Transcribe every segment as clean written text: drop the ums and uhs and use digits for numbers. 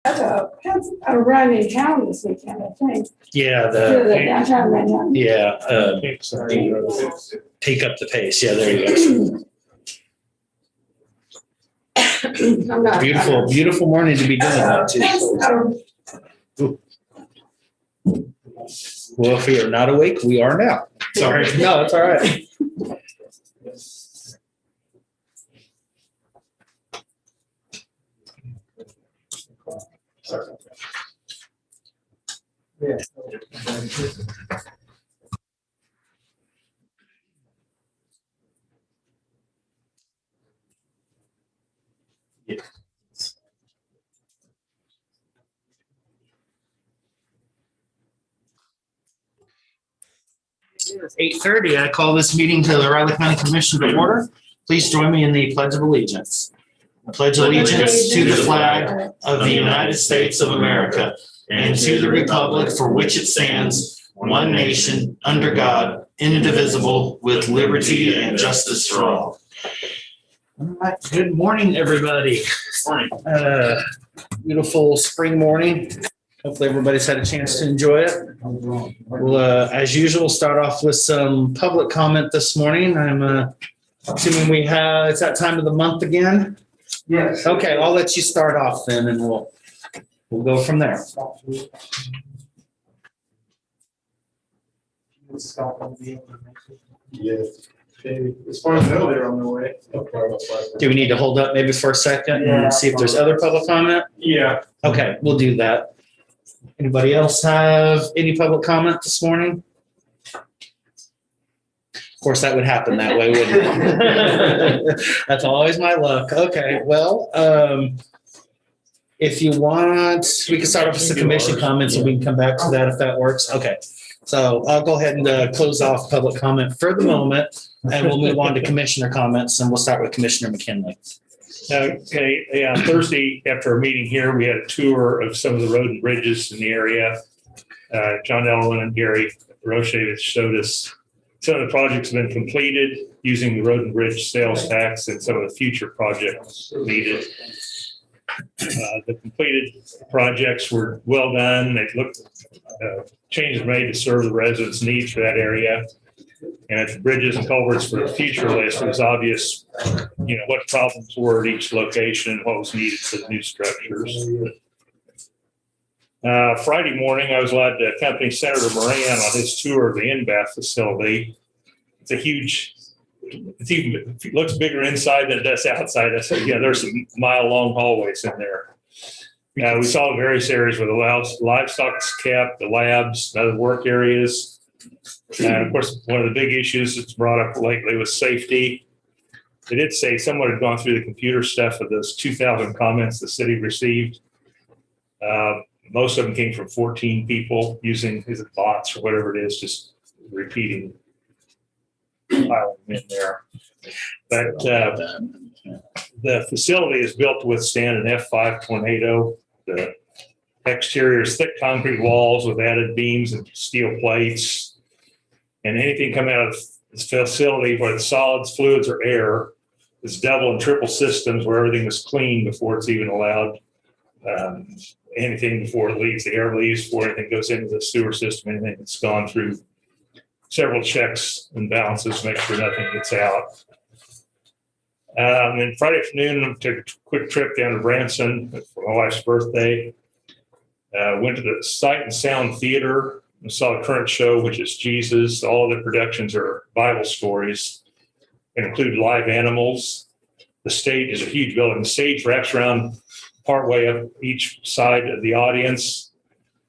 Has a run in town this weekend, I think. Yeah, To the downtown Manhattan. Pick up the pace. Yeah, there you go. Beautiful morning to be doing that too. Well, if we are not awake, we are now. Sorry. No, it's all right. Yeah. It's 8:30. I call this meeting to the Riley County Commission to order. Please join me in the Pledge of Allegiance. I pledge allegiance to the flag of the United States of America and to the republic for which it stands, one nation, under God, indivisible, with liberty and justice for all. All right. Good morning, everybody. Morning. Beautiful spring morning. Hopefully everybody's had a chance to enjoy it. We'll, as usual, start off with some public comment this morning. I'm assuming it's that time of the month again. Yes. Okay, I'll let you start off then, and we'll go from there. Yes. As far as I know, they're on their way. Do we need to hold up maybe for a second and see if there's other public comment? Yeah. Okay, we'll do that. Anybody else have any public comment this morning? Of course, that would happen that way, wouldn't it? That's always my luck. Okay, well, if you want, we can start off with the commission comments and we can come back to that if that works. Okay, so I'll go ahead and close off public comment for the moment, and we'll move on to commissioner comments, and we'll start with Commissioner McKinley. Okay, yeah, Thursday after our meeting here, we had a tour of some of the road and bridges in the area. John Elwin and Gary Roche showed us some of the projects have been completed using the road and bridge sales tax, and some of the future projects needed. The completed projects were well done. They looked changes made to serve the residents' needs for that area. And at the bridges and culverts for the future list, it was obvious, what problems were at each location and what was needed for the new structures. Friday morning, I was allowed to accompany Senator Moran on his tour of the NBAF facility. It's a huge, it looks bigger inside than it does outside. There's some mile-long hallways in there. We saw various areas where the livestock is kept, the labs, other work areas. And of course, one of the big issues that's brought up lately was safety. They did say someone had gone through the computer stuff of those 2,000 comments the city received. Most of them came from 14 people using bots or whatever it is, just repeating, piling them in there. But the facility is built to withstand an F5 tornado. The exterior is thick concrete walls with added beams and steel plates. And anything coming out of this facility, whether it's solids, fluids, or air, is double and triple systems where everything is cleaned before it's even allowed. Anything before it leaves, the air leaves, before anything goes into the sewer system, anything that's gone through several checks and balances to make sure nothing gets out. And Friday afternoon, I took a quick trip down to Branson for my wife's birthday. Went to the Sight and Sound Theater. I saw the current show, which is Jesus. All of the productions are Bible stories and include live animals. The stage is a huge building. The stage wraps around partway up each side of the audience.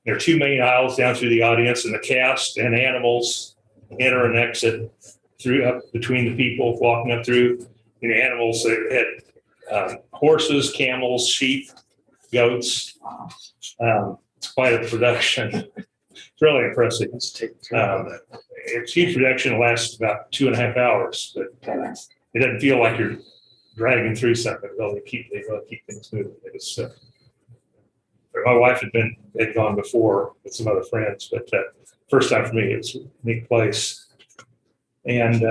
There are two main aisles down through the audience, and the cast and animals enter and exit through up between the people walking up through. And the animals, they had horses, camels, sheep, goats. It's quite a production. It's really impressive. It's huge production. It lasts about 2.5 hours, but it doesn't feel like you're dragging through something. They really keep things moving. My wife had gone before with some other friends, but first time for me, it's a neat place. And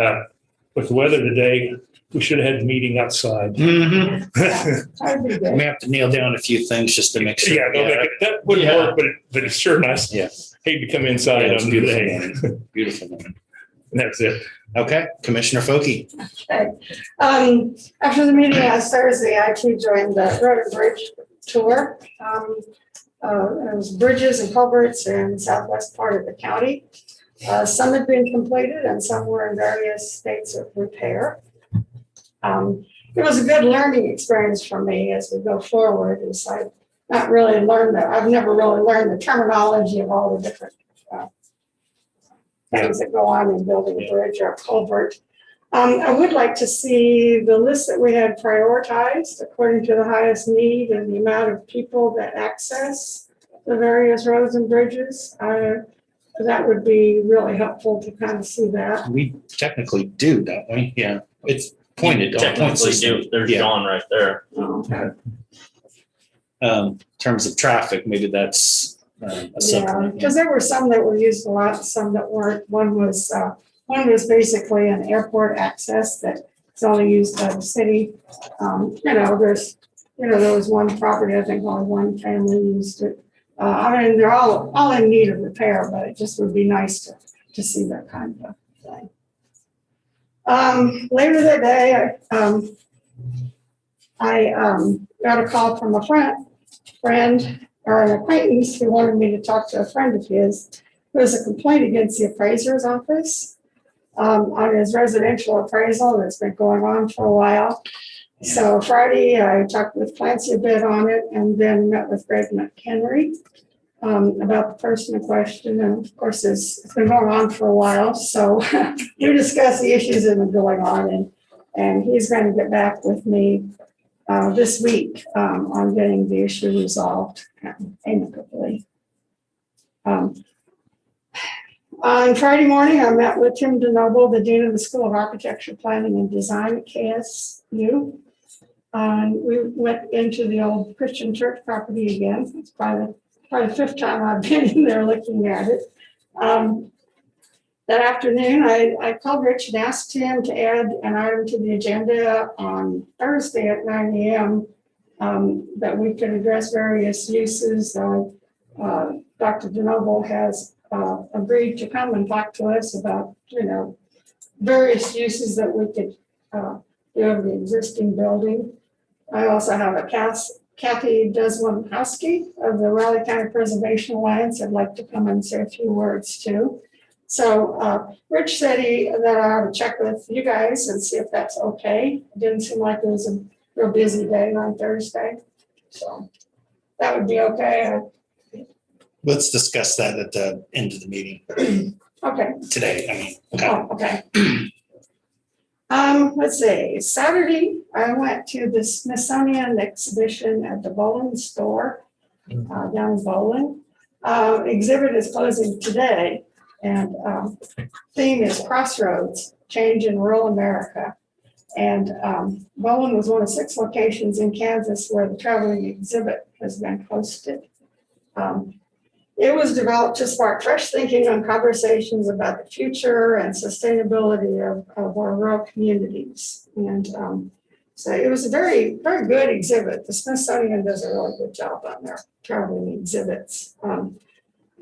with the weather today, We should have had the meeting outside. Mhm. That'd be We good. may have to nail down a few things just to make sure. Yeah, no, that wouldn't Yeah. work, but it's sure nice. Yeah. Hate to come inside Yeah, it's on a the beautiful day. morning. Beautiful morning. And that's it. Okay, Commissioner Foki. Okay. After the meeting last Thursday, I too joined the Road and Bridge tour. It was bridges and culverts in the southwest part of the county. Some had been completed and some were in various states of repair. It was a good learning experience for me as we go forward. As I've not really learned that, I've never really learned the terminology of all the different things that go on in building a bridge or a culvert. I would like to see the list that we had prioritized according to the highest need and the amount of people that access the various roads and bridges. That would be really helpful to kind of see that. We technically do, don't we? Yeah, it's pointed. Point Technically system. do, there's Yeah. John right there. Okay. In terms of traffic, maybe that's a Yeah, supplement. because there were some that were used a lot, some that weren't. One was basically an airport access that is only used by the city. There was one property, I think only one family used it. I mean, they're all in need of repair, but it just would be nice to see that kind of thing. Later that day, I got a call from a friend or an acquaintance who wanted me to talk to a friend of his who has a complaint against the appraiser's office on his residential appraisal that's been going on for a while. So Friday, I talked with Clancy a bit on it and then met with Greg McHenry about the person in question. And of course, it's been going on for a while. So we discussed the issues that have been going on and he's going to get back with me this week on getting the issue resolved amicably. On Friday morning, I met with Tim DeNoble, the Dean of the School of Architecture, Planning and Design at KSU. We went into the old Christian church property again. It's probably the fifth time I've been in there looking at it. That afternoon, I called Rich and asked him to add an item to the agenda on Thursday at 9 a.m. That we could address various uses. Dr. DeNoble has agreed to come and talk to us about, various uses that we could do of the existing building. I also have a Kathy Desmond-Husky of the Raleigh County Preservation Alliance. I'd like to come and say a few words too. So Rich said that I ought to check with you guys and see if that's okay. It didn't seem like it was a real busy day on Thursday. So that would be okay. Let's discuss that at the end of the meeting Okay. today. I mean, okay. Oh, okay. Let's see. Saturday, I went to the Smithsonian exhibition at the Bowling store down in Bowling. Exhibit is closing today, and theme is Crossroads: Change in Rural America. And Bowling was one of 6 locations in Kansas where the traveling exhibit has been hosted. It was developed to spark fresh thinking on conversations about the future and sustainability of our rural communities. And so it was a very, very good exhibit. The Smithsonian does a really good job on their traveling exhibits.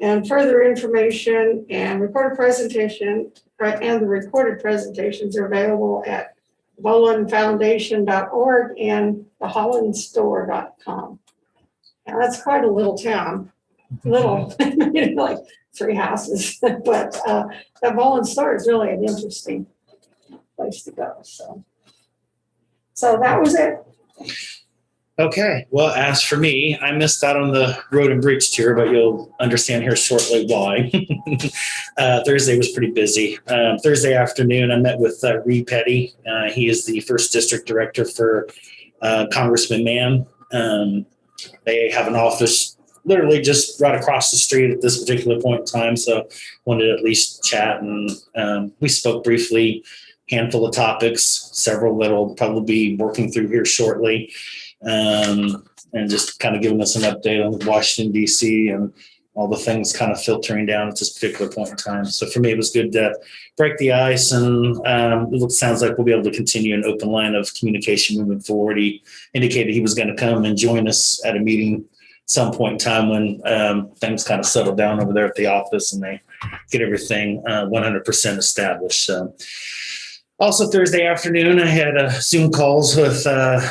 And further information and recorded presentation and the recorded presentations are available at bolandfoundation.org and thehollandstore.com. Now that's quite a little town. Little, like 3 houses, but that Bowling store is really an interesting place to go. So that was it. Okay. Well, as for me, I missed out on the road and bridge tour, but you'll understand here shortly why. Thursday was pretty busy. Thursday afternoon, I met with Reed Petty. He is the first district director for Congressman Mann. They have an office literally just right across the street at this particular point in time. So wanted to at least chat, and we spoke briefly, handful of topics, several that'll probably be working through here shortly. And just kind of giving us an update on Washington, D.C. and all the things kind of filtering down at this particular point in time. So for me, it was good to break the ice, and it sounds like we'll be able to continue an open line of communication moving forward. He indicated he was going to come and join us at a meeting some point in time when things kind of settle down over there at the office and they get everything 100% established. So also Thursday afternoon, I had Zoom calls with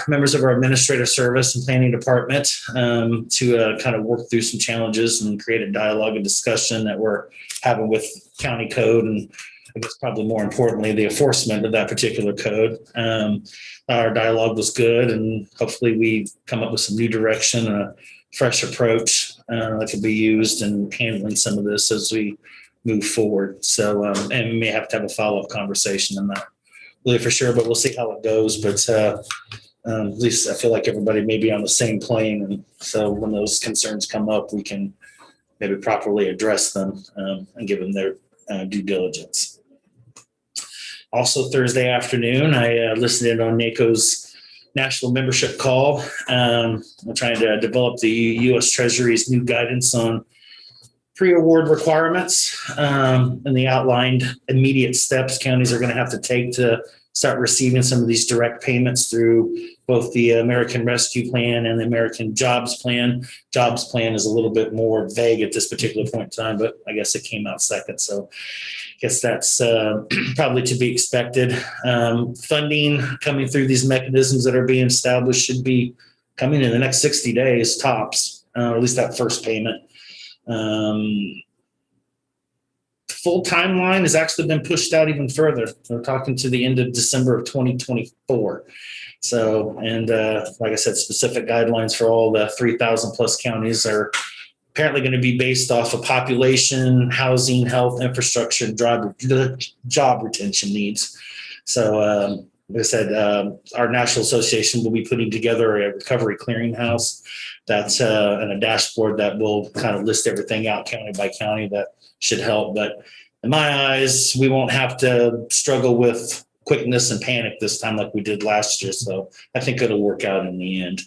members of our administrative service and planning department to kind of work through some challenges and create a dialogue and discussion that we're having with county code, and I guess probably more importantly, the enforcement of that particular code. Our dialogue was good, and hopefully we come up with some new direction, a fresh approach that could be used in handling some of this as we move forward. So, and we may have to have a follow-up conversation. I'm not really for sure, but we'll see how it goes. But at least I feel like everybody may be on the same plane. And so when those concerns come up, we can maybe properly address them and give them their due diligence. Also Thursday afternoon, I listened in on NACO's national membership call. We're trying to develop the U.S. Treasury's new guidance on pre-award requirements and the outlined immediate steps counties are going to have to take to start receiving some of these direct payments through both the American Rescue Plan and the American Jobs Plan. Jobs Plan is a little bit more vague at this particular point in time, but I guess it came out second. So I guess that's probably to be expected. Funding coming through these mechanisms that are being established should be coming in the next 60 days tops, or at least that first payment. Full timeline has actually been pushed out even further. We're talking to the end of December of 2024. So, and like I said, specific guidelines for all the 3,000 plus counties are apparently going to be based off of population, housing, health, infrastructure, and job retention needs. So, like I said, our national association will be putting together a recovery clearinghouse that's and a dashboard that will kind of list everything out county by county. That should help. But in my eyes, we won't have to struggle with quickness and panic this time like we did last year. So I think it'll work out in the end.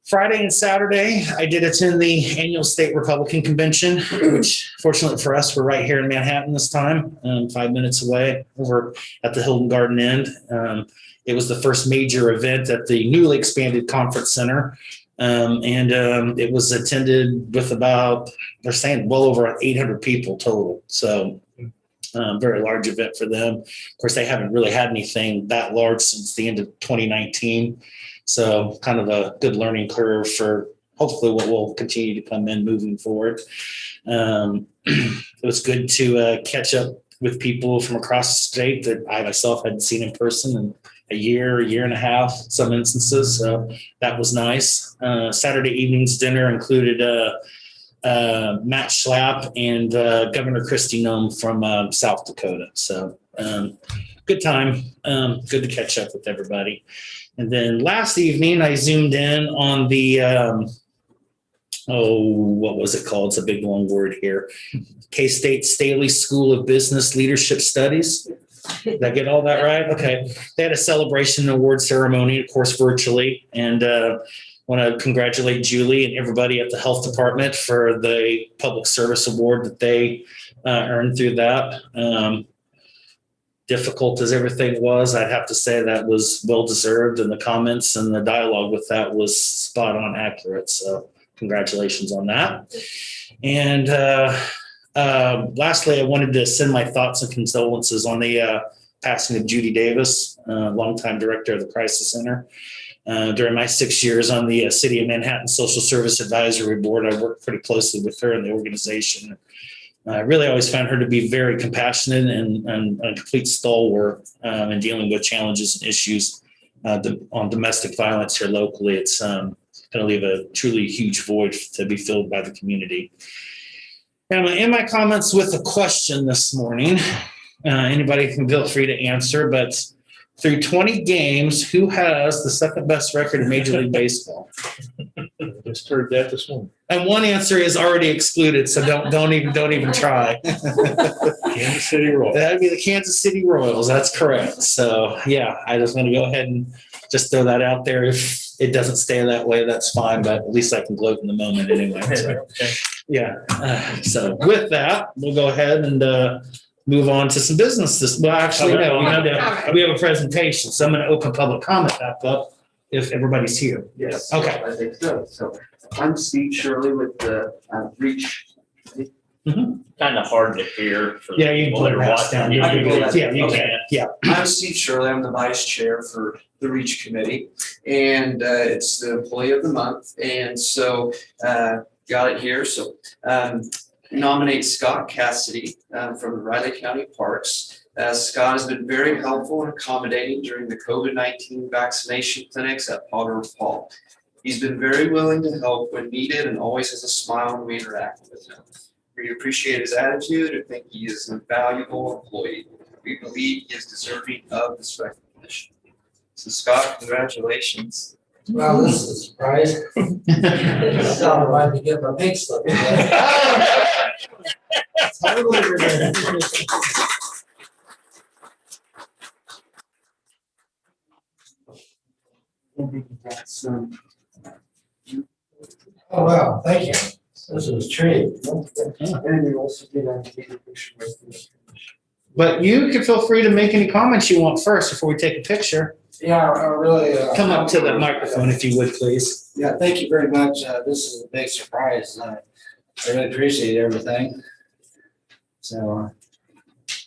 Friday and Saturday, I did attend the annual state Republican convention, which fortunately for us, we're right here in Manhattan this time, 5 minutes away over at the Hilton Garden Inn. It was the first major event at the newly expanded conference center. And it was attended with about, they're saying well over 800 people total. So very large event for them. Of course, they haven't really had anything that large since the end of 2019. So kind of a good learning curve for hopefully what will continue to come in moving forward. It was good to catch up with people from across the state that I myself hadn't seen in person in a year and a half, some instances. So that was nice. Saturday evening's dinner included Matt Schlapp and Governor Kristi Noem from South Dakota. So good time. Good to catch up with everybody. And then last evening, I zoomed in on the, what was it called? It's a big long word here. K-State Staley School of Business Leadership Studies. Did I get all that right? Okay. They had a celebration and award ceremony, of course, virtually. And want to congratulate Julie and everybody at the health department for the public service award that they earned through that. Difficult as everything was, I'd have to say that was well-deserved, and the comments and the dialogue with that was spot on accurate. So congratulations on that. And lastly, I wanted to send my thoughts and condolences on the passing of Judy Davis, longtime director of the Crisis Center. During my 6 years on the City of Manhattan Social Service Advisory Board, I worked pretty closely with her and the organization. I really always found her to be very compassionate and a complete stalwart in dealing with challenges and issues on domestic violence here locally. It's going to leave a truly huge void to be filled by the community. And I'm going to end my comments with a question this morning. Anybody can feel free to answer, but through 20 games, who has the second best record in Major League Baseball? Just heard that this morning. And one answer is already excluded, so don't even try. Kansas City Royals. That'd be the Kansas City Royals. That's correct. So yeah, I just want to go ahead and just throw that out there. If it doesn't stay that way, that's fine. But at least I can gloat in the moment anyway. So. Okay. Yeah, so with that, we'll go ahead and move on to some business. Well, actually, no, we have a presentation, so I'm going to open public comment back up if everybody's here. Yes. Okay. I think so. So I'm Steve Shirley with the Reach. Kind of hard to hear for Yeah, the you can people put that it are down. watching. Yeah, you can. Yeah, you Okay. can. Yeah. I'm Steve Shirley. I'm the vice chair for the Reach Committee, and it's the employee of the month. And so got it here. So nominate Scott Cassidy from the Riley County Parks. Scott has been very helpful and accommodating during the COVID-19 vaccination clinics at Potter Hall. He's been very willing to help when needed and always has a smile when we interact with him. We appreciate his attitude and think he is an invaluable employee. We believe he is deserving of this recognition. So Scott, congratulations. Well, this is a surprise. So I wanted to get my pink slip. Totally related. Oh, wow, thank you. This is a treat. And you also get on the picture with this. But you can feel free to make any comments you want first before we take a picture. Yeah, I really. Come up to the microphone if you would, please. Yeah, thank you very much. This is a big surprise. I really appreciate everything. So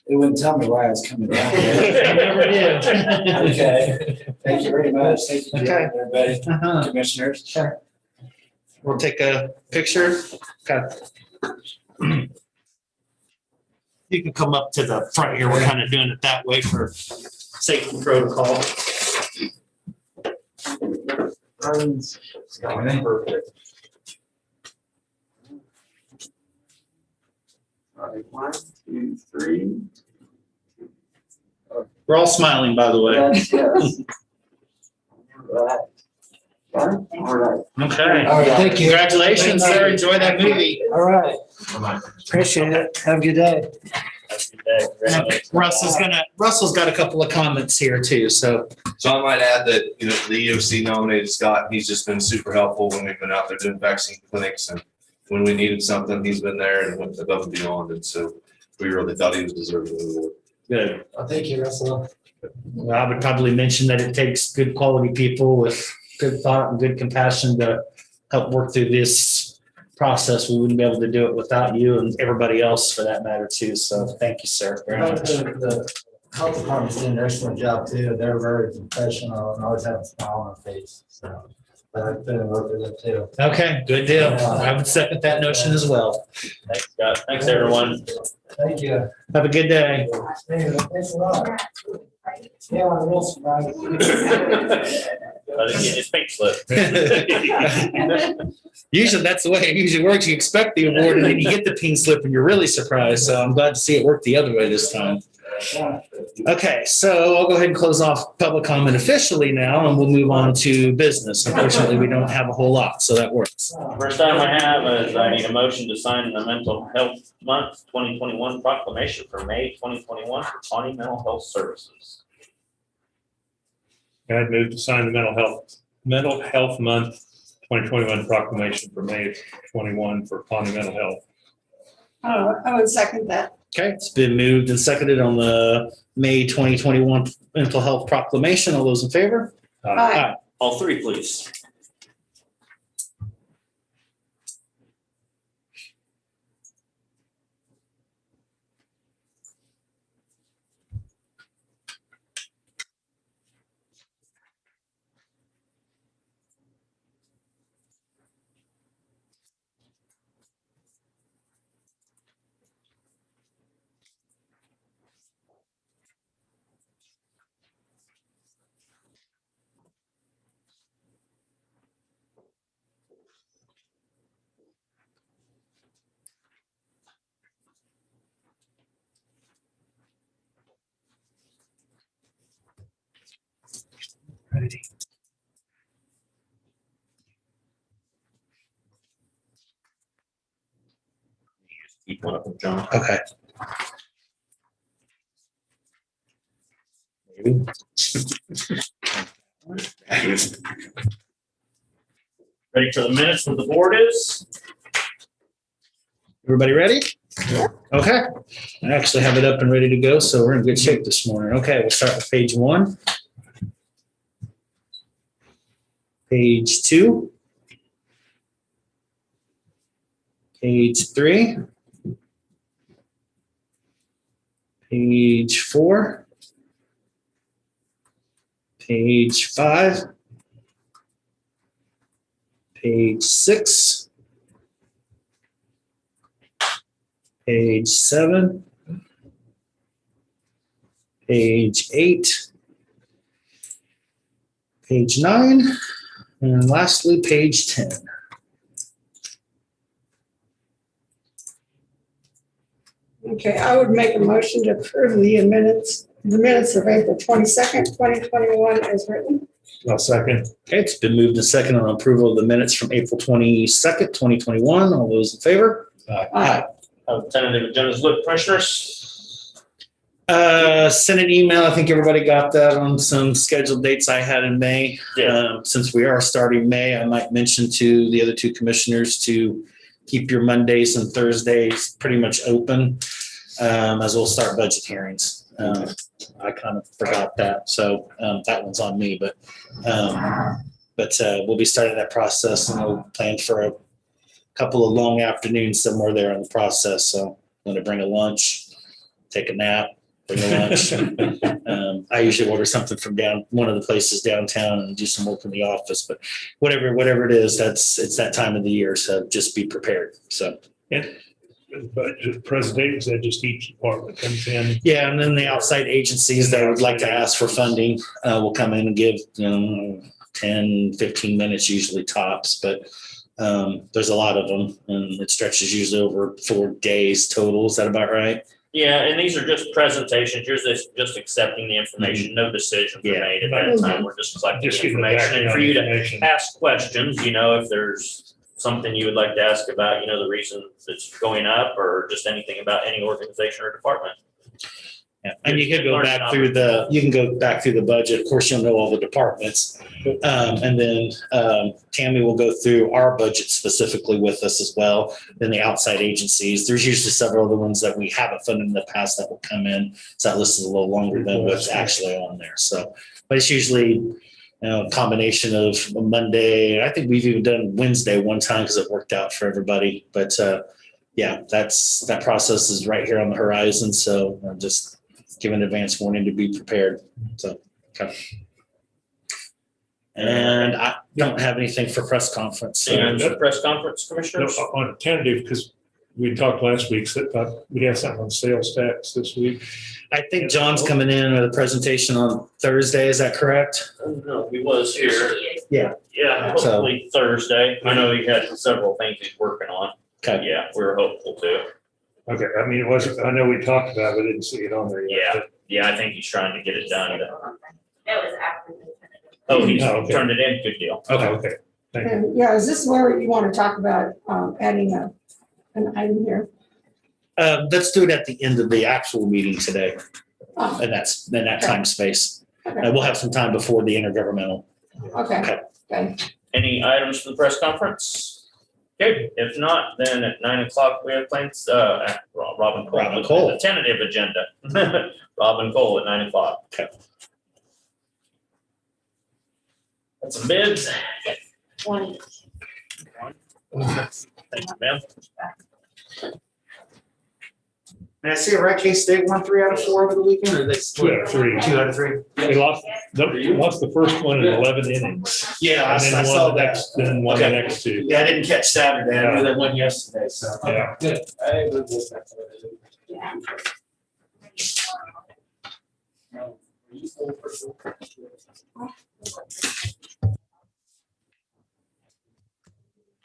it wouldn't tell me why I was coming down here. I never did. Okay, thank you very much. Thank you, Jim, Okay. everybody, Uh-huh. commissioners. Sure. We'll take a picture. Okay. You can come up to the front here. We're kind of doing it that way for safety protocol. Perfect. All right, 1, 2, 3. We're all smiling, by the way. Yes, yes. All right. All right. Okay. All right, thank you. Congratulations, sir. Enjoy that movie. All right, appreciate it. Have a good day. Russell's got a couple of comments here too, so. So I might add that, you know, the EOC nominated Scott. He's just been super helpful when we've been out there doing vaccine clinics, and when we needed something, he's been there and went above and beyond. And so we really thought he was deserving of the award. Good. Well, thank you, Russell. Well, I would probably mention that it takes good quality people with good thought and good compassion to help work through this process. We wouldn't be able to do it without you and everybody else for that matter too. So thank you, sir, very much. The health department's doing an excellent job too. They're very professional and always have a smile on their face. So, but I've been working with them too. Okay, good deal. I would second that notion as well. Thanks, Scott. Thanks, everyone. Thank you. Have a good day. Thanks a lot. Yeah, I'm real surprised. I didn't get his pink slip. Usually that's the way it usually works. You expect the award and then you get the pink slip and you're really surprised. So I'm glad to see it work the other way this time. Okay, so I'll go ahead and close off public comment officially now and we'll move on to business. Unfortunately, we don't have a whole lot, so that works. First item I have is I need a motion to sign the Mental Health Month 2021 proclamation for May 2021 for Pawnee Mental Health Services. I'd move to sign the Mental Health Month 2021 proclamation for May 21 for Pawnee Mental Health. I would second that. Okay, it's been moved and seconded on the May 2021 mental health proclamation. All those in favor? Aye. All three, please. Keep one up with John. Okay. Ready for the minutes from the board is? Everybody ready? Okay. I actually have it up and ready to go, so we're in good shape this morning. Okay, we'll start with page 1. Page 2. Page 3. Page 4. Page 5. Page 6. Page 7. Page 8. Page 9. And lastly, page 10. Okay, I would make a motion to approve the minutes of April 22nd, 2021 as written. I'll second. Okay, it's been moved and second on approval of the minutes from April 22nd, 2021. All those in favor? Aye. Tentative agendas, look, commissioners. Sent an email. I think everybody got that on some scheduled dates I had in May. Yeah. Since we are starting May, I might mention to the other 2 commissioners to keep your Mondays and Thursdays pretty much open, as we'll start budget hearings. I kind of forgot that, so that one's on me. But we'll be starting that process, and we'll plan for a couple of long afternoons somewhere there in the process. So I'm going to bring a lunch, take a nap, bring a lunch. I usually order something from one of the places downtown and do some work in the office. But whatever it is, it's that time of the year. So just be prepared. So. But president said just each department comes in. Yeah, and then the outside agencies that would like to ask for funding will come in and give 10, 15 minutes usually tops. But there's a lot of them, and it stretches usually over 4 days total. Is that about right? Yeah, and these are just presentations. You're just accepting the information. No decisions are made at that time. We're just collecting the Getting the information. And for you to information. ask questions, if there's something you would like to ask about, the reason it's going up, or just anything about any organization or department. Yeah, and you can go back through the budget. Of course, you'll know all the departments. And then Tammy will go through our budget specifically with us as well. Then the outside agencies, there's usually several other ones that we haven't funded in the past that will come in. So that list is a little longer than what's actually on there. So, but it's usually a combination of a Monday. I think we've even done Wednesday one time because it worked out for everybody. But that process is right here on the horizon. So just give an advance warning to be prepared. So, okay. And I don't have anything for press conference. So. And the press conference, No, commissioners? on a tentative, because we talked last week, that we'd have something on sales tax this week. I think John's coming in with a presentation on Thursday. Is that correct? No, he was here. Yeah. Yeah, hopefully Thursday. I know he had several things he's working on. Okay. Yeah, we were hopeful too. Okay, I mean, it wasn't, I know we talked about it, but didn't see it on there yet. Yeah, I think he's trying to get it done. That was after the. Oh, he's Oh, okay. turned it in. Good deal. Okay. Thank you. And is this where you want to talk about adding an item here? Let's do it at the end of the actual meeting today. Oh, And that's in that time space. okay, We'll have some time before the intergovernmental. okay. Any items for the press conference? Okay, if not, then at 9:00 we have plans, Robin Cole. Robin Cole. The tentative agenda. Robin Cole at 9:00. Okay. That's some bids. 20. Thank you, ma'am. Did I see a right case state won 3 out of 4 over the weekend, or they 2 out of 3. 2 out of 3? They lost the first one in 11 innings. Yeah, And then I won saw the that. next, then won the Okay. next 2. Yeah, I didn't catch Saturday. I knew they won yesterday, so. Yeah. Good. Yeah.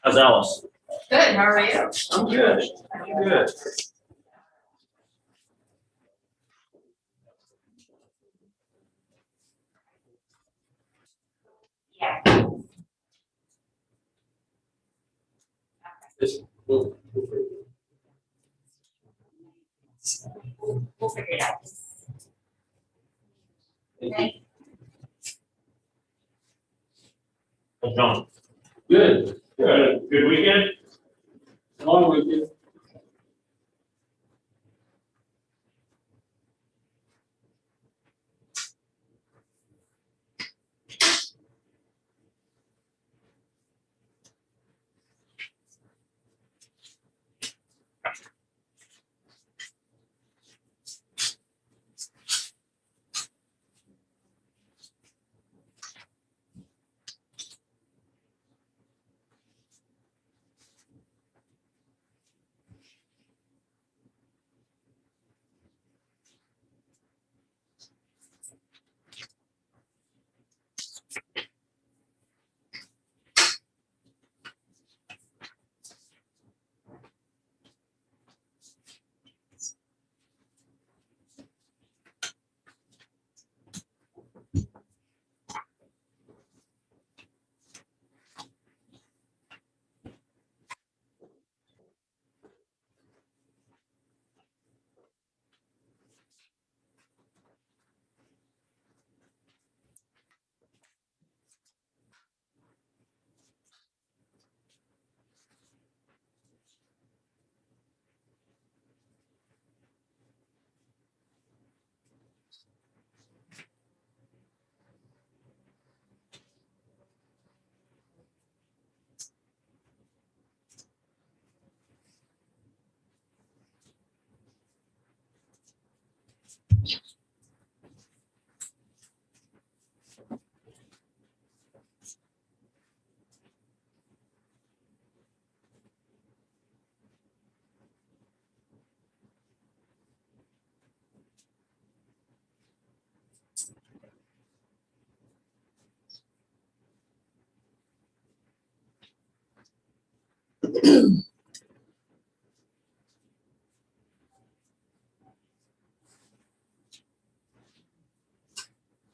How's Alice? Good, how are you? I'm good. I'm good. Yeah. We'll figure it out. Okay. Well, John. Good. Good. Good weekend? Long weekend.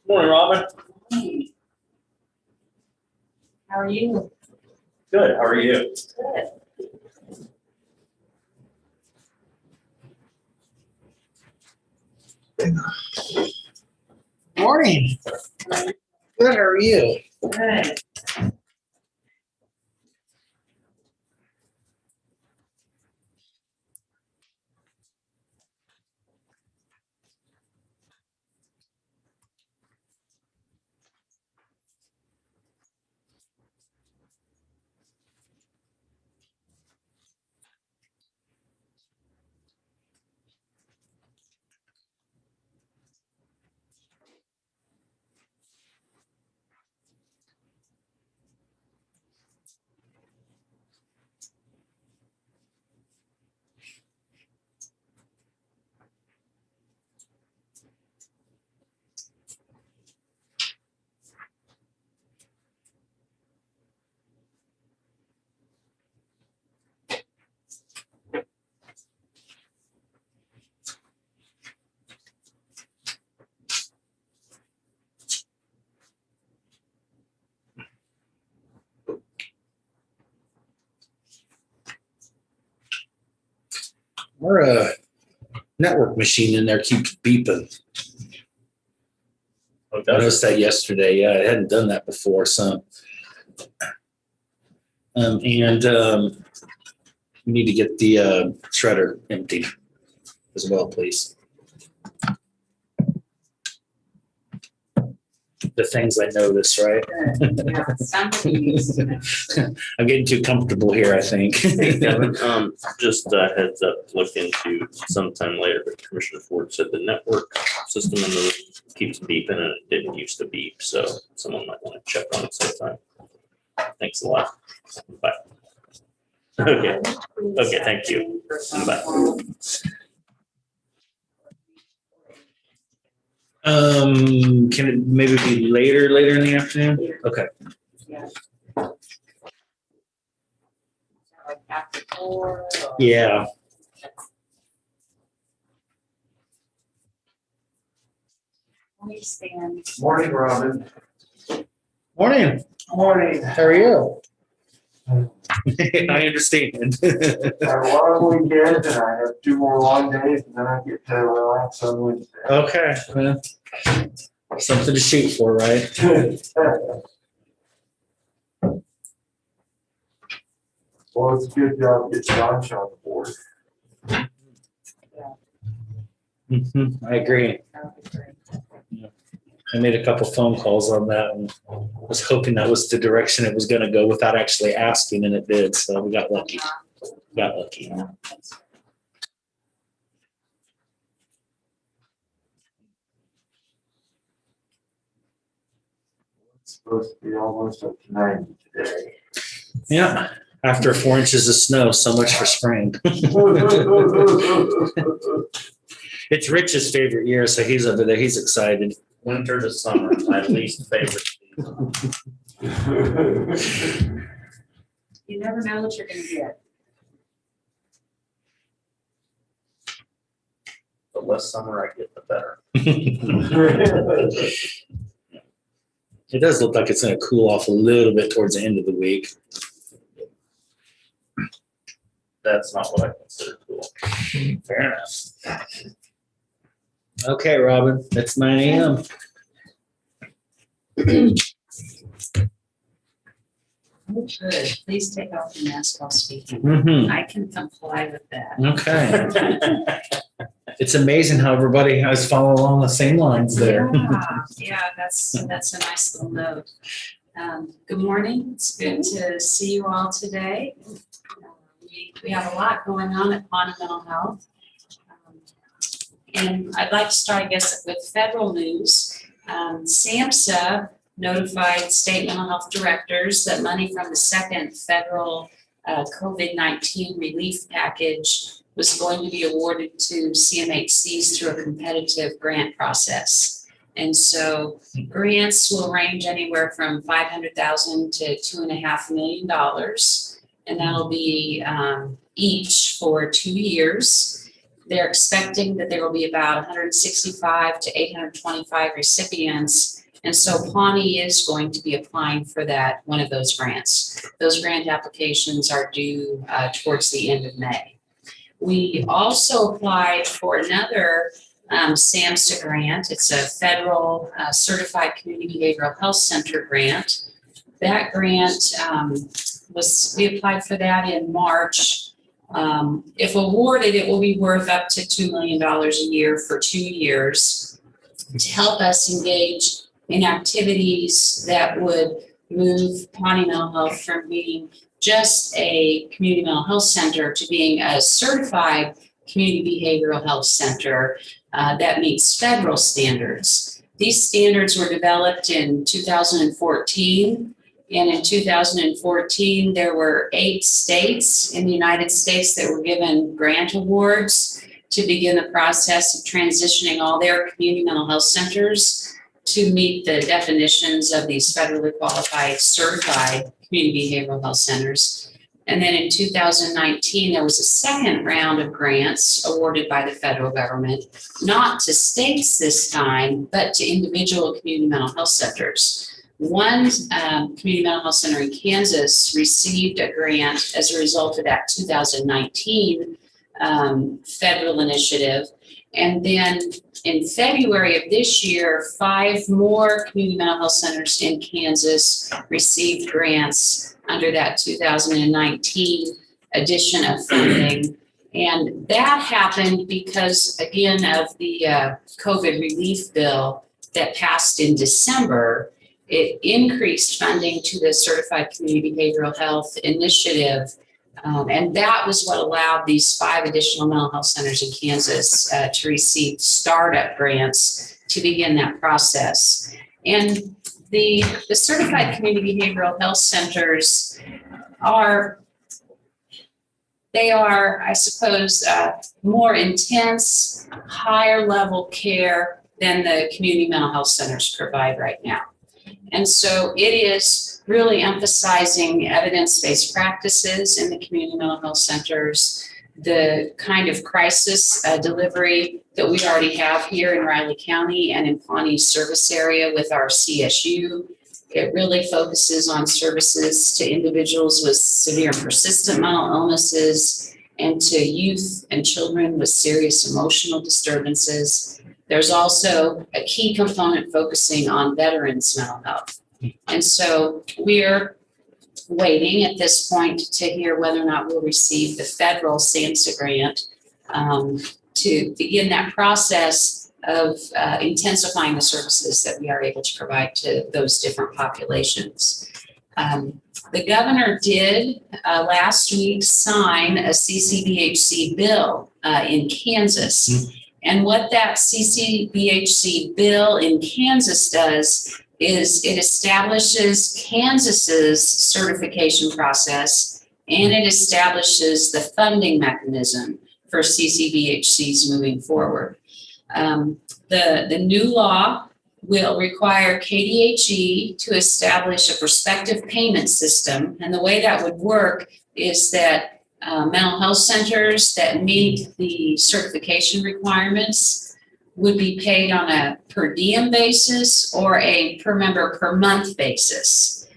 Morning, Robin. How are you? Good, how are you? Good. Morning. Good, how are you? Good. Our network machine in there keeps beeping. Oh, I does noticed that yesterday. Yeah, I hadn't done that before. So, we need to get the shredder emptied as well, please. The things I notice, right? Good. Yeah, somebody needs to know. I'm getting too comfortable here, I think. Hey, Kevin, just a heads up, look into sometime later, but Commissioner Ford said the network system in the room keeps beeping and it didn't used to beep, so someone might want to check on it sometime. Thanks a lot. Bye. Okay, okay, thank you. Bye. Can it maybe be later in the afternoon? Okay. Yeah. Like after 4 or- Yeah. Let me stand. Morning, Robin. Morning. Morning. How are you? I understand. I have a long weekend and I have 2 more long days and then I get to relax on Wednesday. Okay. Well, something to shoot for, right? Well, it's a good job getting lunch on the board. I agree. I made a couple phone calls on that and was hoping that was the direction it was going to go without actually asking, and it did. So we got lucky. Got lucky. It's supposed to be almost up to 90 today. Yeah. After 4 inches of snow, so much for spring. It's Rich's favorite year, so he's over there. He's excited. Winter to summer, my least favorite season. You never know what you're gonna get. The less summer I get, the better. It does look like it's going to cool off a little bit towards the end of the week. That's not what I consider cool. Fair enough. Okay, Robin, it's 9 a.m. Good. Please take off your mask while speaking. Mhm. I can comply with that. Okay. It's amazing how everybody has followed along the same lines there. Yeah, that's a nice little note. Good morning. It's good to see you all today. We have a lot going on at Quantum Mental Health. And I'd like to start, I guess, with federal news. SAMHSA notified state mental health directors that money from the second federal COVID-19 relief package was going to be awarded to CMHCs through a competitive grant process. And so grants will range anywhere from $500,000 to $2.5 million. And that'll be each for 2 years. They're expecting that there will be about 165 to 825 recipients. And so Pawnee is going to be applying for that, one of those grants. Those grant applications are due towards the end of May. We also applied for another SAMHSA grant. It's a federal Certified Community Behavioral Health Center grant. That grant we applied for that in March. If awarded, it will be worth up to $2 million a year for 2 years to help us engage in activities that would move Pawnee Mental Health from being just a community mental health center to being a certified community behavioral health center that meets federal standards. These standards were developed in 2014. And in 2014, there were 8 states in the United States that were given grant awards to begin the process of transitioning all their community mental health centers to meet the definitions of these federally qualified certified community behavioral health centers. And then in 2019, there was a second round of grants awarded by the federal government, not to states this time, but to individual community mental health centers. One community mental health center in Kansas received a grant as a result of that 2019 federal initiative. And then in February of this year, 5 more community mental health centers in Kansas received grants under that 2019 addition of funding. And that happened because, again, of the COVID relief bill that passed in December. It increased funding to the Certified Community Behavioral Health Initiative. And that was what allowed these 5 additional mental health centers in Kansas to receive startup grants to begin that process. And the Certified Community Behavioral Health Centers are, I suppose, more intense, higher level care than the community mental health centers provide right now. And so it is really emphasizing evidence-based practices in the community mental health centers, the kind of crisis delivery that we already have here in Riley County and in Pawnee's service area with our CSU. It really focuses on services to individuals with severe and persistent mental illnesses and to youth and children with serious emotional disturbances. There's also a key component focusing on veterans' mental health. And so we're waiting at this point to hear whether or not we'll receive the federal SAMHSA grant to begin that process of intensifying the services that we are able to provide to those different populations. The governor did last week sign a CCBHC bill in Kansas. And what that CCBHC bill in Kansas does is it establishes Kansas's certification process and it establishes the funding mechanism for CCBHCs moving forward. The new law will require KDHE to establish a prospective payment system. And the way that would work is that mental health centers that meet the certification requirements would be paid on a per diem basis or a per member per month basis.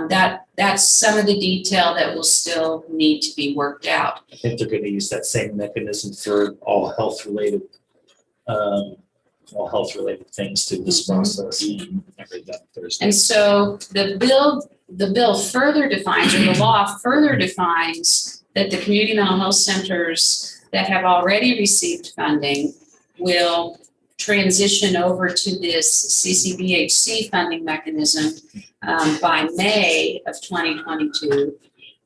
That's some of the detail that will still need to be worked out. I think they're going to use that same mechanism for all health related things to this process. And so the bill further defines, or the law further defines, that the community mental health centers that have already received funding will transition over to this CCBHC funding mechanism by May of 2022.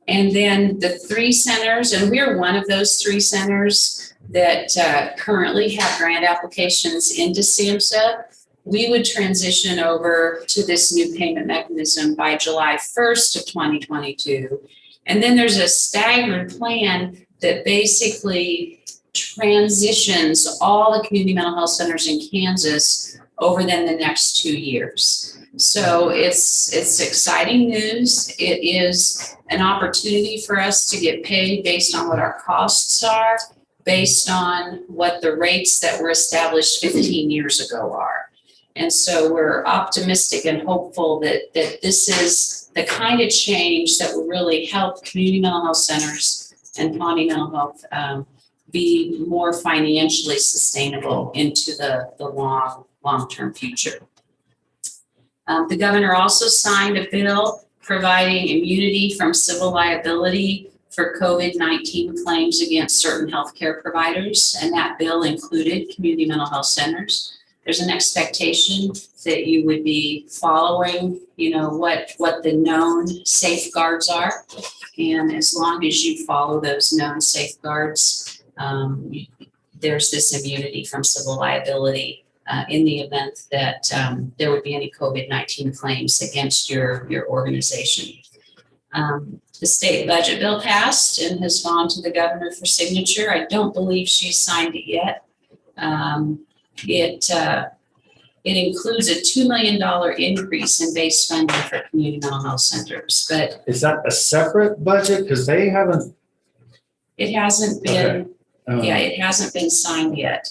And then the 3 centers, and we're one of those 3 centers that currently have grant applications into SAMHSA, we would transition over to this new payment mechanism by July 1st of 2022. And then there's a staggered plan that basically transitions all the community mental health centers in Kansas over then the next 2 years. So it's exciting news. It is an opportunity for us to get paid based on what our costs are, based on what the rates that were established 15 years ago are. And so we're optimistic and hopeful that this is the kind of change that will really help community mental health centers and Pawnee Mental Health be more financially sustainable into the long-term future. The governor also signed a bill providing immunity from civil liability for COVID-19 claims against certain healthcare providers, and that bill included community mental health centers. There's an expectation that you would be following, what the known safeguards are. And as long as you follow those known safeguards, there's this immunity from civil liability in the event that there would be any COVID-19 claims against your organization. The state budget bill passed and has gone to the governor for signature. I don't believe she's signed it yet. It includes a $2 million increase in base funding for community mental health centers, but Is that a separate budget? Because they haven't. it hasn't been, it hasn't been signed yet.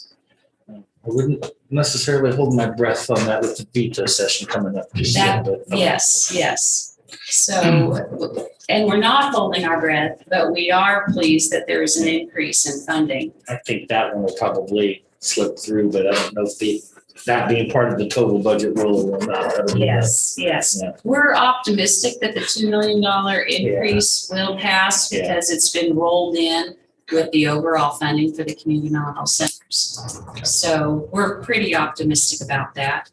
I wouldn't necessarily hold my breath on that with the veto session coming up. just yet, but- Yes. So, and we're not holding our breath, but we are pleased that there is an increase in funding. I think that one will probably slip through, but I don't know if that being part of the total budget will or not. I don't know. Yes. Yeah. We're optimistic that the $2 million increase will pass Yeah. because it's been rolled in with the overall funding for the community mental health centers. So we're pretty optimistic about that.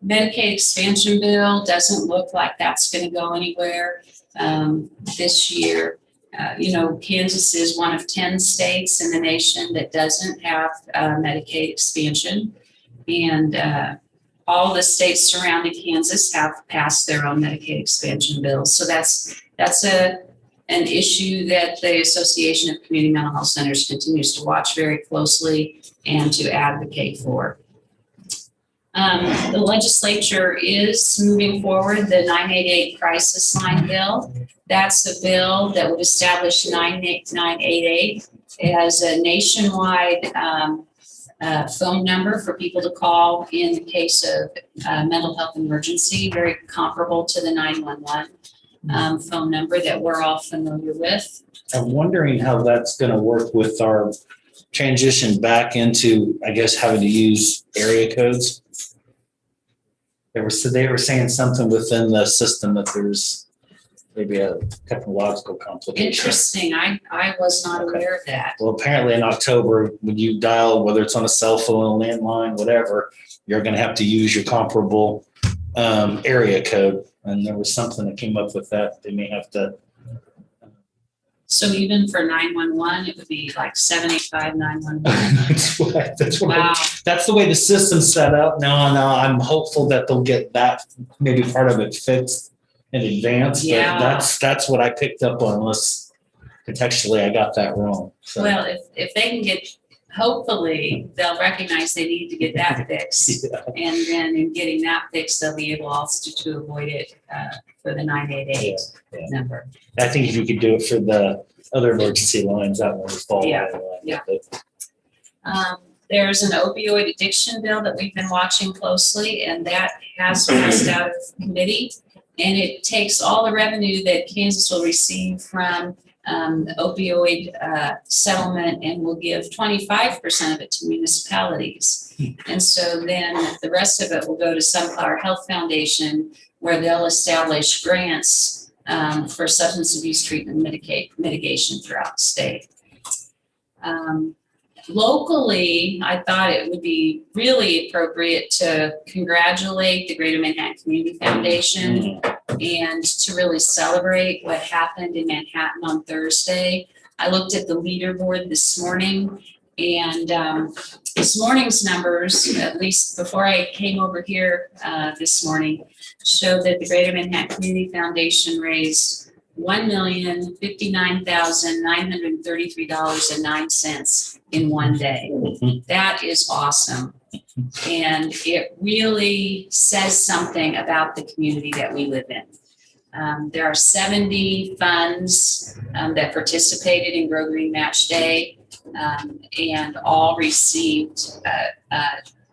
Medicaid expansion bill doesn't look like that's going to go anywhere this year. Kansas is one of 10 states in the nation that doesn't have Medicaid expansion. And all the states surrounding Kansas have passed their own Medicaid expansion bills. So that's an issue that the Association of Community Mental Health Centers continues to watch very closely and to advocate for. The legislature is moving forward the 988 crisis line bill. That's a bill that would establish 988 as a nationwide phone number for people to call in the case of mental health emergency, very comparable to the 911 phone number that we're all familiar with. I'm wondering how that's going to work with our transition back into, I guess, having to use area codes. They were saying something within the system that there's maybe a technological complication. Interesting. I was not aware of that. Well, apparently in October, when you dial, whether it's on a cell phone, a landline, whatever, you're going to have to use your comparable area code. And there was something that came up with that. They may have to. So even for 911, it would be like 785 911. That's Wow. That's the way the system's set up. No, I'm hopeful that they'll get that maybe part of it fixed in advance. Yeah. But that's what I picked up on, unless contextually I got that wrong. So. Well, if they can get, hopefully they'll recognize they need to get that fixed. Yeah. And then in getting that fixed, they'll be able also to avoid it for the 988 number. I think if you could do it for the other emergency lines, that one would fall. Yeah, in line. yeah. There's an opioid addiction bill that we've been watching closely, and that has passed out of committee. And it takes all the revenue that Kansas will receive from the opioid settlement and will give 25% of it to municipalities. And so then the rest of it will go to Sunflower Health Foundation, where they'll establish grants for substance abuse treatment mitigation throughout the state. Locally, I thought it would be really appropriate to congratulate the Greater Manhattan Community Foundation and to really celebrate what happened in Manhattan on Thursday. I looked at the leaderboard this morning, and this morning's numbers, at least before I came over here this morning, showed that the Greater Manhattan Community Foundation raised $1,059,933.09 in one day. That is awesome. And it really says something about the community that we live in. There are 70 funds that participated in Grow Green Match Day, and all received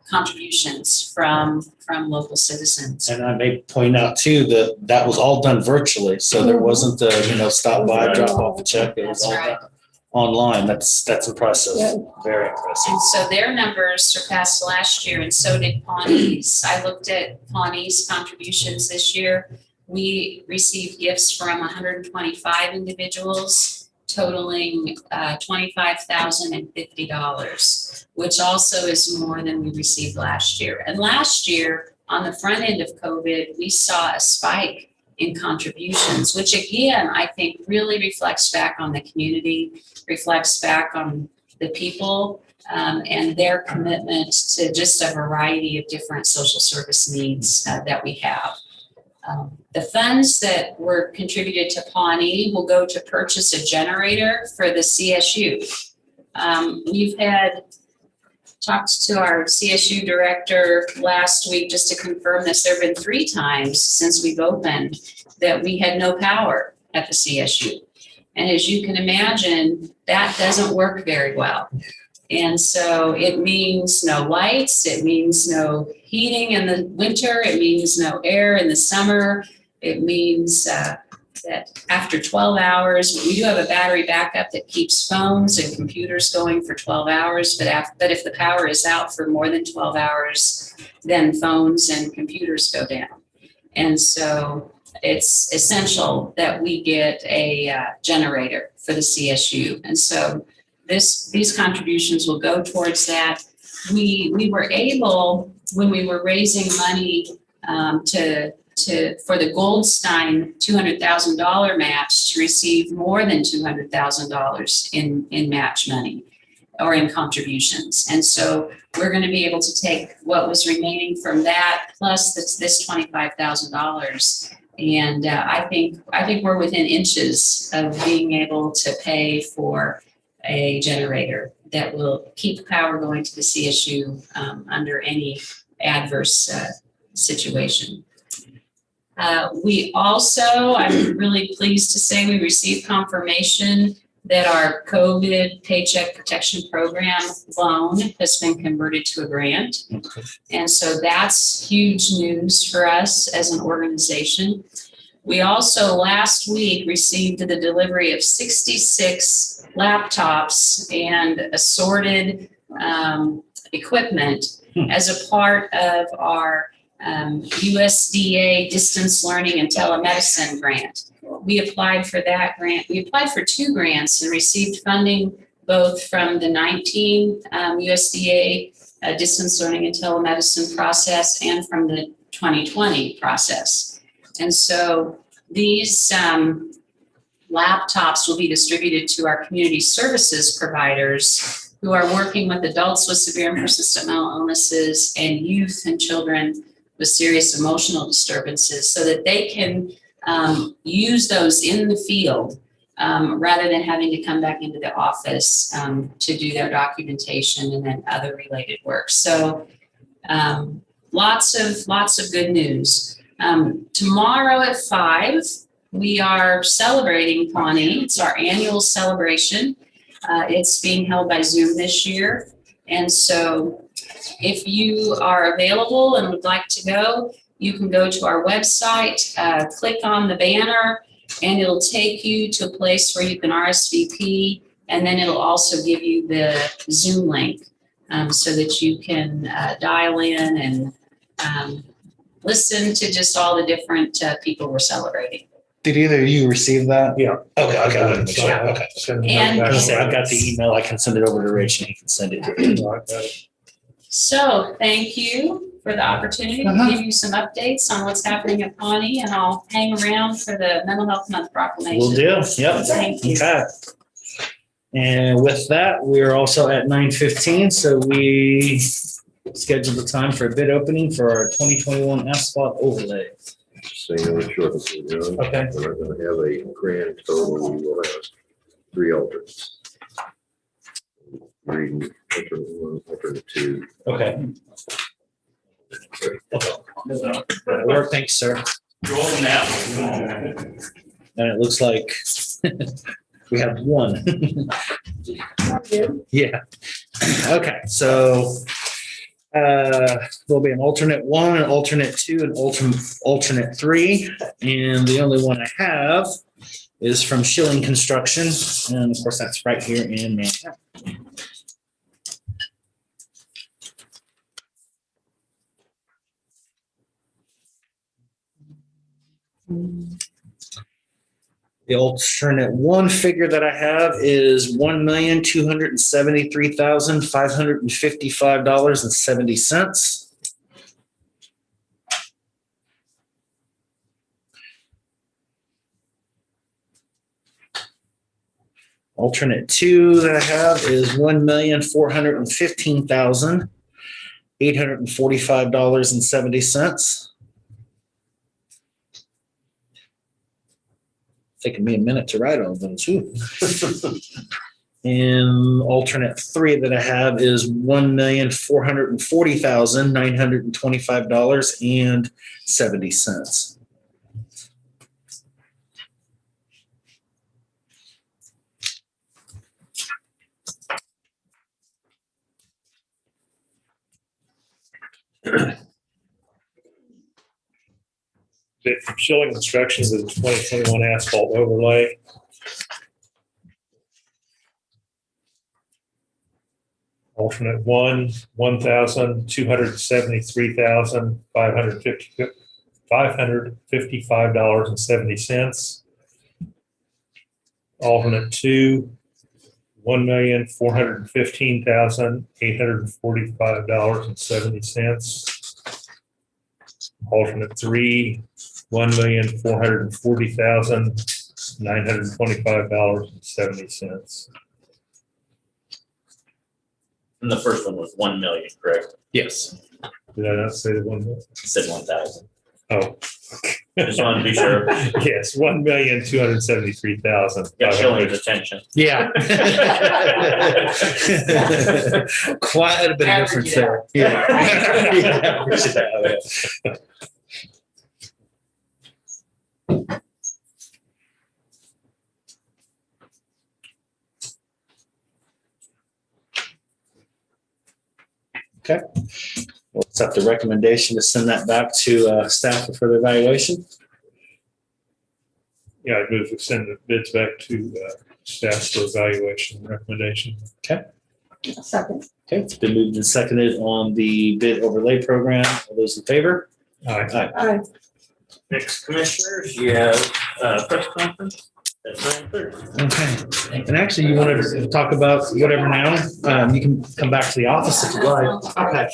contributions from local citizens. And I may point out too, that that was all done virtually. So there wasn't the, stop by, drop off a check. It was That's all right. done online. That's impressive. Yeah. Very impressive. And so their numbers surpassed last year, and so did Pawnee's. I looked at Pawnee's contributions this year. We received gifts from 125 individuals, totaling $25,050, which also is more than we received last year. And last year, on the front end of COVID, we saw a spike in contributions, which again, I think really reflects back on the community, reflects back on the people, and their commitment to just a variety of different social service needs that we have. The funds that were contributed to Pawnee will go to purchase a generator for the CSU. We've had talked to our CSU director last week just to confirm this. There have been 3 times since we've opened that we had no power at the CSU. And as you can imagine, that doesn't work very well. And so it means no lights, it means no heating in the winter, it means no air in the summer. It means that after 12 hours, we do have a battery backup that keeps phones and computers going for 12 hours, but if the power is out for more than 12 hours, then phones and computers go down. And so it's essential that we get a generator for the CSU. And so these contributions will go towards that. We were able, when we were raising money for the Goldstein $200,000 match, to receive more than $200,000 in match money or in contributions. And so we're going to be able to take what was remaining from that plus this $25,000. And I think we're within inches of being able to pay for a generator that will keep power going to the CSU under any adverse situation. We also, I'm really pleased to say, we received confirmation that our COVID Paycheck Protection Program loan has been converted to a grant. And so that's huge news for us as an organization. We also last week received the delivery of 66 laptops and assorted equipment as a part of our USDA distance learning and telemedicine grant. We applied for that grant. We applied for 2 grants and received funding both from the 19 USDA distance learning and telemedicine process and from the 2020 process. And so these laptops will be distributed to our community services providers who are working with adults with severe and persistent mental illnesses and youth and children with serious emotional disturbances, so that they can use those in the field rather than having to come back into the office to do their documentation and then other related work. So lots of good news. Tomorrow at 5, we are celebrating Pawnee. It's our annual celebration. It's being held by Zoom this year. And so if you are available and would like to go, you can go to our website, click on the banner, and it'll take you to a place where you can RSVP, and then it'll also give you the Zoom link so that you can dial in and listen to just all the different people we're celebrating. Did either of you receive that? Yeah. Okay, I got it. Yeah. Okay. And- I was gonna say, I've got the email. I can send it over to Rich and he can send it to you. So thank you for the opportunity to give you some updates on what's happening at Pawnee, and I'll hang around for the Mental Health Month proclamation. Will do. Yep. Thank you. Okay. And with that, we are also at 9:15, so we scheduled the time for a bid opening for our 2021 asphalt overlay. Saying on the short, you know, Okay. we're not gonna have a grand total, we will have 3 alternates. Reading alternate 1, alternate 2. Okay. That'll work. Thanks, sir. You're welcome now. And it looks like we have one. Yeah. Okay, so there'll be an alternate 1, an alternate 2, and alternate 3. And the only one I have is from Schilling Construction. And of course, that's right here in Manhattan. The alternate 1 figure that I have is $1,273,555.70. Alternate 2 that I have is $1,415,845.70. Taking me a minute to write on them too. And alternate 3 that I have is $1,440,925.70. Bid from Schilling Construction is the 2021 asphalt overlay. Alternate 1, $1,273,555.70. Alternate 2, $1,415,845.70. Alternate 3, $1,440,925.70. And the first one was 1 million, correct? Yes. Did I not say the 1 million? It said 1,000. Oh. Just wanted to be sure. Yes, 1,273,000. Got Schilling's attention. Yeah. Quite a bit of difference there. Yeah. Yeah. Okay. We'll accept the recommendation to send that back to staff for further evaluation. Yeah, I move to send the bids back to staff for evaluation and recommendation. Second. Okay, it's been moved and seconded on the bid overlay program. All those in favor? Aye. Aye. Next, commissioners, you have press conference at 9:30. Okay. And actually, you wanted to talk about whatever now? You can come back to the office if you like. Okay.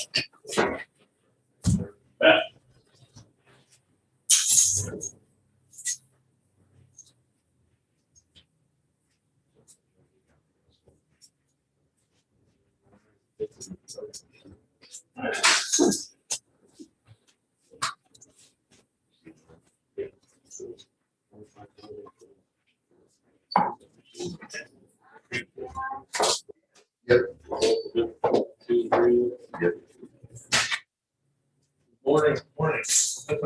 Morning. Morning. Stop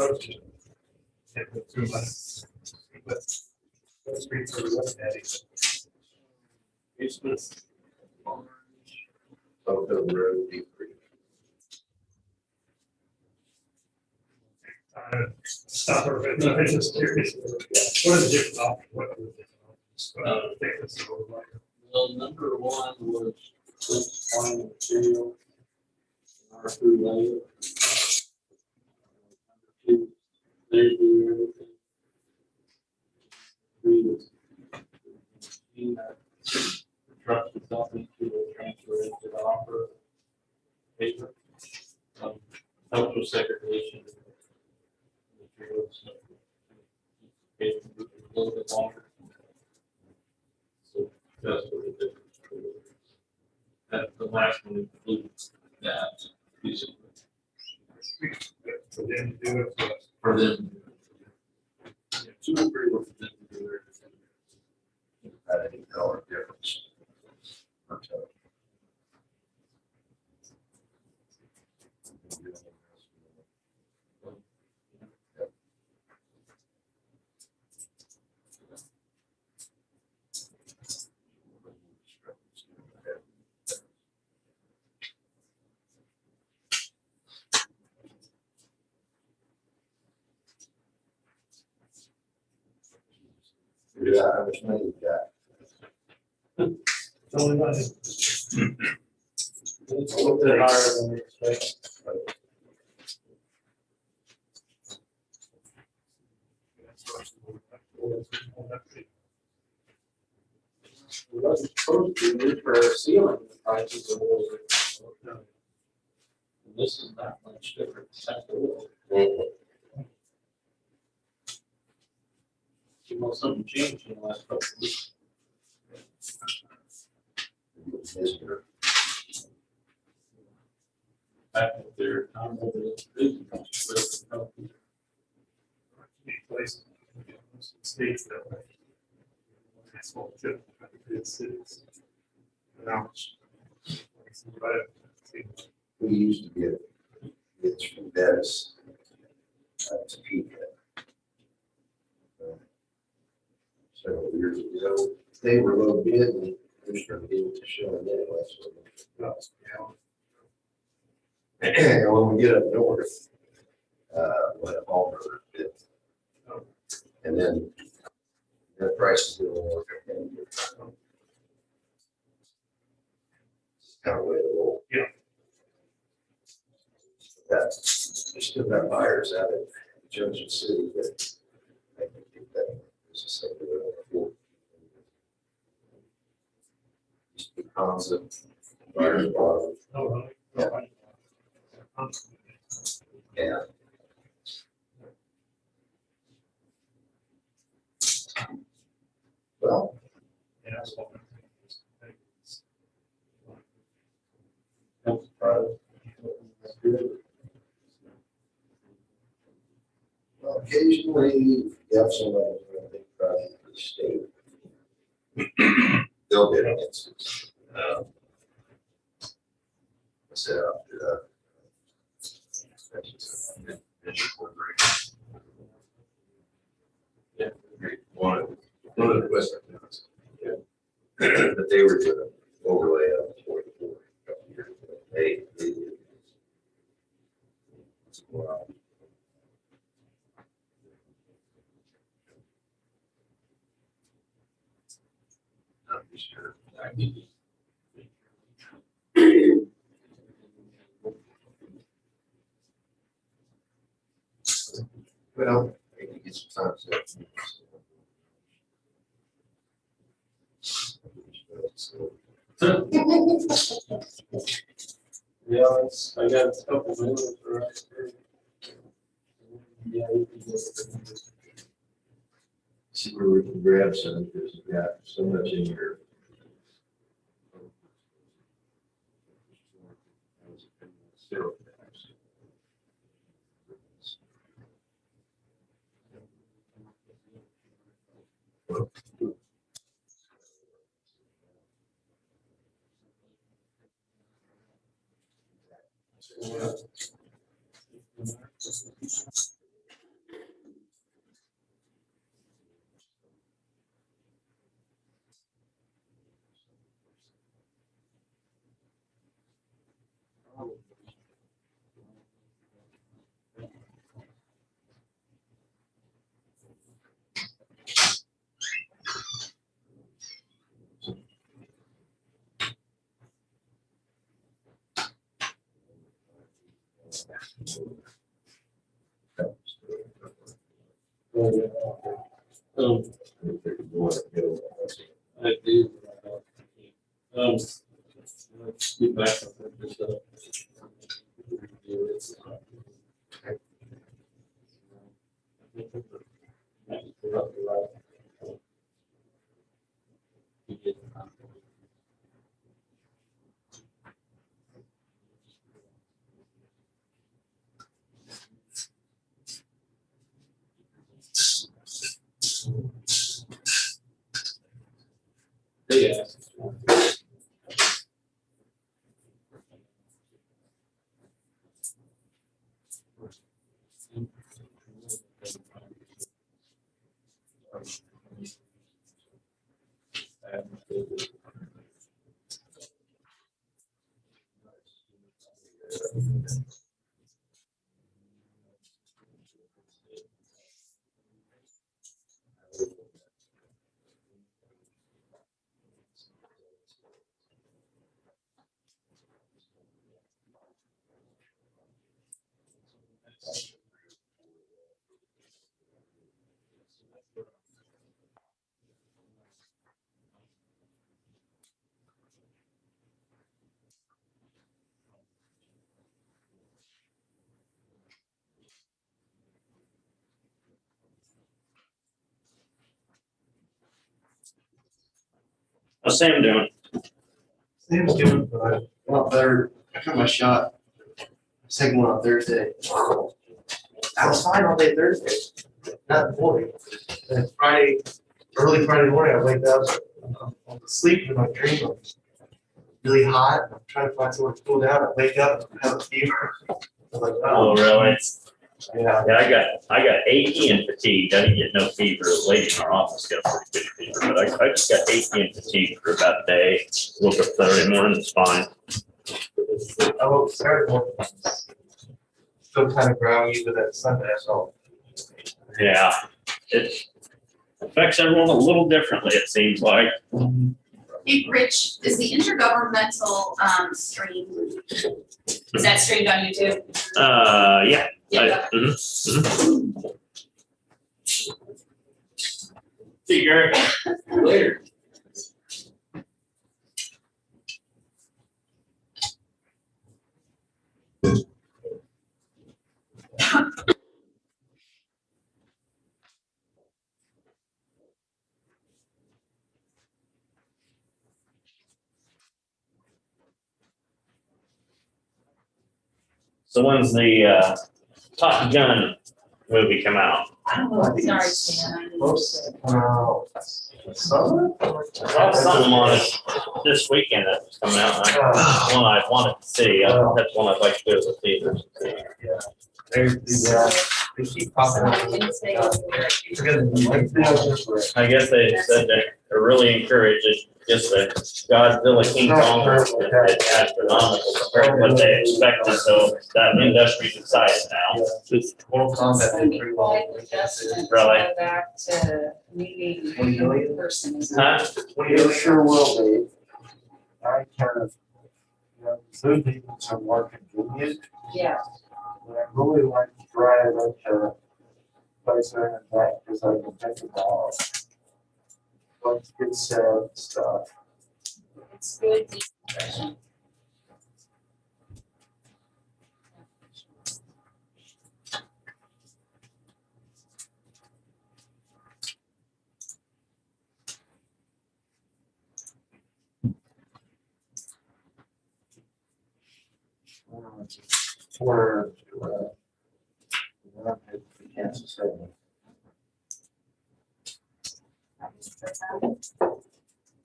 her. I'm just curious. What is the different option? What are the different options? Well, number 1 was fine material, our food layer. Number 2, they do everything. 3 was the truck is something to transfer into the opera paper. helps with segregation. It a little bit longer. So that's what it did. That the last one includes that piece of it. For them to do it, but For them. Yeah, 2 or 3 were for them to do it. At any dollar difference. Okay. Yeah, I was made that. Only one. It's a little bit higher than we expected. We wasn't supposed to be for our ceiling, the prices of oil. And this is not much different. That's the oil. Well, something changed in the last couple of weeks. Back up there, I don't know that it's much, but it's healthy. place states that way. That's all good. It's. Now. We used to get bids from Dennis to Topeka. Several years ago, they were low bid and they're starting to get to show it anyway. So, and when we get up north, we'll have all the bid. And then the prices will work. It's kind of way to roll. Yeah. That's, there's still got buyers out at Junction City that I think that is a second before. Just the concept, buyers bottom, Oh, really? yeah. Well, Yeah, that's what. that's probably, that's good. Well, occasionally, you have somebody who's going to think project for the state. They'll bid against it. Set up to yeah, one of the Western towns. Yeah. But they were doing overlay up to 44 a couple years ago. They did. Wow. Not be sure. Well, maybe get some time to. Yeah, it's, I got a couple minutes for us. Yeah. We can go. See where we can grab some, because we've got so much in here. I do. Let's get back on this stuff. Yeah. How's Sam doing? Sam's doing a lot better. I got my shot. Second one on Thursday. I was fine all day Thursday. Not in the morning. And Friday, early Friday morning, I wake up, I'm asleep in my dream. I'm really hot. I'm trying to find somewhere to cool down. I wake up, I have a fever. I'm like, Oh, really? yeah. Yeah, I got achy and fatigued. I didn't get no fever. The lady in our office got a pretty good fever, but I just got achy and fatigued for about a day. Woke up Saturday morning, it's fine. I woke Saturday morning. Still kind of groggy, but that Sunday, so. Yeah, it affects everyone a little differently, it seems like. Hey, Rich, is the intergovernmental stream, is that streamed on YouTube? Yeah. Yeah. See you, Gary. Later. So when's the Top Gun movie come out? I don't know, I think Sorry, it's Stan. summer? I saw something on it this weekend that was coming out. That's one I wanted to see. That's one I'd like to go to the theaters. They keep popping up. I guess they said that they're really encouraged. Just the Godzilla King Kong is astronomical compared to what they expected. So that industry's excited now. Mortal Kombat It's gonna did be pretty quite well. an adjustment to Really? go back to meeting 20 million? in person. Huh? It sure will be. I kind of, moving to more convenient, Yeah. but I really like to drive into places and back because I can think about what's good said and stuff. It's good. Discussion. For, Kansas City.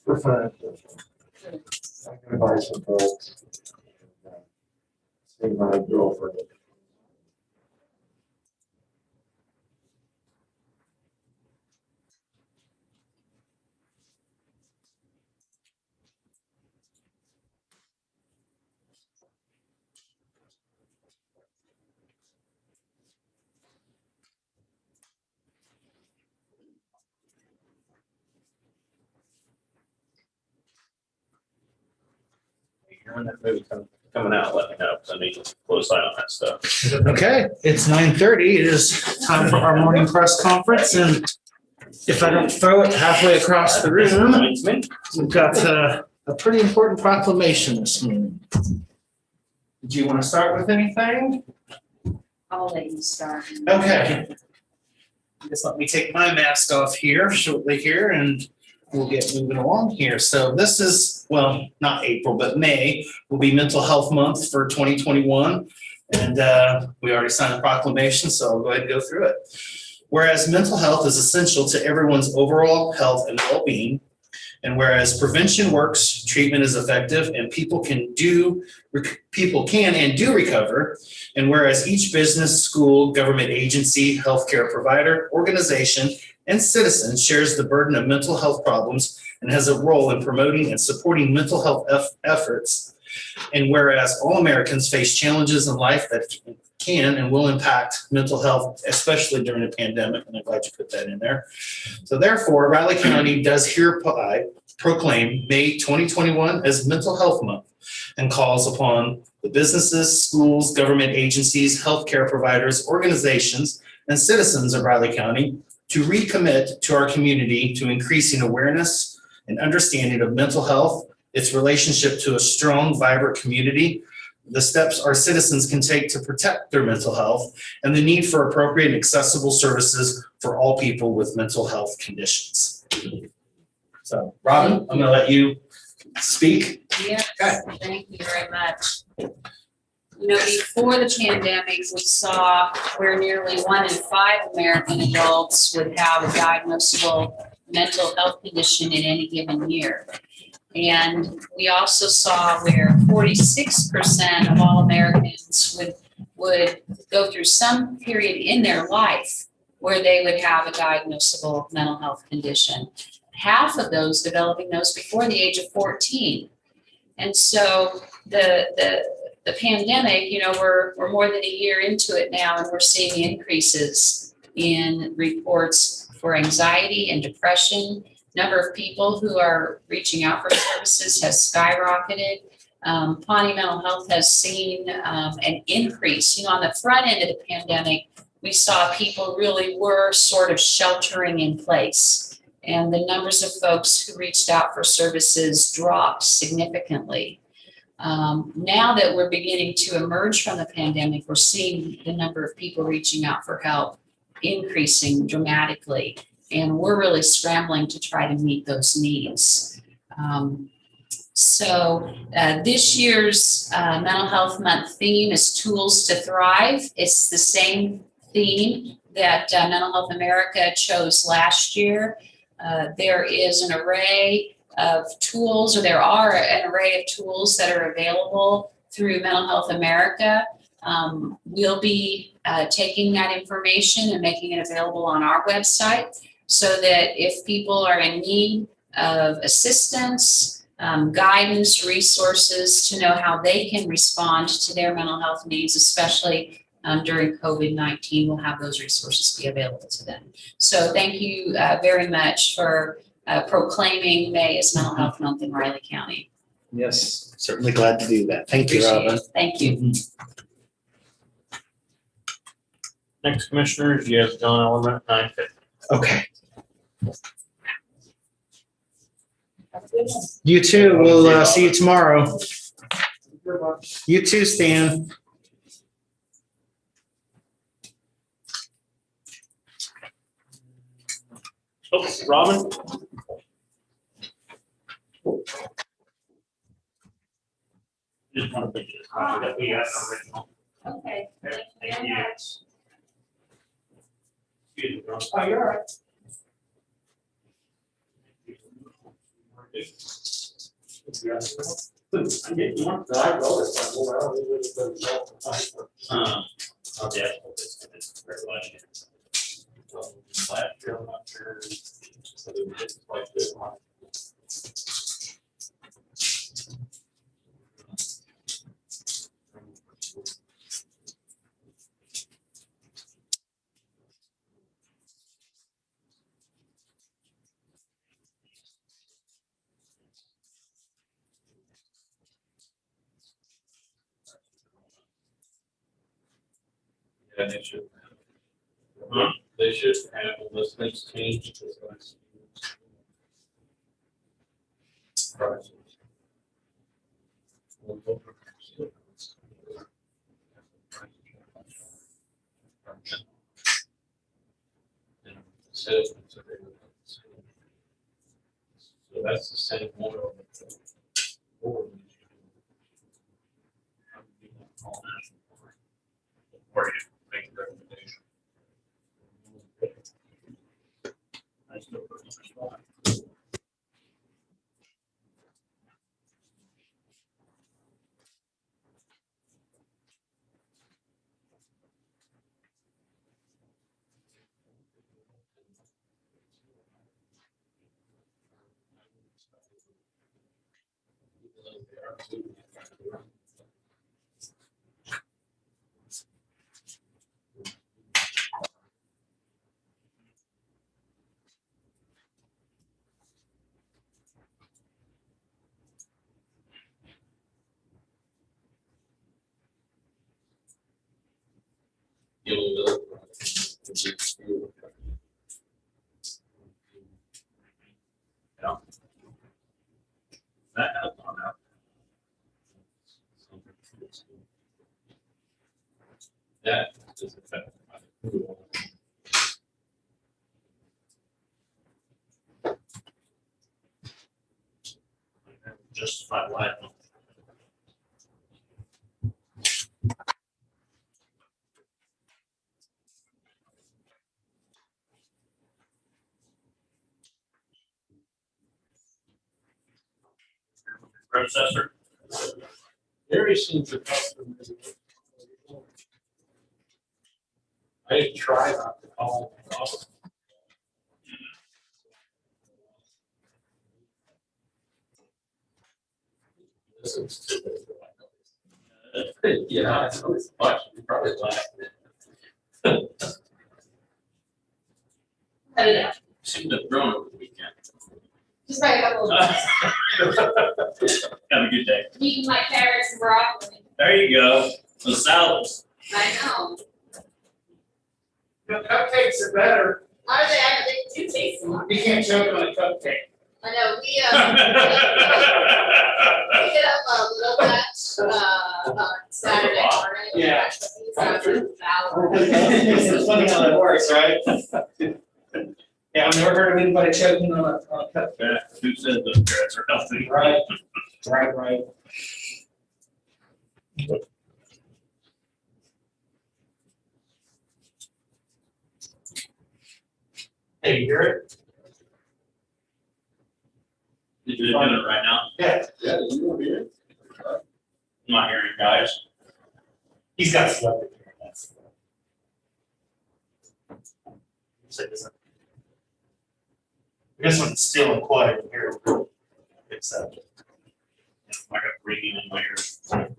For fun. I'm gonna buy some books. See my girlfriend. When that movie coming out, let me know, because I need to close eye on that stuff. Okay, it's 9:30. It is time for our morning press conference, and if I don't throw it halfway across the room, we've got a pretty important proclamation this morning. Did you want to start with anything? I'll let you start. Okay. Just let me take my mask off here shortly here, and we'll get moving along here. So this is, well, not April, but May will be Mental Health Month for 2021. And we already signed the proclamation, so I'll go ahead and go through it. Whereas mental health is essential to everyone's overall health and well-being, and whereas prevention works, treatment is effective, and people can and do recover, and whereas each business, school, government agency, healthcare provider, organization, and citizen shares the burden of mental health problems and has a role in promoting and supporting mental health efforts, and whereas all Americans face challenges in life that can and will impact mental health, especially during a pandemic, and I'm glad you put that in there. So therefore, Riley County does hereby proclaim May 2021 as Mental Health Month and calls upon the businesses, schools, government agencies, healthcare providers, organizations, and citizens of Riley County to recommit to our community to increasing awareness and understanding of mental health, its relationship to a strong, vibrant community, the steps our citizens can take to protect their mental health, and the need for appropriate and accessible services for all people with mental health conditions. So, Robin, I'm gonna let you speak. Yes, thank you very much. You know, before the pandemic, we saw where nearly 1 in 5 American adults would have a diagnosable mental health condition in any given year. And we also saw where 46% of all Americans would go through some period in their life where they would have a diagnosable mental health condition. Half of those developing those before the age of 14. And so the pandemic, you know, we're more than a year into it now, and we're seeing increases in reports for anxiety and depression. Number of people who are reaching out for services has skyrocketed. Pawnee Mental Health has seen an increase. You know, on the front end of the pandemic, we saw people really were sort of sheltering in place, and the numbers of folks who reached out for services dropped significantly. Now that we're beginning to emerge from the pandemic, we're seeing the number of people reaching out for help increasing dramatically. And we're really scrambling to try to meet those needs. This year's Mental Health Month theme is Tools to Thrive. It's the same theme that Mental Health America chose last year. There is an array of tools, or there are an array of tools that are available through Mental Health America. We'll be taking that information and making it available on our website, so that if people are in need of assistance, guidance, resources to know how they can respond to their mental health needs, especially during COVID-19, we'll have those resources be available to them. So thank you very much for proclaiming May as Mental Health Month in Riley County. Yes, certainly glad to do that. Thank you, Appreciate Robin. it. Thank you. Next, commissioners, you have John Element, 9:50. Okay. You too. We'll see you tomorrow. You too, Stan. Oh, Robin? Just want to make this copy that we got original. Okay. Thank very you. much. Excuse me, Ron. Oh, you're all right. Okay. Very much. Last year, I'm not sure. So they did quite good one. Yeah, they should have, unless things change. Prices. that's the same oil. Or you make a recommendation. I still put it on. Yeah. That has gone up. That is affected by the crude oil. Justify why. Predecessor. Gary seems to talk to me. I try not to call him off. Yeah, it's always much, you probably laughed. Cut it out. Seemed to have grown over the weekend. Just by a couple of minutes. Have a good day. Eating my carrots and broccoli. There you go. The salads. I know. The cupcakes are better. How do they do taste them? You can't choke on a cupcake. I know, we did up a little batch, on Saturday morning. Yeah. It's funny how that works, right? Yeah, I've never heard of anybody choking on a cupcake. Yeah, who said the carrots are healthy? Right. Right. Hey, you hear it? You're doing it right now? Yeah. Yeah, you want to hear it? I'm not hearing guys. He's got stuff in here. I guess when it's still and quiet in here, it's I got ringing in my ears. So.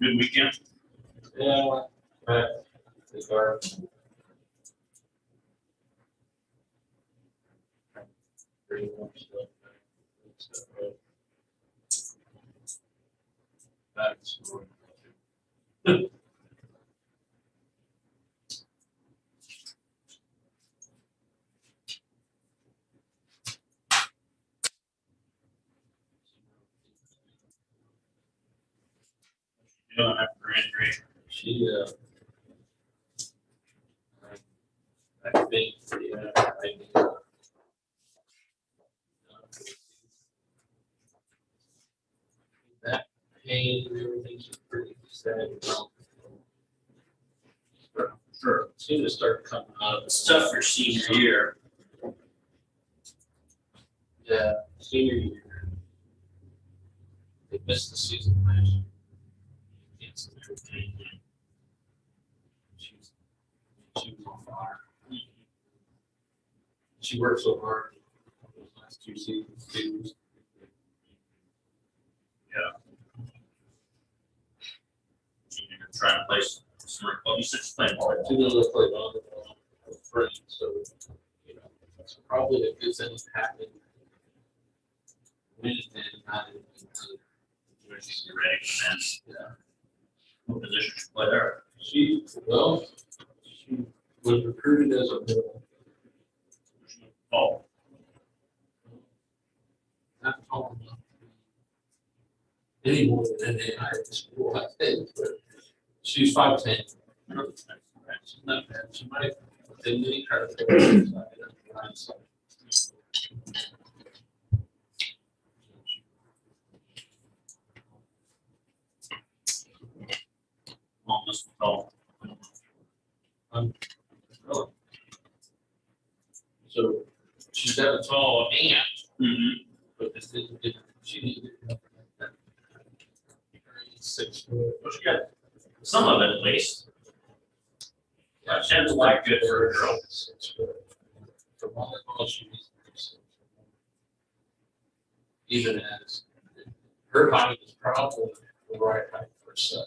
Good weekend. Yeah, right. It's hard. Pretty much stuff. That's. You don't have to injury. She, I think, yeah, I that pain and everything's pretty sad. Sure, it's gonna start coming out. It's tough for senior year. Yeah, senior year. They missed the season last year. It's everything. She was on fire. She worked so hard those last 2 seasons too. You're gonna try to play some, well, you said you're playing ball. Two little play volleyball with friends, so, you know, that's probably a good thing happening. Wednesday night. You're ready for that. Yeah. What position you play there? She was recruited as a middle. Oh, Not tall enough. Any more than any higher at school, I think, but she's 5'10". She's not bad. She might, they need her to go inside. almost tall. So she's got a tall aunt, Mm-hmm. but this didn't get, she needed. 6 foot. Well, she got some of it at least. Yeah, she has like good for a girl. 6 foot. For volleyball, she needs 6 foot. Even as her height is probably the right height for a set.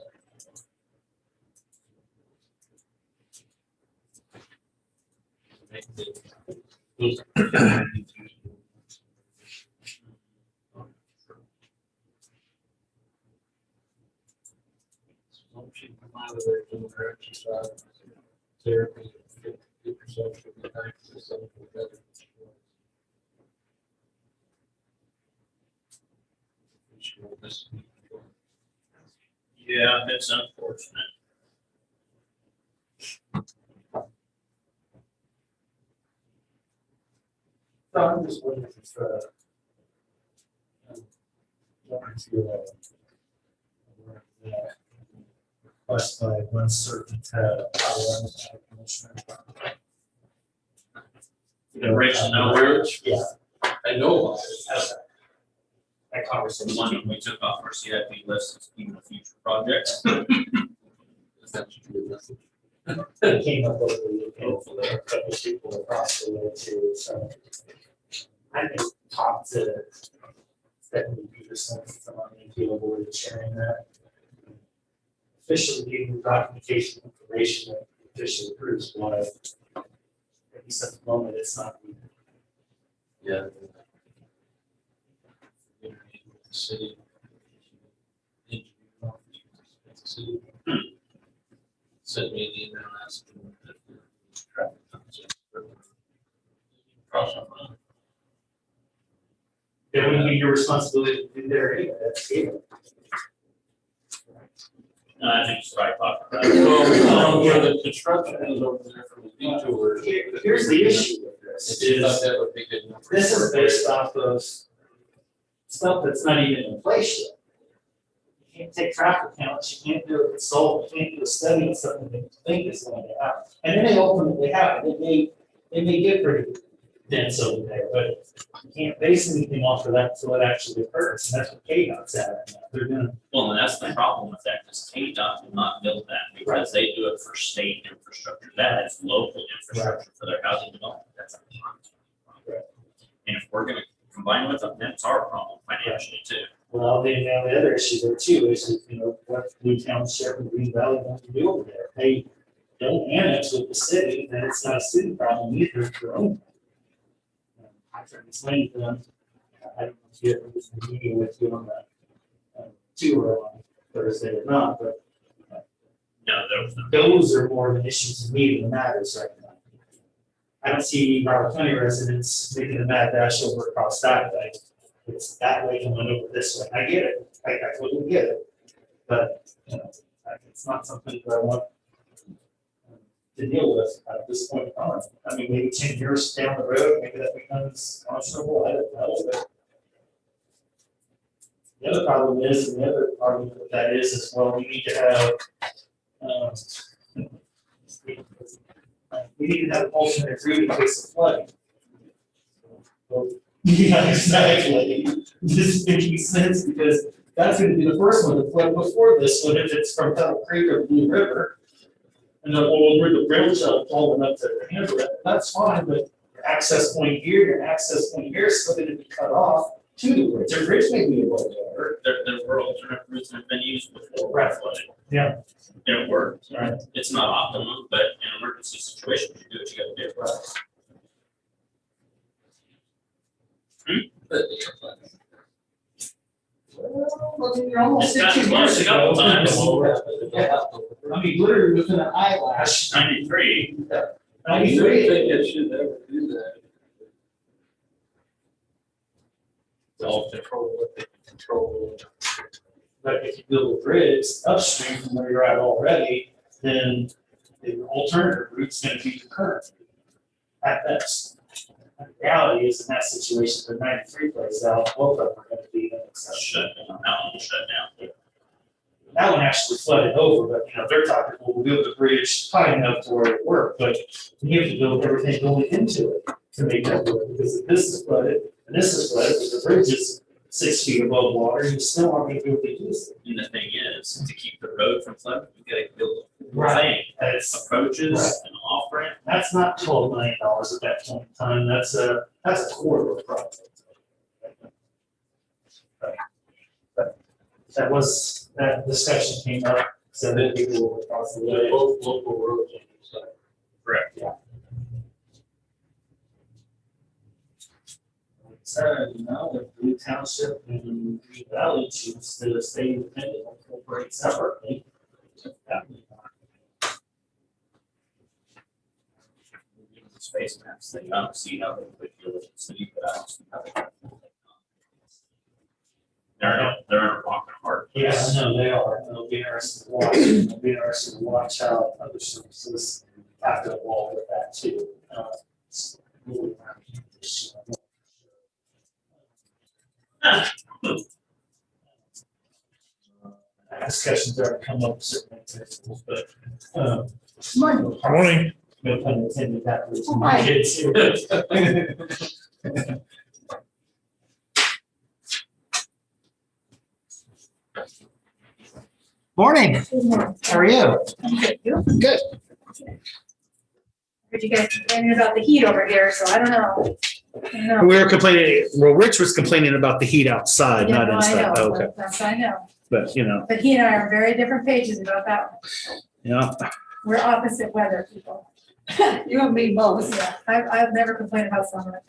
She come out of there doing her exercise, therapy, get yourself to the night, to something better. She won't miss me. Yeah, it's unfortunate. So I'm just wondering if, wanting to, request by one certain, commissioner. The Rich and no Rich? Yeah. I know about it. That conversation. the money we took off our CIP list is even a future project. Is that true? That's it. It came up over the weekend for a couple of people across the way too, so. I think talk to Stephanie Peterson from our NPO board sharing that. Officially giving documentation information that officially proves why. At least at the moment, it's not. Yeah. City. City. Sent me an email asking if the traffic comes in. Cross our mind. It wouldn't be your responsibility to do there anyway, that's it. No, I think it's the right thought. Well, where the construction is over there from the detour. Here's the issue with this, She thought is that would be good. enough. this is based off of stuff that's not even in place yet. You can't take traffic counts, you can't do a consult, you can't do a study of something that you think is going to happen. And then they ultimately happen, it may get pretty dense over there, but you can't base anything off of that until it actually occurs, and that's what KDOT's at. They're gonna. Well, and that's the problem with that, because KDOT will not build that, because they do it for state infrastructure. That is local infrastructure for their housing development. That's a problem. And if we're gonna combine with them, then it's our problem financially too. Well, the other issue there too is, what Newtown, Sheriff, and Green Valley want to do over there. They don't annex with the city, then it's not a city problem either, it's their own. I tried to explain to them, I don't know if you ever was in a meeting with you on that tour on Thursday or not, but No, there was no. those are more of an issue to me than matters right now. I don't see Broward County residents making a mad dash over across that way. It's that way and went over this way. I get it. I totally get it. But, it's not something that I want to deal with at this point in time. I mean, maybe 10 years down the road, maybe that becomes questionable. I don't know, but The other problem is, and the other argument with that is well, we need to have, we need to have alternate route in case of flooding. Well, yeah, exactly. This making sense because that's gonna be the first one to flood before this one, if it's from Tuttle Creek or Blue River. And then over the rail trail falling up to the Hamlet, that's fine, but your access point here, your access point here is still gonna be cut off to the bridge. The bridge may be above water. There were alternate routes that have been used before. Right. Flooding. Yeah. It worked. Right. It's not optimum, but in an emergency situation, you do what you gotta do. Well, you're almost It's gotten 15 close years a couple ago. times. Yeah. I mean, literally within an eyelash. 93. 93. it should ever do that. All control what they can control. But if you build a bridge upstream from where you're at already, then the alternative route's gonna be the current. At best. The reality is in that situation, the 93 plays out, both of them are gonna be an exception. Shut down, that one shut down. That one actually flooded over, but they're talking, well, we'll build the bridge high enough to where it worked, but you have to build everything going into it to make that work, because if this is flooded, and this is flooded, but the bridge is 6 feet above water, you still aren't gonna be able to use it. And the thing is, to keep the road from flooding, you gotta build a Right. thing. It's approaches Right. and off ramp. That's not $12 million at that point in time, that's a quarter of a project. But that discussion came up, so that people were across the way. Both local roads on the side. Correct. Said, if Blue Township and Green Valley choose to stay independent and cooperate separately. that would be fine. Space maps, they don't see how they would deal with the city, but I don't see how they. They're in a rock and hard Yeah, place. I know they are, it'll be interesting to watch, it'll be interesting to watch how other services have to evolve with that too. It's really around this year. Discussions are come up certainly, but, Morning. no pun intended, that was Oh, my hi. kids here. Morning, how are you? Good. Heard you guys complaining about the heat over here, so I don't know. We were complaining, well, Rich was complaining about the heat outside, Yeah, not no, I inside. know, Oh, okay, That's, I know. but But he and I are on very different pages about that one. yeah. We're opposite weather people. You and me both. Yeah, I've never complained about summer.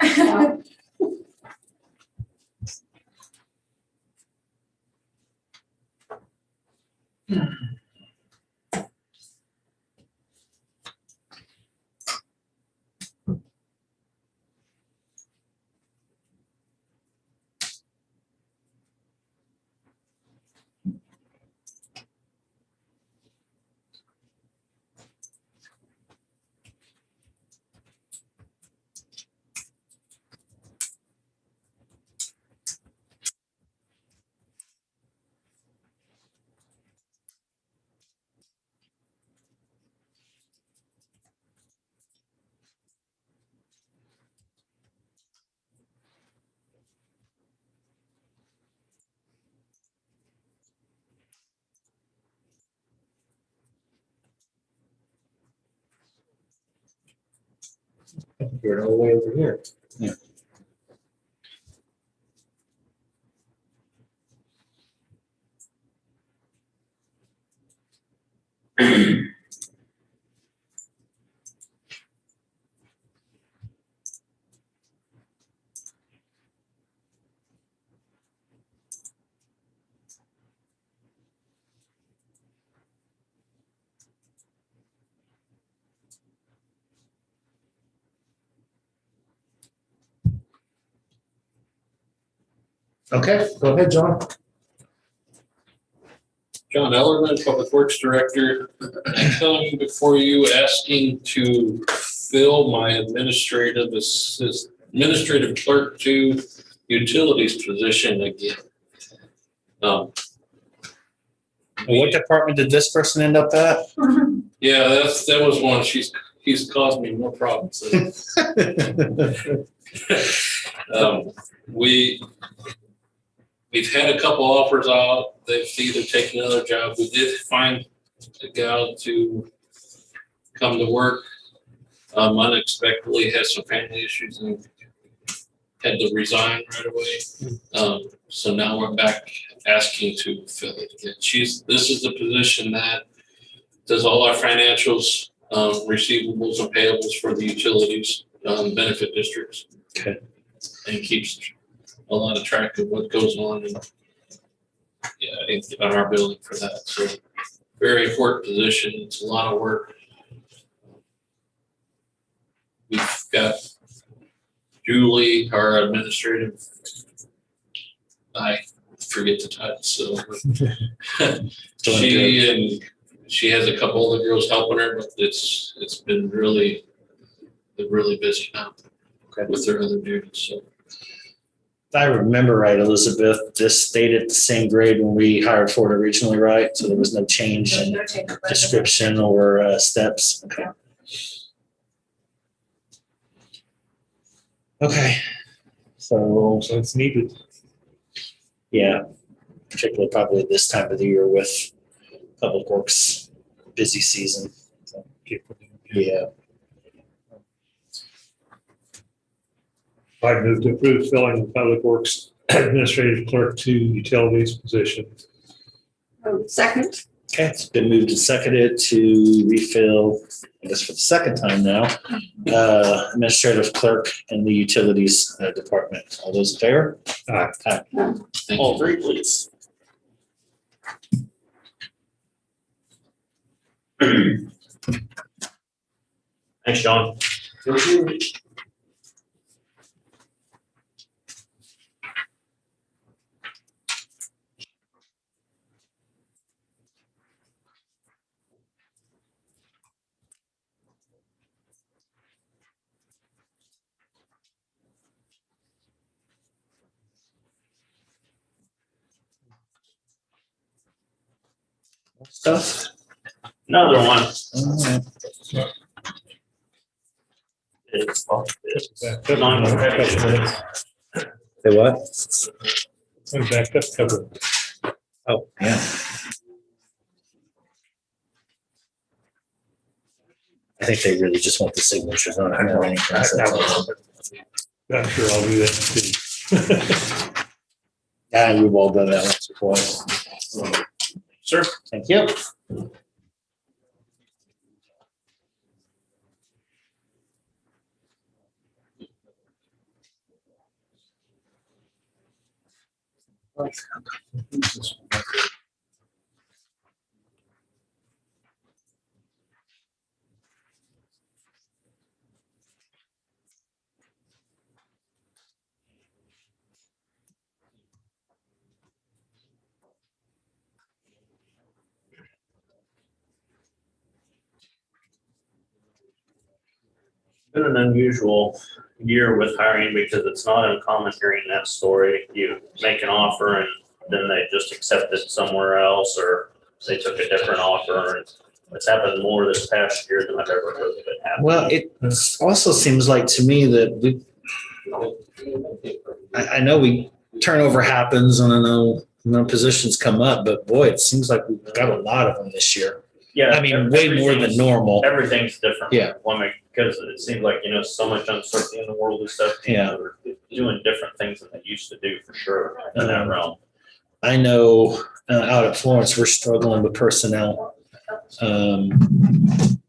You're all the way over here. Yeah. Okay, go ahead, John. John Ellerman, Public Works Director, coming before you asking to fill my administrative clerk to utilities position again. What department did this person end up at? Yeah, that was one, he's caused me more problems. We've had a couple offers out, they've either taken another job, we did find a gal to come to work, unexpectedly, had some family issues and had to resign right away. So now we're back asking to fill it again. This is the position that does all our financials, receivables and payables for the utilities, benefit districts. Okay. And keeps a lot of track of what goes on and on our billing for that. So very important position. It's a lot of work. We've got Julie, our administrative, I forget the title, so she has a couple other girls helping her, but it's been really busy now with their other duties. So If I remember right, Elizabeth just stayed at the same grade when we hired for it originally, right? So there was no change in description or steps. Okay. Okay. So it's needed. yeah, particularly probably this time of the year with Public Works busy season. So, yeah. I move to approve filling the Public Works Administrative Clerk 2 Utilities position. Second. Okay, it's been moved and seconded to refill, I guess for the second time now, administrative clerk in the utilities department. All those in favor? Aye. Aye. thank All you. three, please. Thanks, John. Stuff. Another one. All right. It's Back up. non-professional. Say what? Back up cover. Oh, yeah. I think they really just want the signatures on it. More than anything else. I'm sure I'll do that too. Yeah, we've all done that once or twice. Sure. Thank you. Been an unusual year with hiring because it's not uncommon hearing that story. You make an offer and then they just accept it somewhere else, or they took a different offer. And it's happened more this past year than I've ever heard of it happen. Well, it also seems like to me that I know turnover happens and I know positions come up, but boy, it seems like we've got a lot of them this year. Yeah, I mean, way more than normal. Everything's different. Yeah. Because it seems like, so much uncertainty in the world and stuff. Yeah. They're doing different things than they used to do for sure in that realm. I know out at Florence, we're struggling with personnel. Finding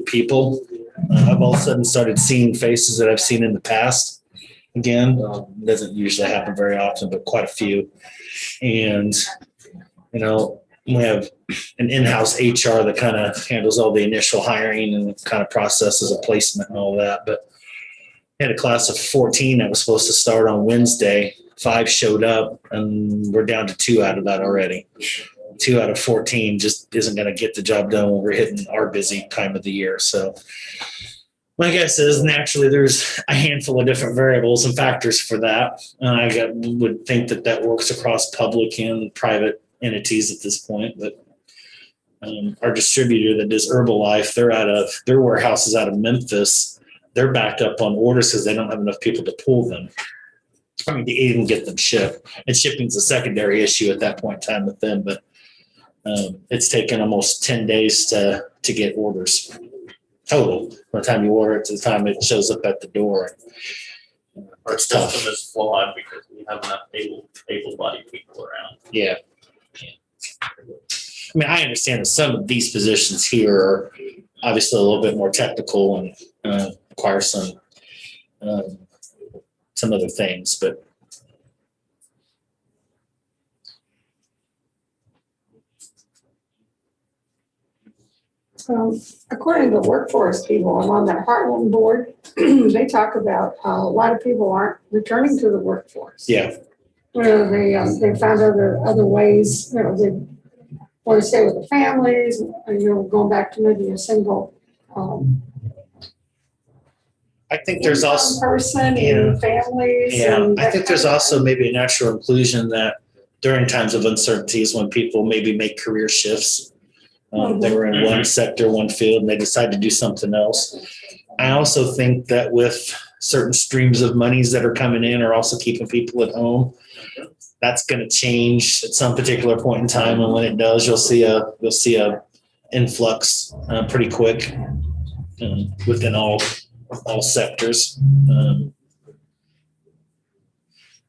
people. I've all of a sudden started seeing faces that I've seen in the past. Again, it doesn't usually happen very often, but quite a few. And, we have an in-house HR that kind of handles all the initial hiring and kind of processes a placement and all that. But I had a class of 14 that was supposed to start on Wednesday. 5 showed up, and we're down to 2 out of that already. 2 out of 14 just isn't going to get the job done when we're hitting our busy time of the year. So My guess is naturally there's a handful of different variables and factors for that. Would think that that works across public and private entities at this point, but our distributor that does Herbalife, their warehouse is out of Memphis. They're backed up on orders because they don't have enough people to pull them. I mean, to even get them shipped. And shipping's a secondary issue at that point in time with them, but it's taken almost 10 days to get orders total. By the time you order it to the time it shows up at the door. Our It's tough. system is flawed because we have enough able-bodied people around. Yeah. I mean, I understand that some of these positions here are obviously a little bit more technical and require some other things, but According to workforce people, I'm on that Heartland board, they talk about how a lot of people aren't returning to the workforce. yeah. You know, they found other ways, you know, they want to stay with the families, and, you know, going back to maybe a single I think there's also person in families. Yeah, and I that think there's kind of also maybe a natural inclusion that during times of uncertainties when people maybe make career shifts, they were in one sector, one field, and they decide to do something else. I also think that with certain streams of monies that are coming in are also keeping people at home. That's going to change at some particular point in time, and when it does, you'll see a influx pretty quick within all sectors.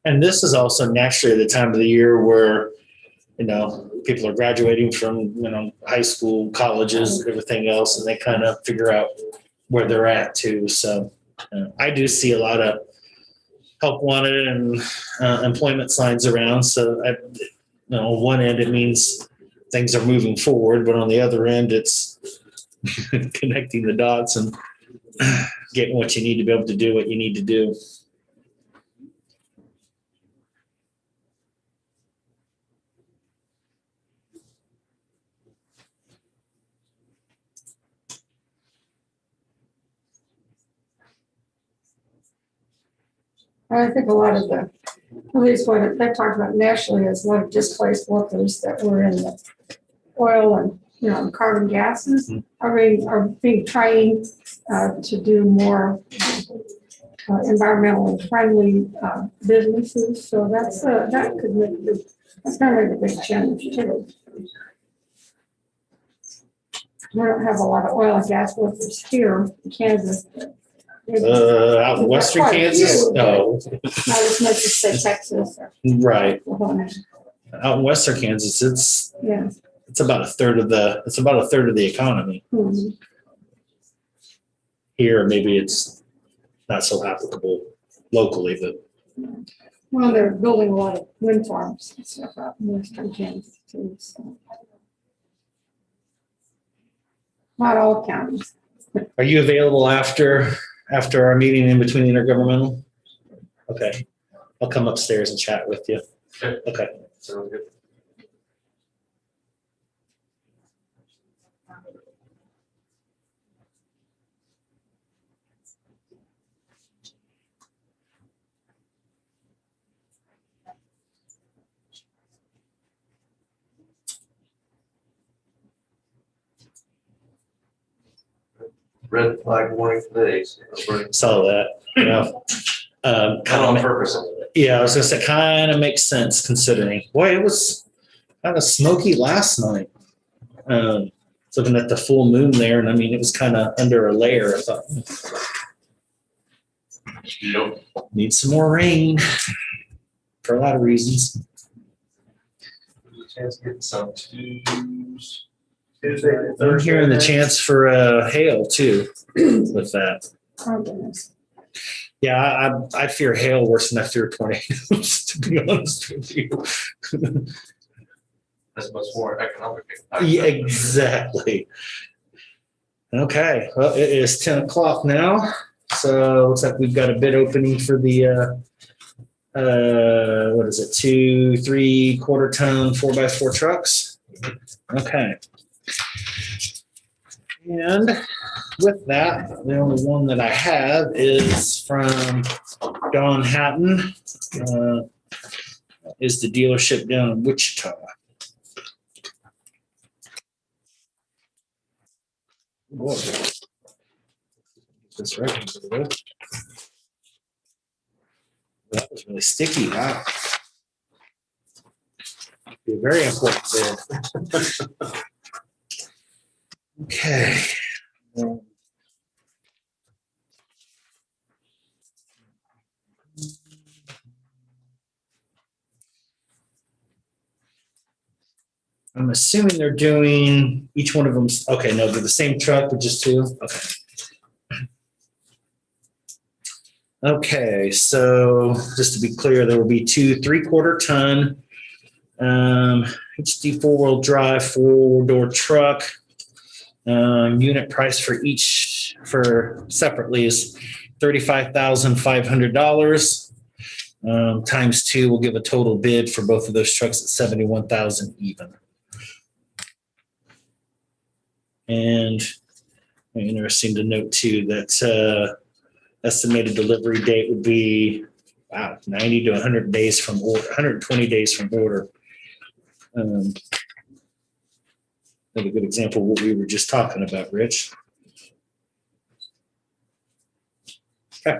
And this is also naturally the time of the year where, you know, people are graduating from, you know, high school, colleges, everything else, and they kind of figure out where they're at too. So I do see a lot of help wanted and employment signs around. So on one end, it means things are moving forward, but on the other end, it's connecting the dots and getting what you need to be able to do what you need to do. I think a lot of the, at least what they talked about nationally is a lot of displaced workers that were in the oil and, you know, carbon gases are being trained to do more environmentally friendly businesses. So that could make that's going to make a big change too. We don't have a lot of oil and gas workers here in Kansas. Out in western Quite a Kansas? few, No. Not as much as say Texas or Right. Oklahoma. Out in western Kansas, Yeah. it's about a third of the economy. Mhm. Here, maybe it's not so applicable locally, but Well, they're building a lot of wind farms and stuff out in western Kansas too, so. Not all counties. are you available after our meeting in between intergovernmental? Okay. I'll come upstairs and chat with you. Okay. Sounds good. Red flag warning today. Saw that, you know. Not on purpose. Yeah, I was gonna say, kind of makes sense considering, boy, it was kind of smoky last night. Looking at the full moon there, and I mean, it was kind of under a layer. I thought, Yep. need some more rain for a lot of reasons. Chance to get some Tuesday, I'm hearing the chance for hail too with that. Oh, goodness. Yeah, I fear hail worse than I fear tornadoes, to be honest with you. That's much more economic. Yeah, exactly. Okay, well, it is 10 o'clock now, so looks like we've got a bid opening for the what is it, 2 3/4 ton 4x4 trucks. Okay. And with that, the only one that I have is from Don Hatton. Is the dealership down in Wichita. Boy. That's right. That was really sticky. Wow. Be a very important bid. Okay. I'm assuming they're doing each one of them. Okay, no, they're the same truck with just two. Okay. Okay, so just to be clear, there will be two 3/4 ton HD 4-wheel drive 4-door truck. Unit price for each for separately is $35,500. Times two will give a total bid for both of those trucks at $71,000 even. And interesting to note too that estimated delivery date would be 90 to 100 days from order, 120 days from order. Another good example of what we were just talking about, Rich. Okay.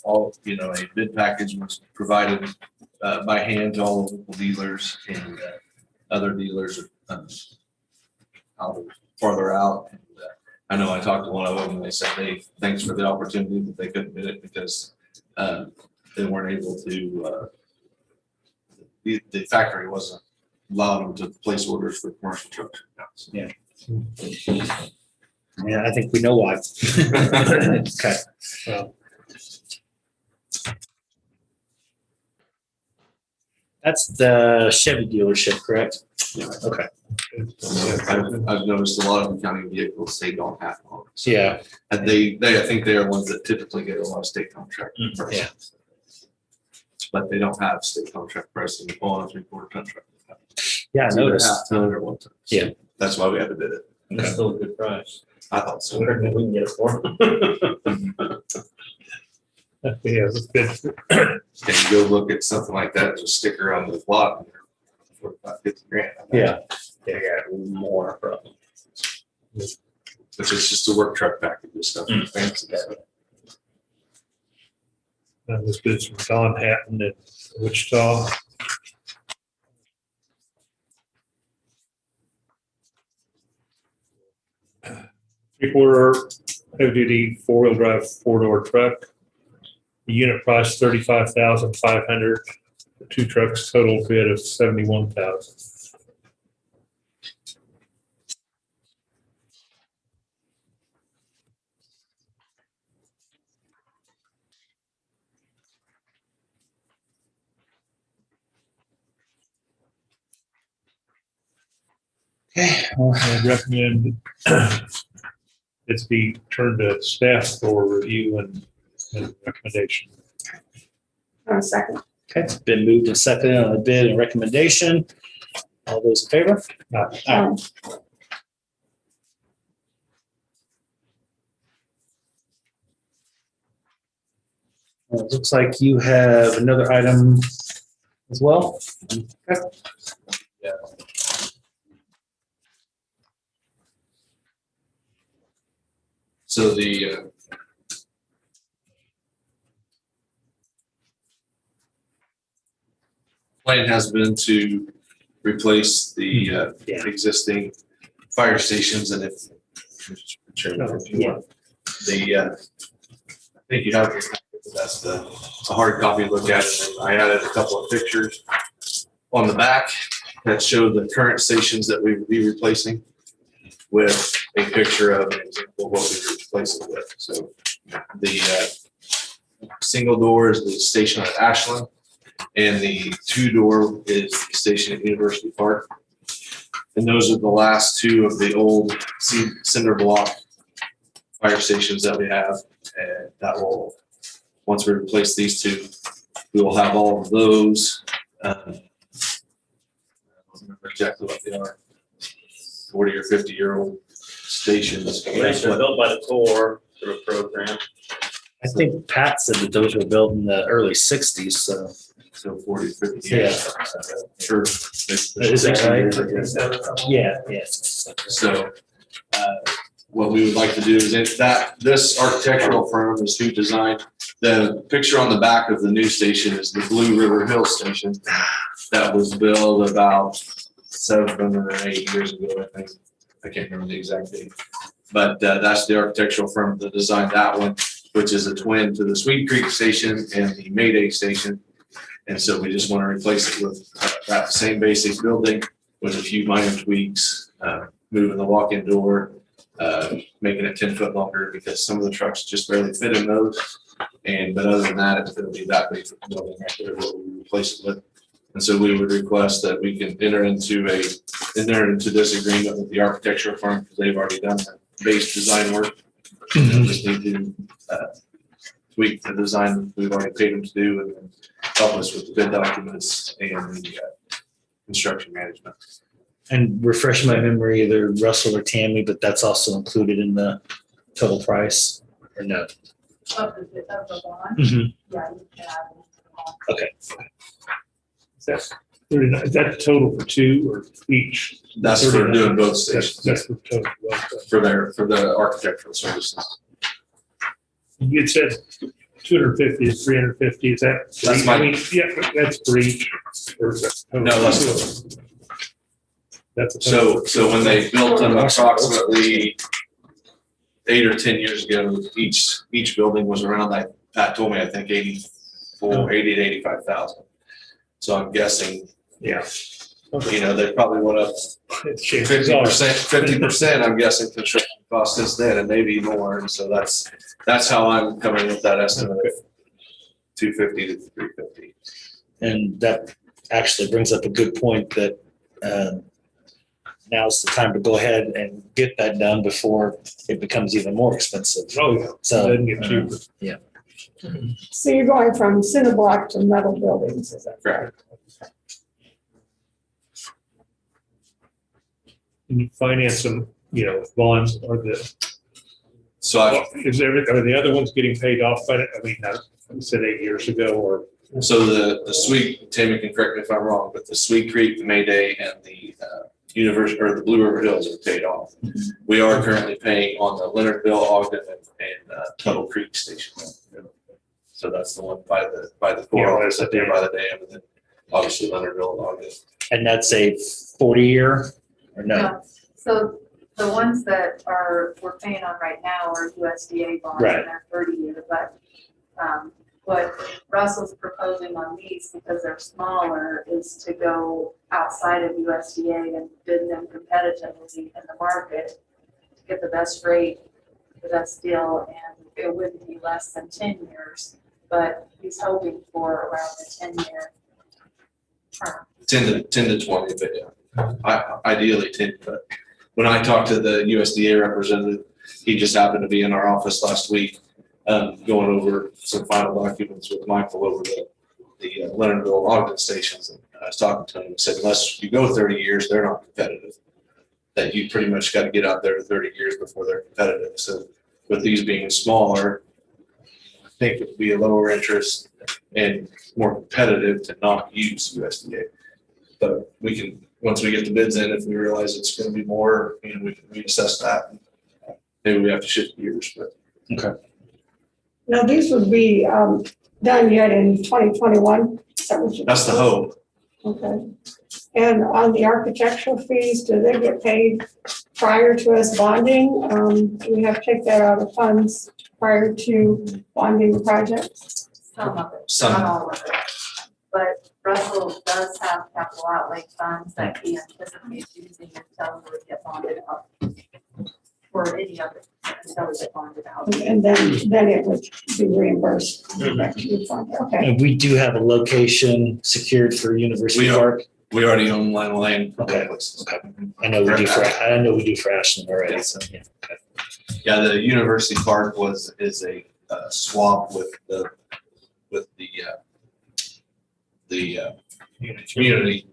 All, a bid package was provided by hand to all local dealers and other dealers out farther out. And, I know I talked to one of them and they said, hey, thanks for the opportunity, but they couldn't bid it because they weren't able to, the factory wasn't allowing them to place orders for commercial trucks. Yeah. Yeah, I think we know why. Okay. Well, That's the Chevy dealership, correct? Yeah. Okay. I've noticed a lot of the county vehicles say don't have on it. So, Yeah. and I think they are ones that typically get a lot of state contract pricing. Yeah. But they don't have state contract pricing on a 3/4 ton truck. Yeah, I It's either noticed. half ton or 1 ton. So Yeah. That's why we had to bid it. It's still a good price. I thought so. We can get it for them. yeah, it's good. And you go look at something like that, just sticker on the lot for about 50 grand. Yeah. Yeah, more probably. Which is just a work truck package and stuff. Fancy stuff. This bid's from Don Hatton at Wichita. Three-quarter heavy-duty 4-wheel drive 4-door truck. The unit price $35,500. The two trucks total bid of $71,000. Okay. I recommend it's be turned to staff for review and recommendation. Second. Okay, it's been moved and seconded on the bid and recommendation. All those in favor? Aye. It looks like you have another item as well. Okay. Yeah. So the plan has been to replace the existing fire stations, and if Chairman, if you want, I think you have this, that's a hard copy to look at, and I added a couple of pictures on the back that show the current stations that we would be replacing with a picture of an example of what we replace it with. So the single door is the station at Ashland, and the 2-door is the station at University Park. And those are the last two of the old cinder block fire stations that we have. And that will, once we replace these two, we will have all of those. I don't remember exactly what they are. 40 or 50-year-old stations. They were built by the Corps through a program. I think Pat said that those were built in the early sixties, so. So 40, 50 Yeah. years. Sure. Is that right? Yeah, yes. So, what we would like to do is this architectural firm is who designed, the picture on the back of the new station is the Blue River Hill Station. That was built about 7 or 8 years ago, I think. I can't remember the exact date. But that's the architectural firm that designed that one, which is a twin to the Sweet Creek Station and the Mayday Station. And so we just want to replace it with that same basic building with a few minor tweaks, moving the walk-in door, making it 10 foot longer because some of the trucks just barely fit in those. But other than that, it'll be that big building right there, what we replace it with. And so we would request that we can enter into this agreement with the architectural firm because they've already done the base design work. And just need to tweak the design we've already paid them to do and then help us with the bid documents and the construction management. And refresh my memory, either Russell or Tammy, but that's also included in the total price or no? Of the bond? Mhm. Yeah, you can add it. Okay. Is that the total for two or each? That's for doing both stations, That's for total. for the architectural services. You had said 250 to 350, is that? That's my- I mean, yeah, that's for each. Or is that total? No, that's- That's a total. So when they built them approximately 8 or 10 years ago, each building was around, like Pat told me, I think 80 to 85,000. So I'm guessing, Yeah. they probably went up It changes all. 50%, I'm guessing construction costs since then and maybe more. And so that's how I'm coming with that estimate of 250 to 350. And that actually brings up a good point that now's the time to go ahead and get that done before it becomes even more expensive. Oh, yeah. So, Doesn't get cheaper. yeah. So you're going from cinder block to metal buildings, is that Correct. And you finance them, bonds or the, So are the other ones getting paid off by, I said 8 years ago or? So the Sweet, Tammy can correct me if I'm wrong, but the Sweet Creek, the Mayday, and the University or the Blue River Hills are paid off. We are currently paying on the Leonardville, Ogden, and Tuttle Creek Station. So that's the one by the core office up there by the dam, and then obviously Leonardville and Ogden. And that's a 40-year or no? No. So the ones that we're paying on right now are USDA bonds Right. and they're 30-year, but what Russell's proposing on these, because they're smaller, is to go outside of USDA and bid them competitively in the market to get the best rate, the best deal, and it wouldn't be less than 10 years, but he's hoping for around a 10-year term. 10 to 20, but ideally 10. But when I talked to the USDA representative, he just happened to be in our office last week, going over some final documents with Michael over the Leonardville and Ogden stations. And I was talking to him and said, unless you go 30 years, they're not competitive. That you pretty much got to get out there 30 years before they're competitive. So with these being smaller, I think it would be a lower interest and more competitive to not use USDA. But we can, once we get the bids in, if we realize it's going to be more, we can reassess that. Maybe we have to shift gears, but. Okay. now these would be done yet in 2021? That's the hope. Okay. And on the architectural fees, do they get paid prior to us bonding? Do we have to take that out of funds prior to bonding the project? Some of it, Some. not all of it. But Russell does have capital outlay funds that he anticipates using until we get bonded out. Or any of it until we get bonded out. And then it would be reimbursed back to the fund. Okay. And we do have a location secured for University We are. Park. We already own Lime Lane. Okay. I know we do for Ashland already, so yeah. Okay. Yeah, the University Park is a swap with the community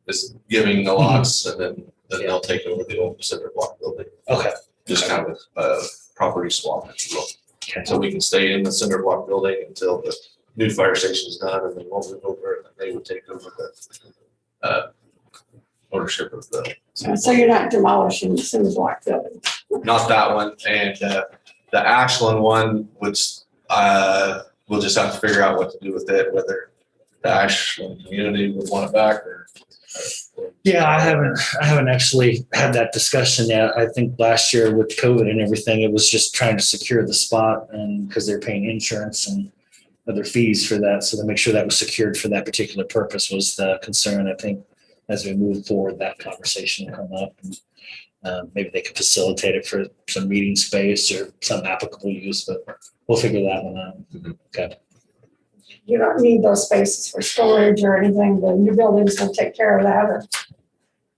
is giving the lots and then then they'll take over the old cinder block building. Okay. Just kind of a property swap, if you will. Okay. So we can stay in the cinder block building until the new fire station is done, and then we'll move over, and then they would take over the ownership of the. So you're not demolishing the cinder block building? Not that one, and the Ashland one, which we'll just have to figure out what to do with it, whether the Ashland community would want it back or. Yeah, I haven't actually had that discussion yet. I think last year with COVID and everything, it was just trying to secure the spot, and because they're paying insurance and other fees for that. So to make sure that was secured for that particular purpose was the concern. I think as we move forward, that conversation will come up, and maybe they could facilitate it for some meeting space or some applicable use, but we'll figure that one out. Okay. You don't need those spaces for storage or anything, the new buildings will take care of that, or?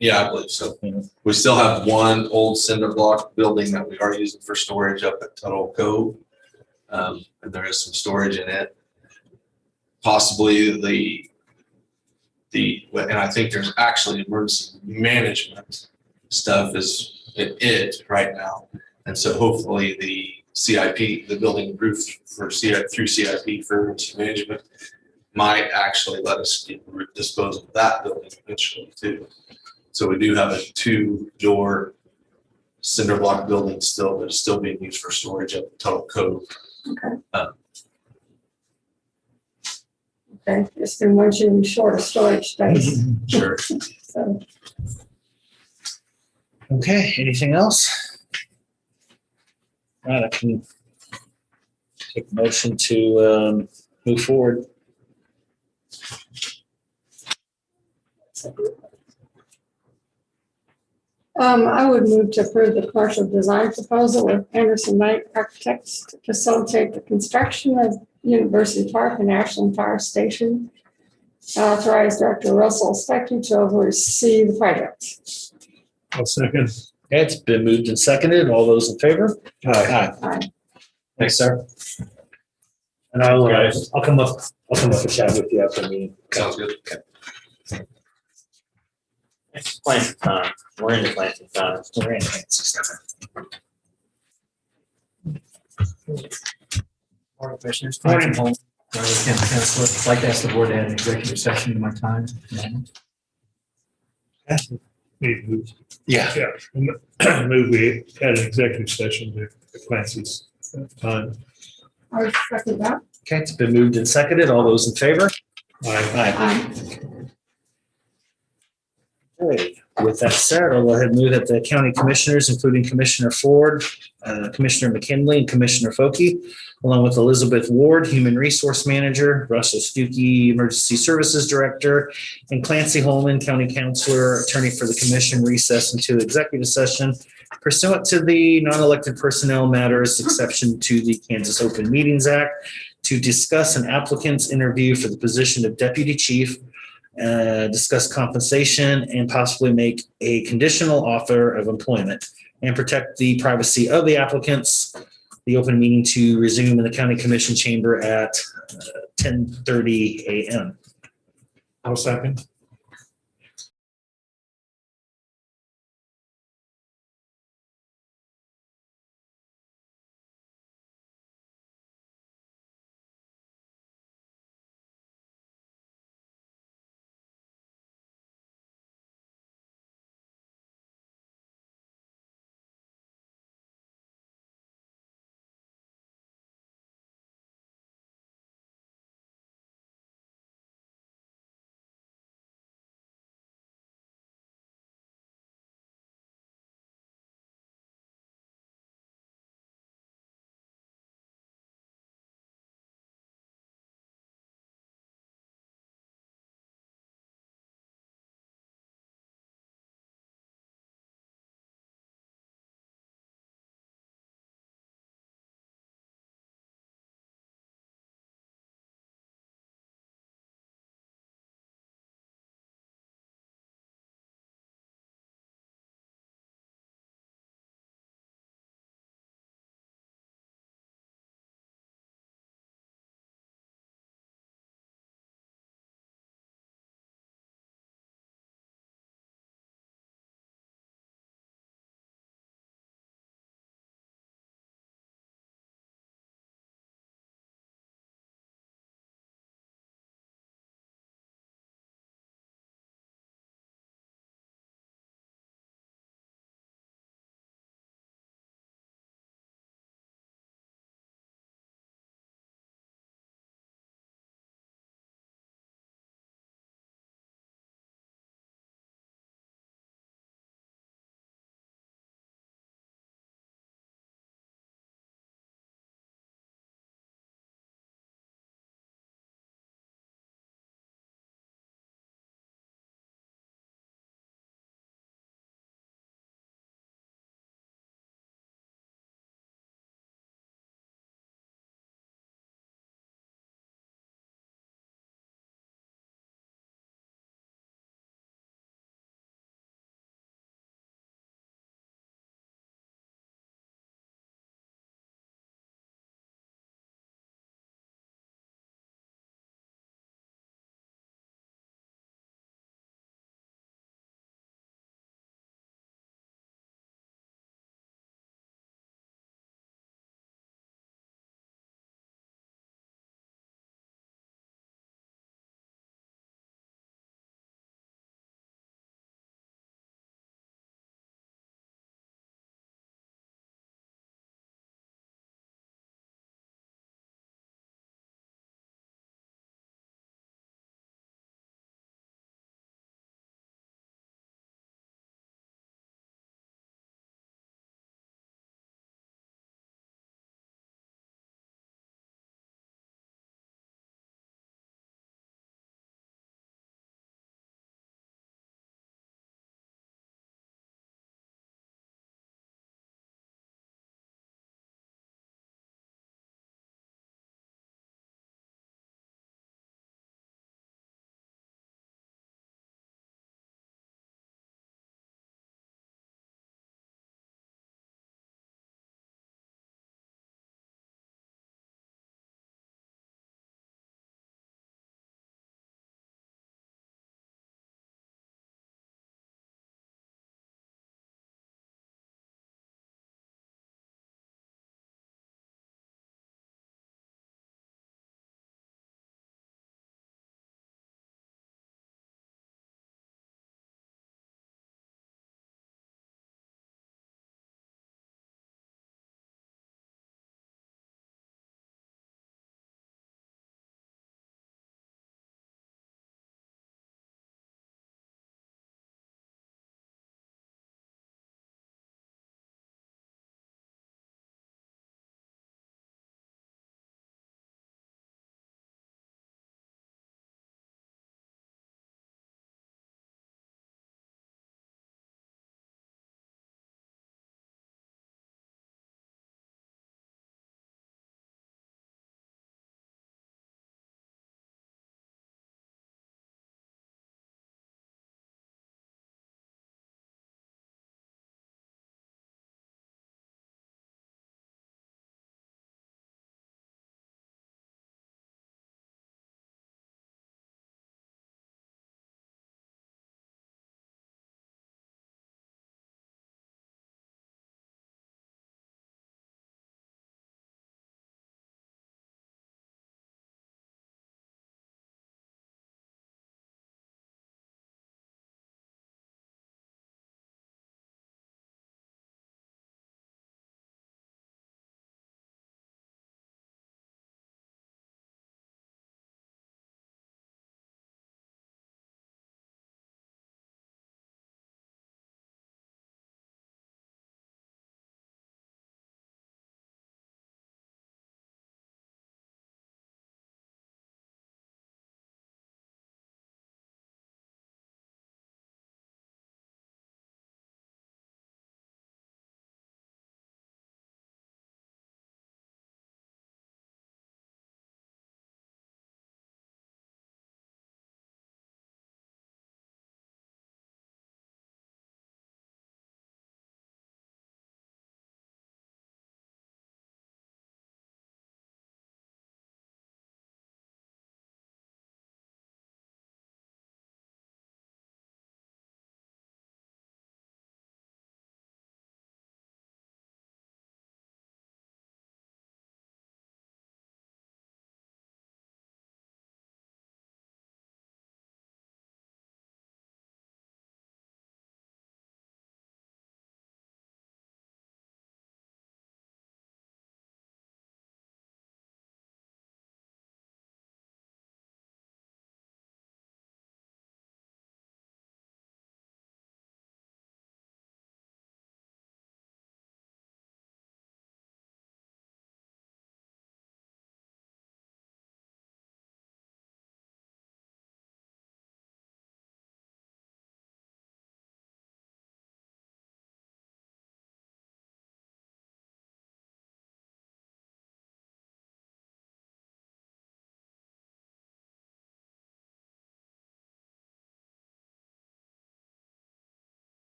Yeah, I believe so. We still have one old cinder block building that we are using for storage up at Tuttle Cove. And there is some storage in it. Possibly and I think there's actually emergency management stuff is it right now. And so hopefully the CIP, the building approved for through CIP for emergency management might actually let us dispose of that building eventually too. So we do have a 2-door cinder block building still that's still being used for storage at the Tuttle Cove. Okay. Okay, just been one short of storage space. Sure. So, Okay, anything else? All right, I can take a motion to move forward. I would move to approve the commercial design proposal with Anderson Knight Architects to facilitate the construction of University Park and Ashland Fire Station. Authorize Director Russell Stecky to oversee the project. I'll second. Okay, it's been moved and seconded. All those in favor? Aye. Aye. Thanks, sir. And I'll come up and chat with you after the meeting. Sounds good. It's planting time. We're into planting time. We're in Kansas. Morning, Commissioners. Morning. I'd like to ask the board to add an executive session to my time. Yeah. Yeah. Move we had an executive session to Clancy's time. I second that. Okay, it's been moved and seconded. All those in favor? Aye. Aye. Okay. With that said, I'll go ahead and move that the county commissioners, including Commissioner Ford, Commissioner McKinley, and Commissioner Foki, along with Elizabeth Ward, Human Resource Manager, Russell Stuckey, Emergency Services Director, and Clancy Holman, County Counselor, Attorney for the Commission, recess into executive session pursuant to the non-elected personnel matters exception to the Kansas Open Meetings Act to discuss an applicant's interview for the position of Deputy Chief, discuss compensation, and possibly make a conditional offer of employment and protect the privacy of the applicants. The open meeting to resume in the County Commission chamber at 10:30 a.m. I'll second.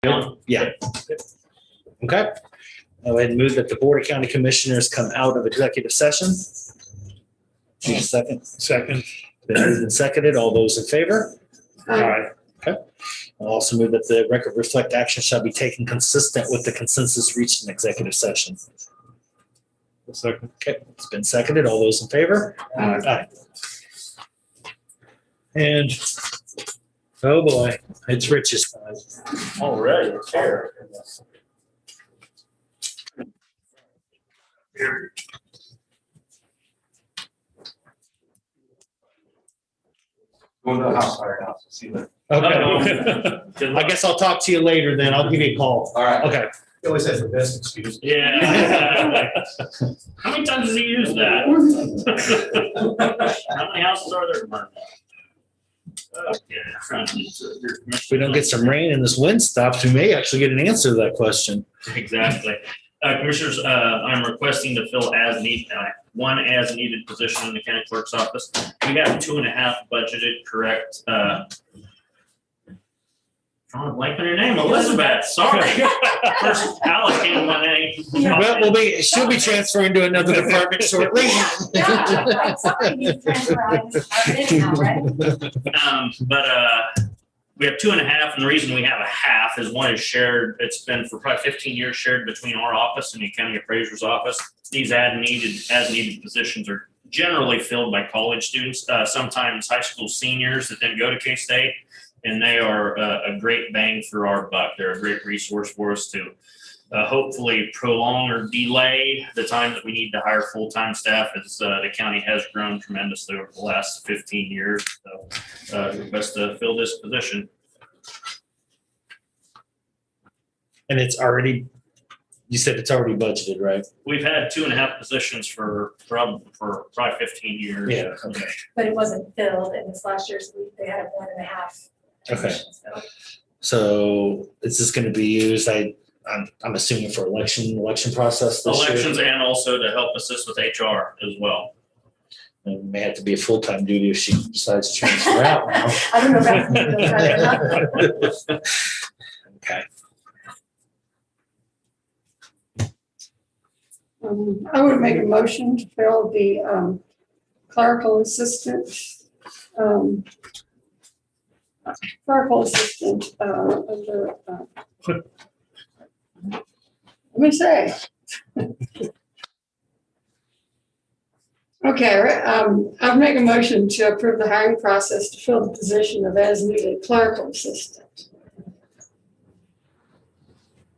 Yeah. Okay. I'll go ahead and move that the Board of County Commissioners come out of executive session. Need a second? Second. Been moved and seconded. All those in favor? Aye. I'll also move that the record reflect action shall be taken consistent with the consensus reached in executive session. Second. Okay, it's been seconded. All those in favor? Aye. And, oh boy, it's Rich's time. All right, chair. Going to the house, firehouse, see that. Okay. I guess I'll talk to you later then. I'll give you a call. All right. Okay. He always has the best excuse. Yeah. How many times has he used that? How many houses are there? If we don't get some rain and this wind stops, we may actually get an answer to that question. Exactly. Commissioners, I'm requesting to fill one as needed position in the county clerk's office. We have 2.5 budgeted, correct? Drawing a blank on your name, Elizabeth, sorry. First allocated my name. Well, she'll be transferring to another department shortly. Yeah, sorry, you transfer items are in now, right? But we have 2.5, and the reason we have a half is one is shared. It's been for probably 15 years shared between our office and the county appraiser's office. These as needed positions are generally filled by college students, sometimes high school seniors that then go to K-State, and they are a great bang for our buck. They're a great resource for us to hopefully prolong or delay the time that we need to hire full-time staff, as the county has grown tremendously over the last 15 years. So request to fill this position. And it's already, you said it's already budgeted, right? We've had 2.5 positions for probably 15 years. Yeah, okay. But it wasn't filled in this last year, so they had 1.5. Okay. positions filled. So is this going to be used, I'm assuming for election process this year? Elections and also to help assist with HR as well. It may have to be a full-time duty if she decides to transfer out now. I don't know if that's. Okay. I would make a motion to fill the clerical assistant. Under, let me say. Okay, I'll make a motion to approve the hiring process to fill the position of as needed clerical assistant.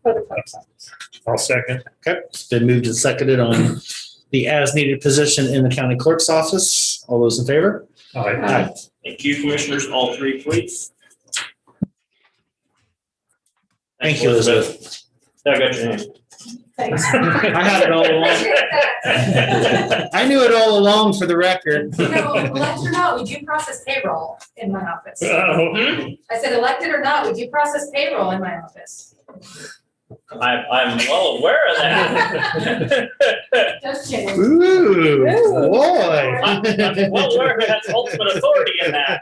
For the clerk's office. I'll second. Okay, it's been moved and seconded on the as-needed position in the county clerk's office. All those in favor? Aye. Thank you, commissioners, all three, please. Thank you, Elizabeth. I got your name. Thanks. I had it all along. I knew it all along for the record. You know, elected or not, we do process payroll in my office. Oh. I said elected or not, we do process payroll in my office. I'm well aware of that. Just kidding. Ooh, boy. I'm well aware who has ultimate authority in that.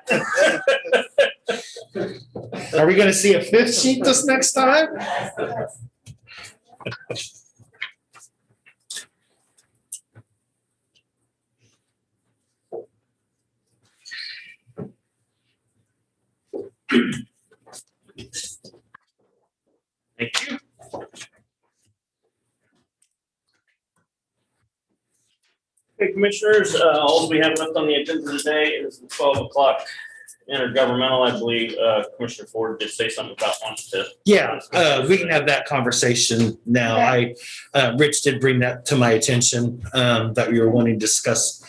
Are we going to see a fifth sheet this next time? Thank you. Okay, commissioners, all we have left on the agenda today is the 12 o'clock intergovernmental. I believe Commissioner Ford did say something about wanting to. Yeah, we can have that conversation now. Rich did bring that to my attention, that we were wanting to discuss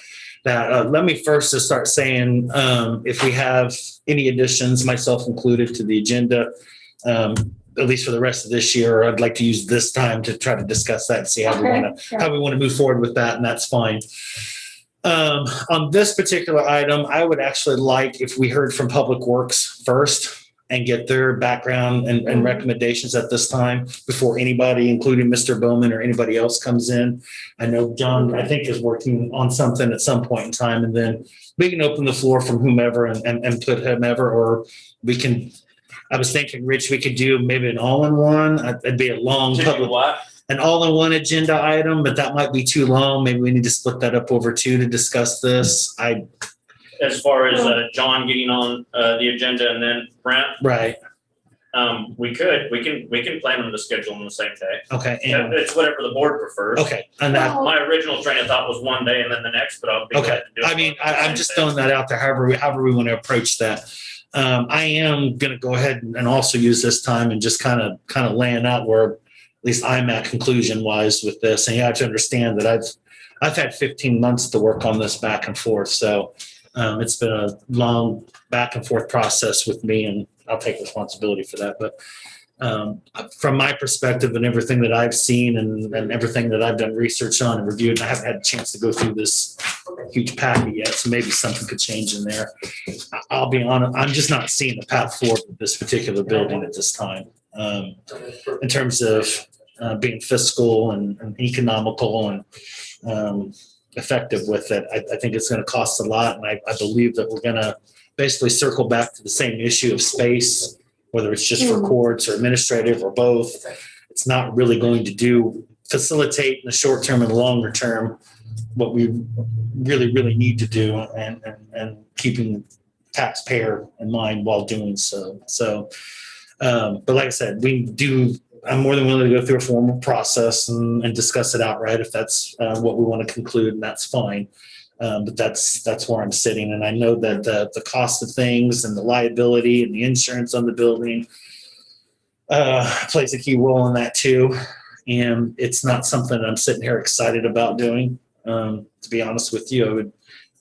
that. Let me first just start saying, if we have any additions, myself included, to the agenda, at least for the rest of this year, I'd like to use this time to try to discuss that and see how we want to move forward with that, and that's fine. On this particular item, I would actually like if we heard from Public Works first and get their background and recommendations at this time before anybody, including Mr. Bowman or anybody else, comes in. I know John, I think, is working on something at some point in time, and then we can open the floor from whomever and put whomever, or we can I was thinking, Rich, we could do maybe an all-in-one. It'd be a long To do public, what? an all-in-one agenda item, but that might be too long. Maybe we need to split that up over two to discuss this. As far as John getting on the agenda and then Brent, Right, we can plan them to schedule on the same day. okay, Yeah, and, it's whatever the board prefers. okay, and that, My original train of thought was one day and then the next, but I'll be okay. glad to do it. I mean, on the I'm same just day. throwing that out there, however we want to approach that. I am gonna go ahead and also use this time and just kind of laying out where at least I'm at conclusion wise with this. And you have to understand that I've had 15 months to work on this back and forth. So it's been a long back and forth process with me, and I'll take responsibility for that. But from my perspective and everything that I've seen and everything that I've done research on and reviewed, I haven't had a chance to go through this huge packet yet. So maybe something could change in there. I'll be honest, I'm just not seeing a path forward with this particular building at this time. In terms of being fiscal and economical and effective with it, I think it's going to cost a lot. And I believe that we're going to basically circle back to the same issue of space, whether it's just for courts or administrative or both. It's not really going to facilitate in the short term and longer term what we really need to do, and keeping taxpayer in mind while doing so. So, but like I said, I'm more than willing to go through a formal process and discuss it outright if that's what we want to conclude, and that's fine. But that's where I'm sitting. And I know that the cost of things and the liability and the insurance on the building plays a key role in that too. And it's not something I'm sitting here excited about doing. To be honest with you, I would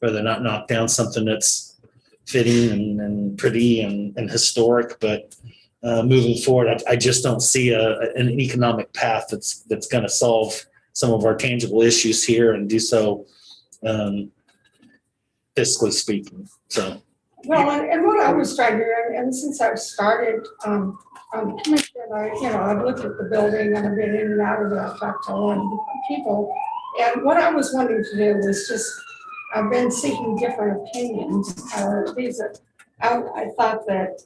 rather not knock down something that's fitting and pretty and historic, but moving forward, I just don't see an economic path that's going to solve some of our tangible issues here and do so fiscally speaking. So, Well, and what I was trying to do, and since I've started on the commission, I've looked at the building and I've been in and out of it. I've talked to a lot of different people. And what I was wanting to do was I've been seeking different opinions. I thought that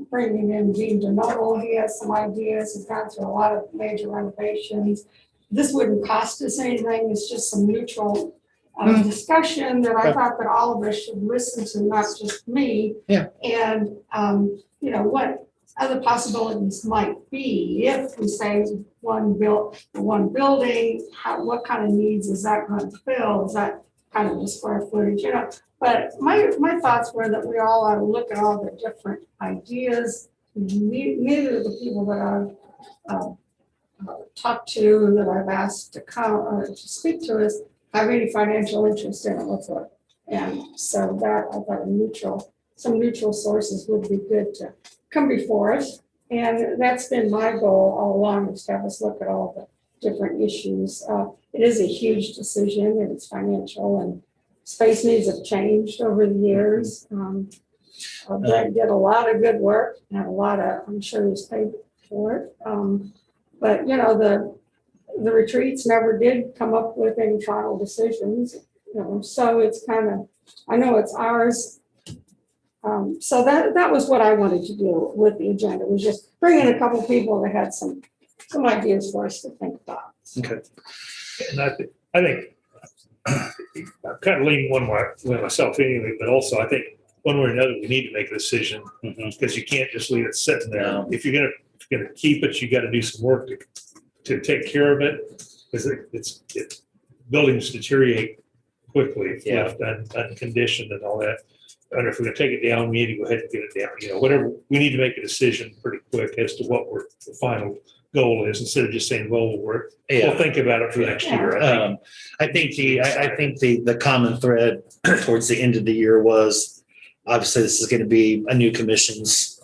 bringing in Gene DeNoble, he has some ideas, he's gone through a lot of major renovations. This wouldn't cost us anything, it's just some neutral discussion that I thought that all of us should listen to, not just me. Yeah. And, what other possibilities might be if we say one building, what kind of needs is that going to fill? Is that kind of the square footage, But my thoughts were that we all ought to look at all the different ideas. Neither of the people that I've talked to, that I've asked to come or to speak to us, have any financial interest in it whatsoever. And so that I thought some neutral sources would be good to come before us. And that's been my goal all along, is to have us look at all the different issues. It is a huge decision, and it's financial, and space needs have changed over the years. Brett did a lot of good work and I'm sure he was paid for it. But the retreats never did come up with any final decisions. So it's I know it's ours. So that was what I wanted to do with the agenda, was just bring in a couple people that had some ideas for us to think about. okay. And I think I'm kind of leaning one way myself anyway, but also I think one way or another, we need to make a decision, because you can't just leave it sitting there. No. If you're gonna keep it, you got to do some work to take care of it, because buildings deteriorate quickly if left unconditioned and all that. And if we're gonna take it down, we need to go ahead and get it down. Whatever, we need to make a decision pretty quick as to what the final goal is, instead of just saying, well, we'll think about it for next year. I think the common thread towards the end of the year was, obviously this is going to be a new commission's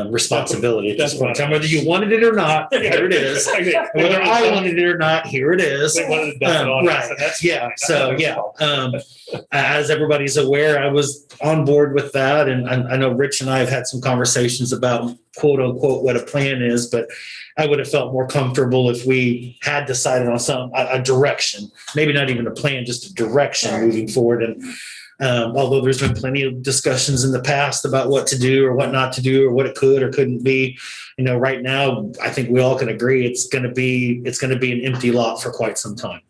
responsibility at this point in time, whether you wanted it or not. Here it is. Whether I wanted it or not, here it is. They wanted to dump it on us, and that's fine. As everybody's aware, I was on board with that, and I know Rich and I have had some conversations about quote unquote what a plan is, but I would have felt more comfortable if we had decided on a direction, maybe not even a plan, just a direction moving forward. And Although there's been plenty of discussions in the past about what to do or what not to do or what it could or couldn't be. Right now, I think we all can agree it's going to be an empty lot for quite some time.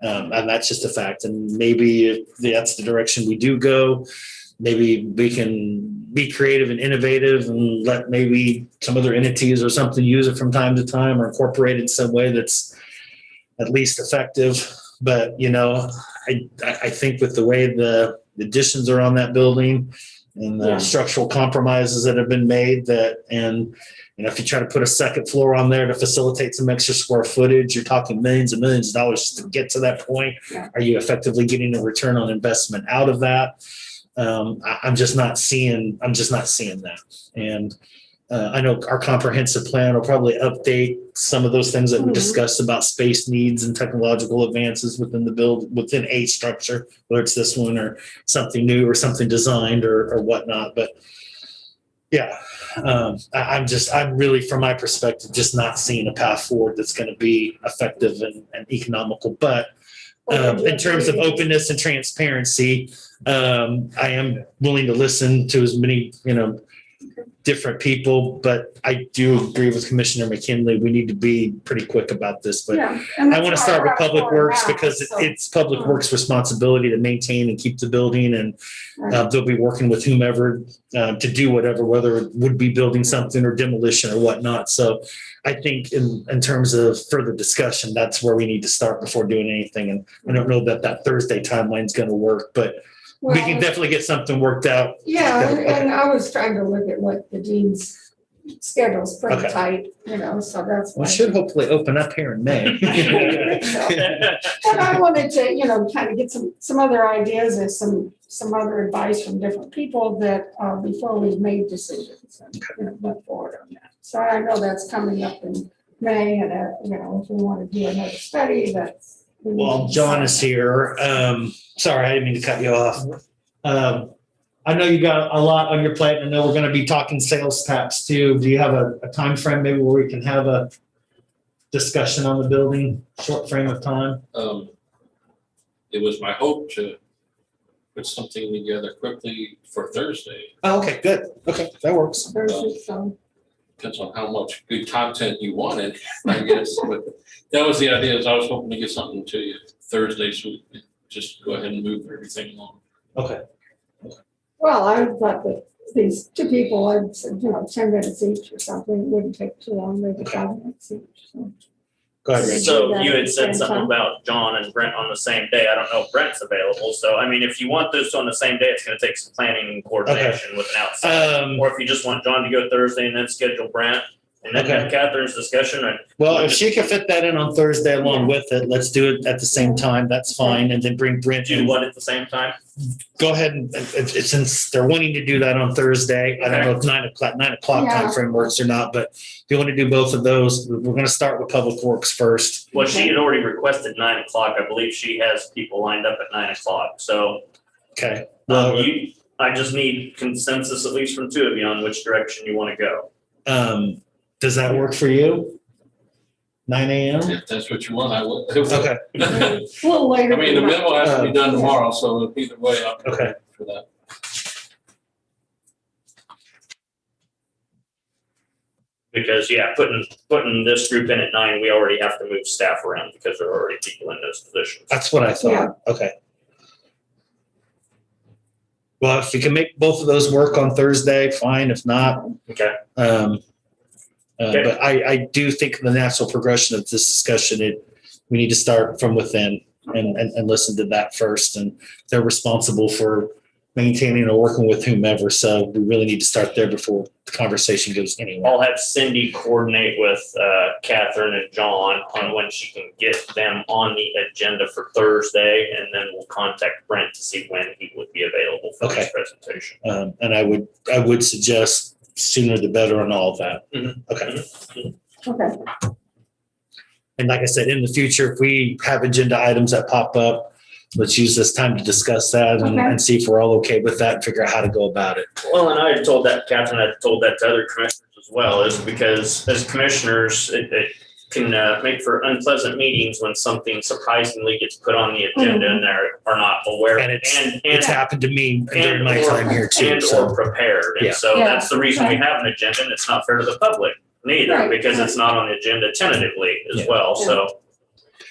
And that's just a fact. And maybe if that's the direction we do go, maybe we can be creative and innovative and let maybe some other entities or something use it from time to time or incorporate it in some way that's at least effective. But, I think with the way the additions are on that building and the structural compromises that have been made if you try to put a second floor on there to facilitate some extra square footage, you're talking millions and millions of dollars to get to that point. Yeah. Are you effectively getting a return on investment out of that? I'm just not seeing that. And I know our comprehensive plan will probably update some of those things that we discussed about space needs and technological advances within a structure, whether it's this one or something new or something designed or whatnot. But yeah, I'm really, from my perspective, just not seeing a path forward that's going to be effective and economical. But in terms of openness and transparency, I am willing to listen to as many, different people, but I do agree with Commissioner McKinley. We need to be pretty quick about this, but Yeah. I want to start with Public Works because it's Public Works' responsibility to maintain and keep the building, and they'll be working with whomever to do whatever, whether it would be building something or demolition or whatnot. So I think in terms of further discussion, that's where we need to start before doing anything. And I don't know that Thursday timeline is going to work, but we can definitely get something worked out. Yeah, and I was trying to look at what the dean's schedule's pretty Okay. tight, so that's why. We should hopefully open up here in May. And I wanted to, kind of get some other ideas and some other advice from different people that, before we made decisions and, went forward on that. So I know that's coming up in May and, if we want to do another study, that's. Well, John is here. Sorry, I didn't mean to cut you off. I know you got a lot on your plate. I know we're going to be talking sales tax too. Do you have a time frame maybe where we can have a discussion on the building, short frame of time? It was my hope to put something together quickly for Thursday. Oh, okay, good. Okay, that works. Thursday, so. Depends on how much good content you wanted, I guess, but that was the idea, is I was hoping to get something to you Thursday, so we could just go ahead and move everything along. Okay. Well, I thought that these two people, I'd said, 10 minutes each or something, wouldn't take too long, maybe 5 minutes each. So. Go ahead, Rich. So you had said something about John and Brent on the same day. I don't know if Brent's available. So, I mean, if you want this on the same day, it's going to take some planning and coordination with an outside. Or if you just want John to go Thursday and then schedule Brent and then have Catherine's discussion. Well, if she can fit that in on Thursday along with it, let's do it at the same time. That's fine. And then bring Brent in. Do what at the same time? Go ahead and since they're wanting to do that on Thursday, I don't know if 9 o'clock time frame works or not, but if you want to do both of those, we're going to start with Public Works first. Well, she had already requested 9 o'clock. I believe she has people lined up at 9 o'clock. So, okay. I just need consensus, at least from two of you, on which direction you want to go. Does that work for you? 9 a.m.? If that's what you want, I will. Okay. A little later. I mean, the memo has to be done tomorrow, so either way, I'm okay for that. Because putting this group in at 9, we already have to move staff around because there are already people in those positions. That's what I thought. Yeah. Okay. Well, if you can make both of those work on Thursday, fine. If not, okay. But I do think the natural progression of this discussion, we need to start from within and listen to that first. And they're responsible for maintaining or working with whomever. So we really need to start there before the conversation goes anywhere. I'll have Cindy coordinate with Catherine and John on when she can get them on the agenda for Thursday, and then we'll contact Brent to see when he would be available for this presentation. And I would suggest sooner the better on all of that. Mm-hmm. Okay. And like I said, in the future, if we have agenda items that pop up, let's use this time to discuss that and see if we're all okay with that and figure out how to go about it. Well, and I had told that, Catherine, I told that to other commissioners as well, is because as commissioners, can make for unpleasant meetings when something surprisingly gets put on the agenda and they are not aware. And it's happened to me during my time here too, And so. or prepared. Yeah. And so Yeah. that's the reason we have an agenda, and it's not fair to the public neither, Right. because it's not on the agenda tentatively as Yeah. well, so.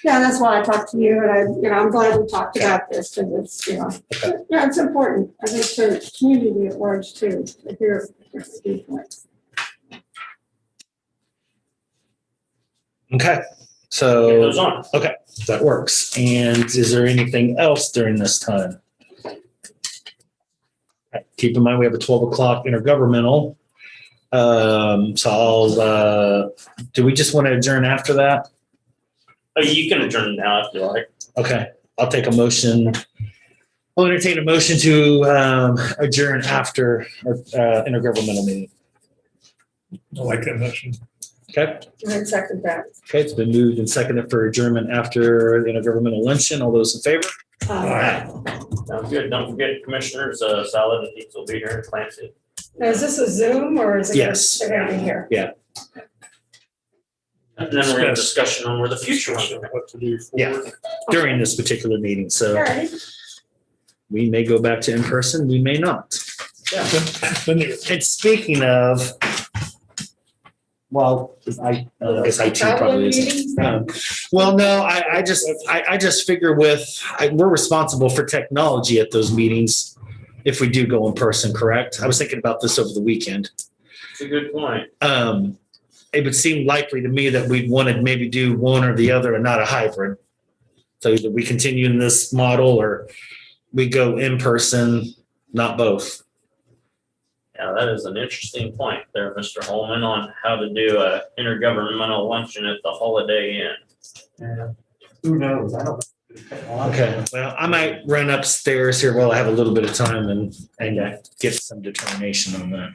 Yeah, that's why I talked to you, and I'm glad we talked about this, because it's, yeah, it's important. I think for the community at large too, to hear your viewpoints. Okay, Get so those on. that works. And is there anything else during this time? Keep in mind, we have a 12 o'clock intergovernmental. So I'll, do we just want to adjourn after that? Oh, you can adjourn now if you like. Okay, I'll take a motion. I'll entertain a motion to adjourn after our intergovernmental meeting. I like that motion. Okay, And second that. okay, it's been moved and seconded for adjournment after the intergovernmental luncheon. All those in favor? Sounds good. Don't forget, commissioners, Salad and Pizza will be here in Clancy. Now, is this a Zoom or is it? Yes. They're gonna be here. And then we're gonna have a discussion on where the future ones are. What to do Yeah. forward. During this particular meeting, so Alright. we may go back to in person, we may not. Then there- And speaking of, well, I guess IT probably is. Well, no, I just figure we're responsible for technology at those meetings if we do go in person, correct? I was thinking about this over the weekend. It's a good point. It would seem likely to me that we'd want to maybe do one or the other and not a hybrid. So either we continue in this model or we go in person, not both. Yeah, that is an interesting point there, Mr. Holman, on how to do a intergovernmental luncheon at the Holiday Inn. Yeah. Who knows? I don't. Okay, well, I might run upstairs here while I have a little bit of time and get some determination on that.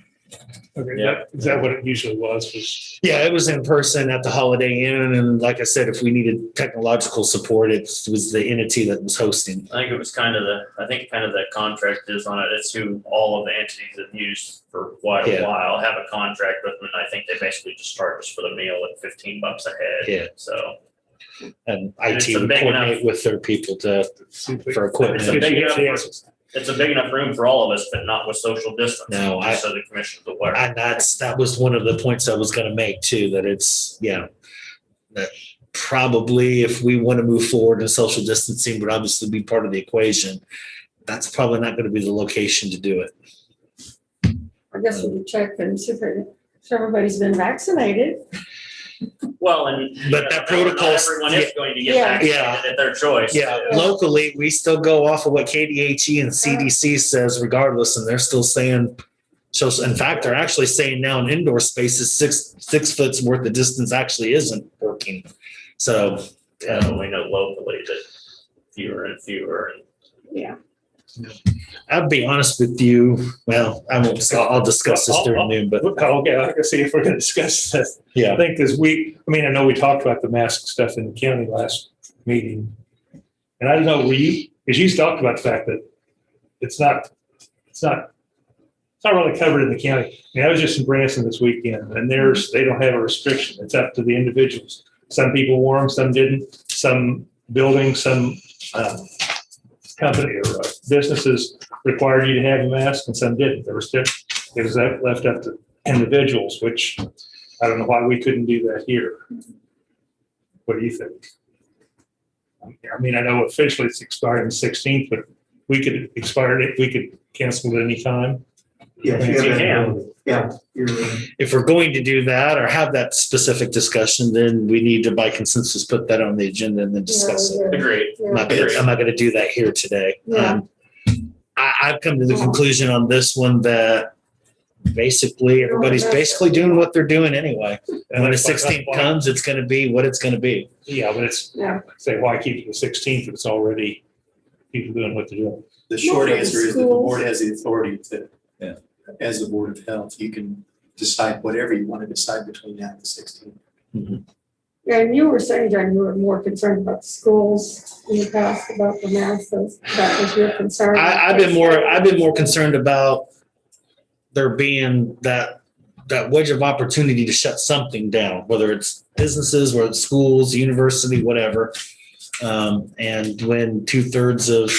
Okay, Yeah. is that what it usually was? Yeah, it was in person at the Holiday Inn, and like I said, if we needed technological support, it was the entity that was hosting. I think it was kind of the contract is on it. It's who all of the entities have used for quite a Yeah. while, have a contract with them, and I think they basically just charge us for the meal at $15 a head. Yeah. So. And It's IT a would big coordinate enough- with their people for equipment. It's a big enough, it's a big enough room for all of us, but not with social distance. No, just so the commission's aware. And that was one of the points I was gonna make too, that that probably if we want to move forward and social distancing would obviously be part of the equation, that's probably not gonna be the location to do it. I guess we could check and see if everybody's been vaccinated. Well, and. But that protocol- Not everyone is going to get Yeah. vaccinated at their choice. Yeah, locally, we still go off of what KDHE and CDC says regardless, and they're still saying, so in fact, they're actually saying now in indoor spaces, 6 foot's worth of distance actually isn't working. So, Yeah, we know locally that fewer and fewer. Yeah. I'll be honest with you, well, I'll discuss this during noon, but Okay, I can see if we're gonna discuss this. yeah. I think I know we talked about the mask stuff in the county last meeting. And I don't know, because you talked about the fact that it's not really covered in the county. I mean, I was just in Branson this weekend and they don't have a restriction. It's up to the individuals. Some people wore them, some didn't. Some buildings, some company or businesses required you to have a mask and some didn't. There was it was left up to individuals, which I don't know why we couldn't do that here. What do you think? I mean, I know officially it's expired on the 16th, but we could cancel it any time. Yeah, You can. Yeah. If we're going to do that or have that specific discussion, then we need to, by consensus, put that on the agenda and then discuss it. Agreed. I'm not gonna do that here today. Yeah. I've come to the conclusion on this one that basically everybody's basically doing what they're doing anyway. And when the 16th comes, it's gonna be what it's gonna be. Yeah, but say, why keep it the 16th if it's already people doing what they're doing? The short Well, answer is that the schools- board has the authority to, as the Board of Health, you can decide whatever you want to decide between now and the 16th. Yeah, and you were saying, John, you were more concerned about schools in the past, about the masks, that was your concern. I've been more concerned about there being that that wedge of opportunity to shut something down, whether it's businesses, whether it's schools, university, whatever. And when 2/3 of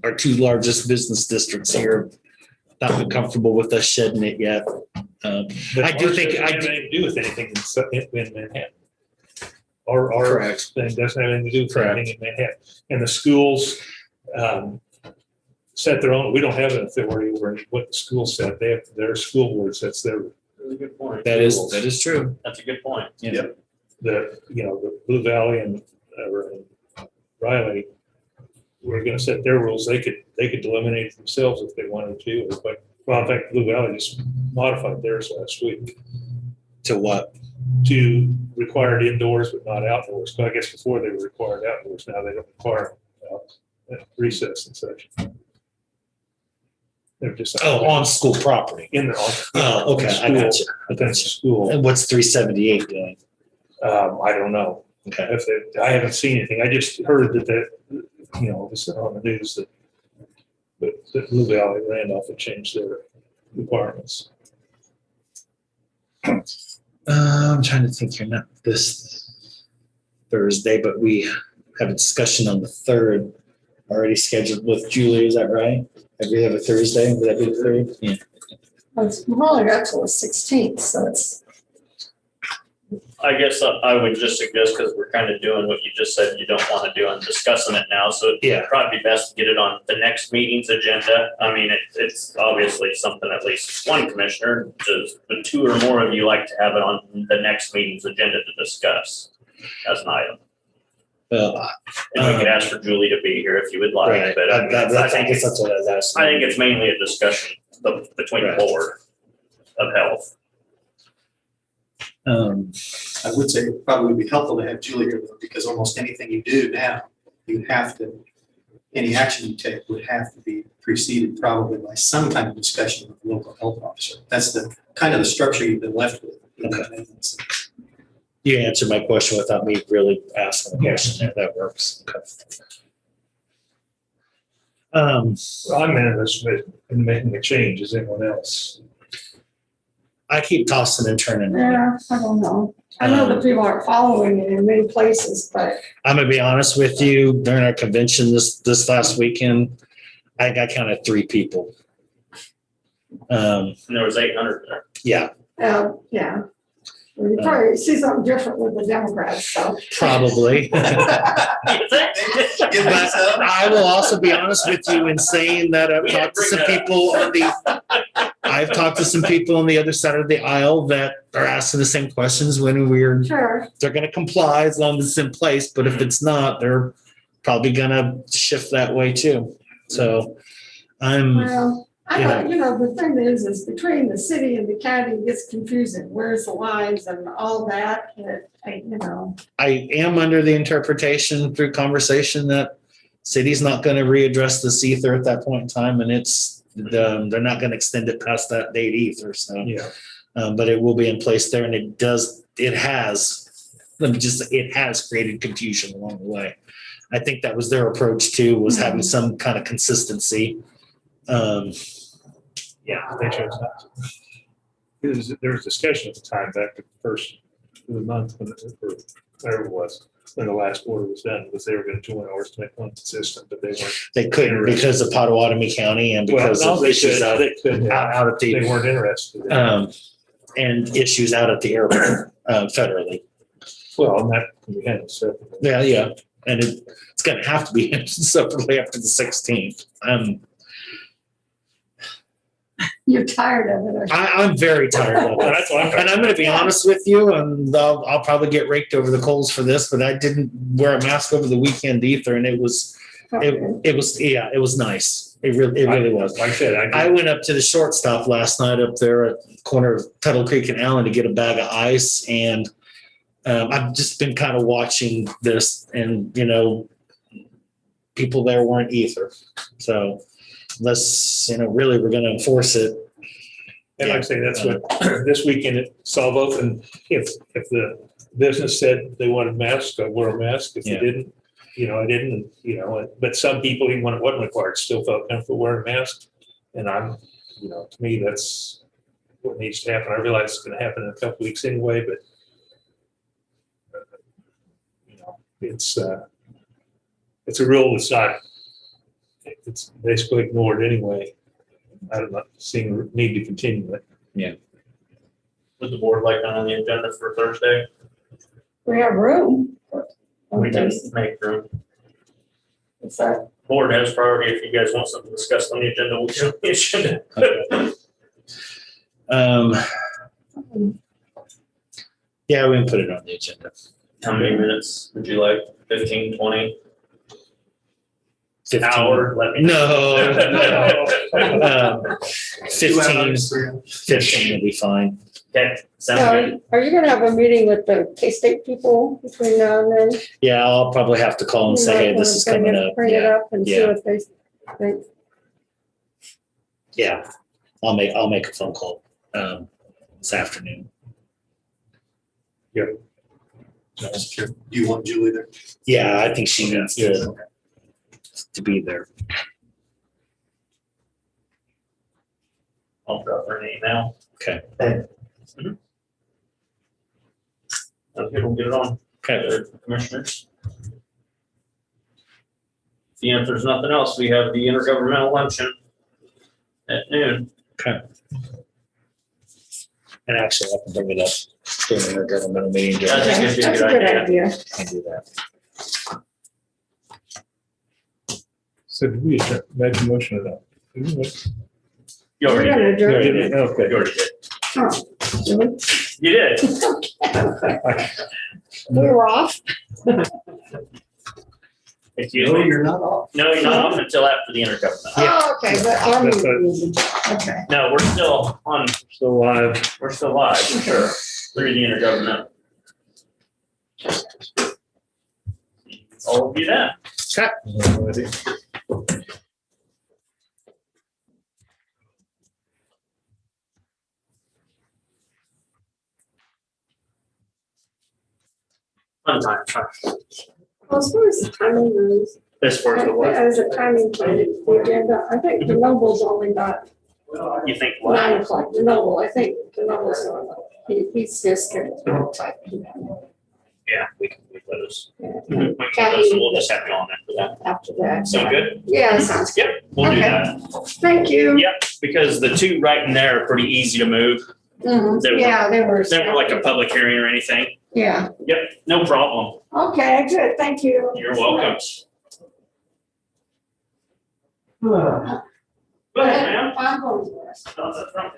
our two largest business districts here not been comfortable with us shedding it yet. But I do ours think- doesn't I have do- anything to do with anything in Manhattan. Our Correct. thing doesn't have anything to do with Correct. anything in Manhattan. And the schools set their own, we don't have an authority over what the school set. They have, their school board sets their, Really good point. That is true. That's a good point. the Blue Valley and Riley were gonna set their rules. They could eliminate it themselves if they wanted to. But, well, in fact, Blue Valley just modified theirs last week To what? to required indoors but not outdoors. But I guess before they were required outdoors, now they don't require recess and such. They're just. Oh, on school property. In the. Oh, okay, I got you. Within the school. And what's 378 doing? I don't know. Okay. I haven't seen anything. I just heard that, it was on the news that Blue Valley, Randolph had changed their requirements. I'm trying to think here, not this Thursday, but we have a discussion on the 3rd already scheduled with Julie, is that right? Every other Thursday, would that be the 3rd? Yeah. We've only got till the 16th, so it's, I guess I would just suggest, because we're kind of doing what you just said you don't want to do and discussing it now, so Yeah. it'd probably be best to get it on the next meeting's agenda. I mean, it's obviously something at least one commissioner, just the two or more of you like to have it on the next meeting's agenda to discuss as an item. Well, And we could ask for Julie to be here if you would like, right, but I mean, I I think guess that's what I was asking. I think it's mainly a discussion between the Right. board of health. I would say it probably would be helpful to have Julie here though, because almost anything you do now, you have to, any action you take would have to be preceded probably by some kind of discussion with the local health officer. That's the kind of the structure you've been left with. You answered my question without me really asking the question there. That works. Okay. I'm interested in making a change. Is anyone else? I keep tossing and turning. on it. yeah, I don't know. I know that people aren't following it in many places, but I'm gonna be honest with you, during our convention this last weekend, I counted 3 people. And there was 800 there. Yeah, yeah. Well, you probably see something different with the Democrats, so. probably. But I will also be honest with you in saying that I've talked to some people on the other side of the aisle that are asking the same questions when Sure. they're gonna comply as long as it's in place, but if it's not, they're probably gonna shift that way too. So Well, I you thought, the thing is between the city and the county, it gets confusing. Where's the lines and all that, I am under the interpretation through conversation that city's not gonna readdress this ether at that point in time, and they're not gonna extend it past that date either, so. Yeah. But it will be in place there, and it has created confusion along the way. I think that was their approach too, was having some kind of consistency. Yeah, they chose not to. There was discussion at the time back at the first of the month when whatever it was, when the last order was done, was they were going to join ours to make one consistent, but they weren't. They couldn't because of Potawatomi County and because Well, no, of they issues could, out they could, at they the, weren't interested. and issues out at the airport, federally. Well, and that can be handled separately. Yeah. And it's gonna have to be separately after the 16th. you're tired of it. I'm very tired of it. That's why And I'm gonna be honest with you, and I'll probably get raked over the coals for this, but I didn't wear a mask over the weekend either, and it was nice. It really was. Like I said, I went up to the short stop last night up there at the corner of Tuttle Creek and Allen to get a bag of ice, and I've just been kind of watching this, and people there weren't either. So unless really we're going to enforce it. And like I say, that's what this weekend it saw both. And if the business said they wanted masks, I'd wear a mask. If they didn't, I didn't. But some people, even when it wasn't required, still felt comfortable wearing a mask. And I'm, to me, that's what needs to happen. I realize it's gonna happen in a couple weeks anyway, but you know, it's a rule that's not, it's basically ignored anyway. I don't know, seeing a need to continue it. Would the board like that on the agenda for Thursday? We have room. We can make room. Is that, Board has priority. If you guys want something discussed on the agenda, we'll show the agenda. Yeah, we can put it on the agenda. How many minutes would you like? 15, 20? 15. Hour? Let me No, know. 15 will be fine. Okay, sounds good. are you gonna have a meeting with the K-State people between now and then? Yeah, I'll probably have to call and say, hey, this is coming up. Bring it Yeah, up and see yeah. what they think. yeah. I'll make a phone call this afternoon. Do you want Julie there? Yeah, I think she needs to be there. I'll drop her an email. Okay. Okay, we'll get it on. Okay. Commissioners. If there's nothing else, we have the intergovernmental luncheon at noon. Okay. And actually, I can bring it up during the intergovernmental meeting. I think it'd be a That's a good good idea. idea. I'll do that. So did we make a motion of that? Did we? You already We're gonna did. You adjourn. already did. Okay. You already did. Oh, really? You did. We're off. Excuse No, me? you're not off. No, you're not off until after the intergovernmental. Oh, okay, but our That's meeting is, okay. No, we're still on, Still live. we're still live, for sure, through the intergovernmental. All of you then. Fun time. Well, as far as the timing goes, As far as the what? as a timing for the agenda, I think the Noble's only got You think 9 what? o'clock. The Noble, I think the Noble's, he's just going to. Yeah, we can leave those. Yeah. We can leave those, so we'll just have you on after that. After that. Sound good? Yeah, sounds good. Yep, we'll do Okay. that. Thank you. Yep, because the two right in there are pretty easy to move. Mhm. They were- Yeah, they were. It's never like a public hearing or anything. Yeah, Yep, no problem. okay, good, thank you. You're welcome. Go ahead, ma'am. I'm going to rest. No, that's right.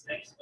Thanks.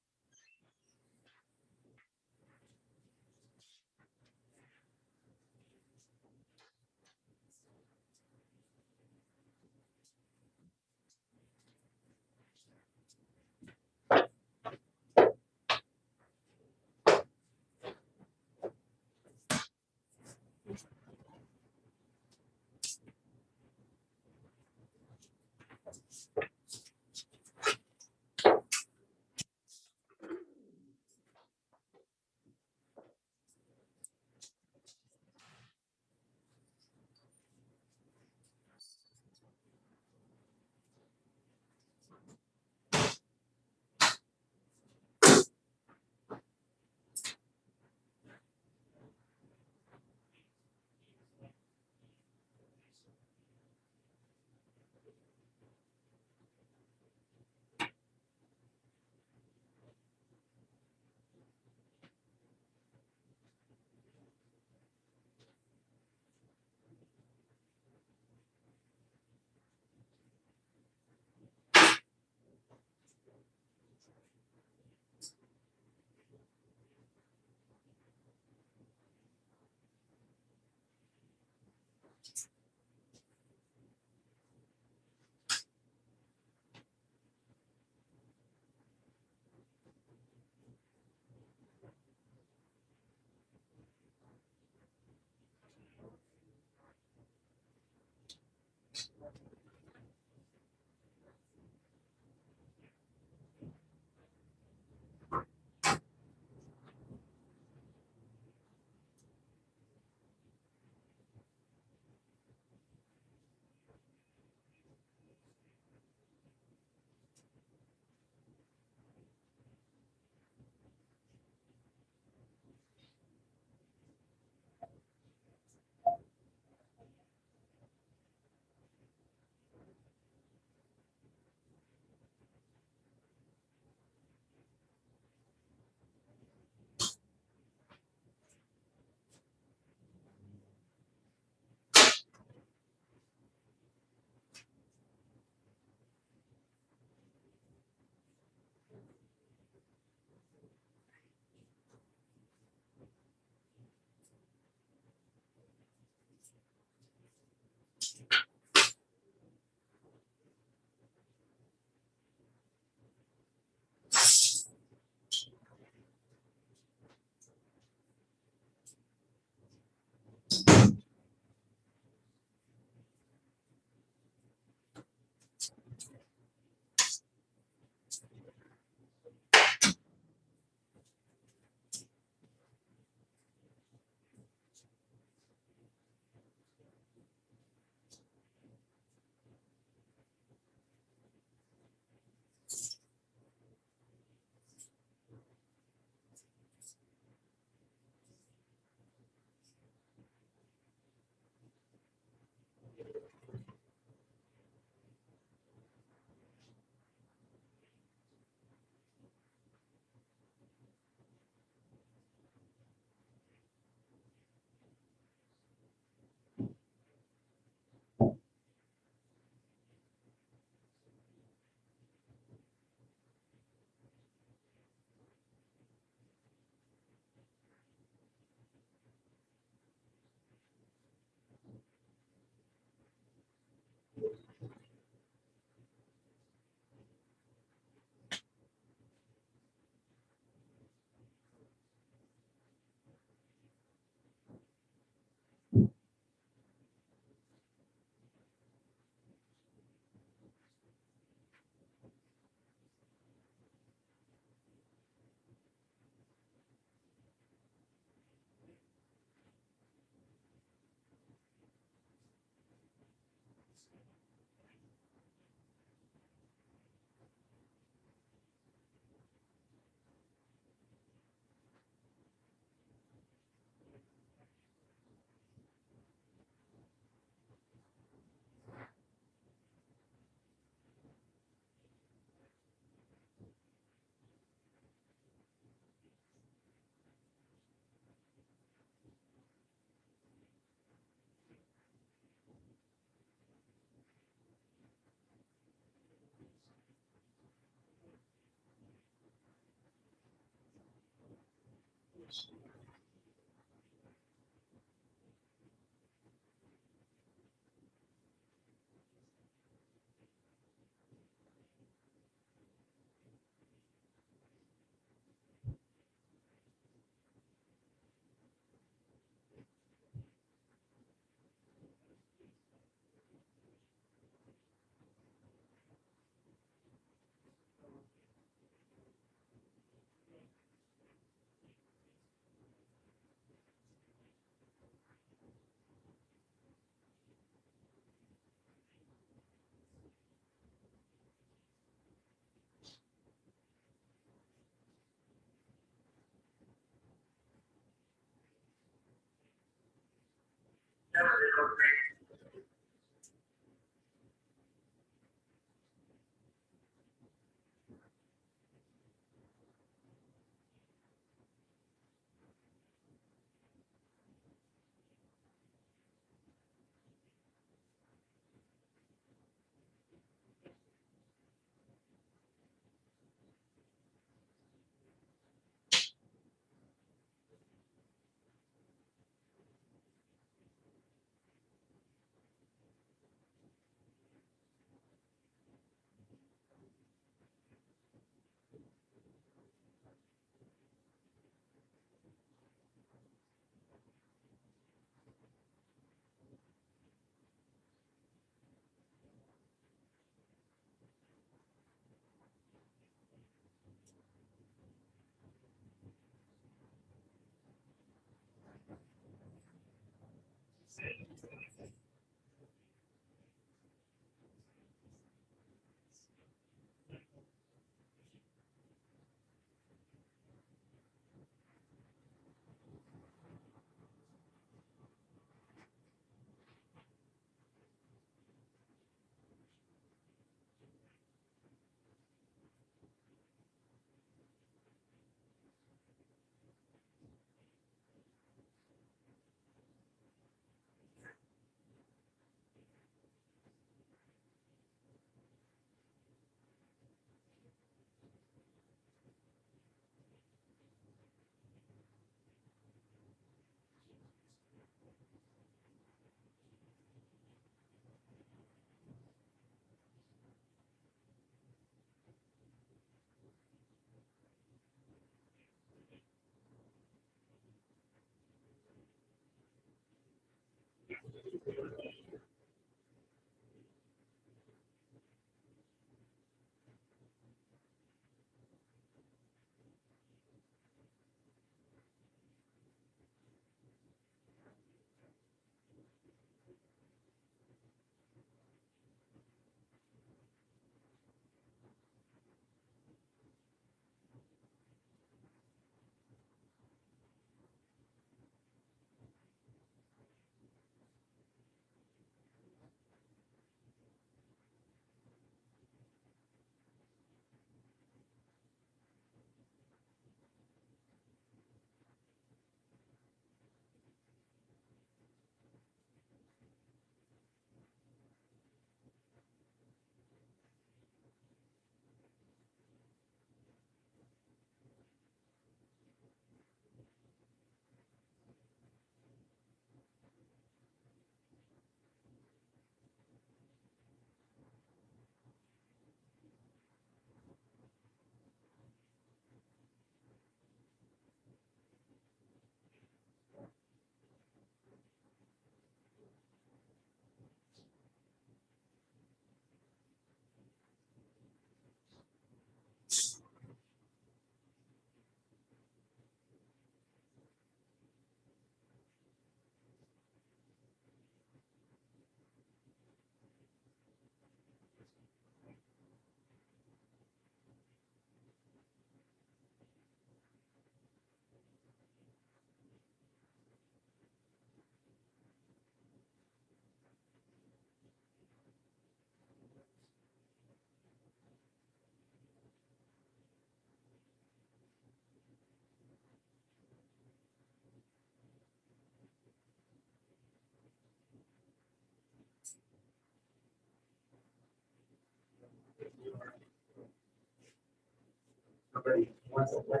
Nobody wants to play.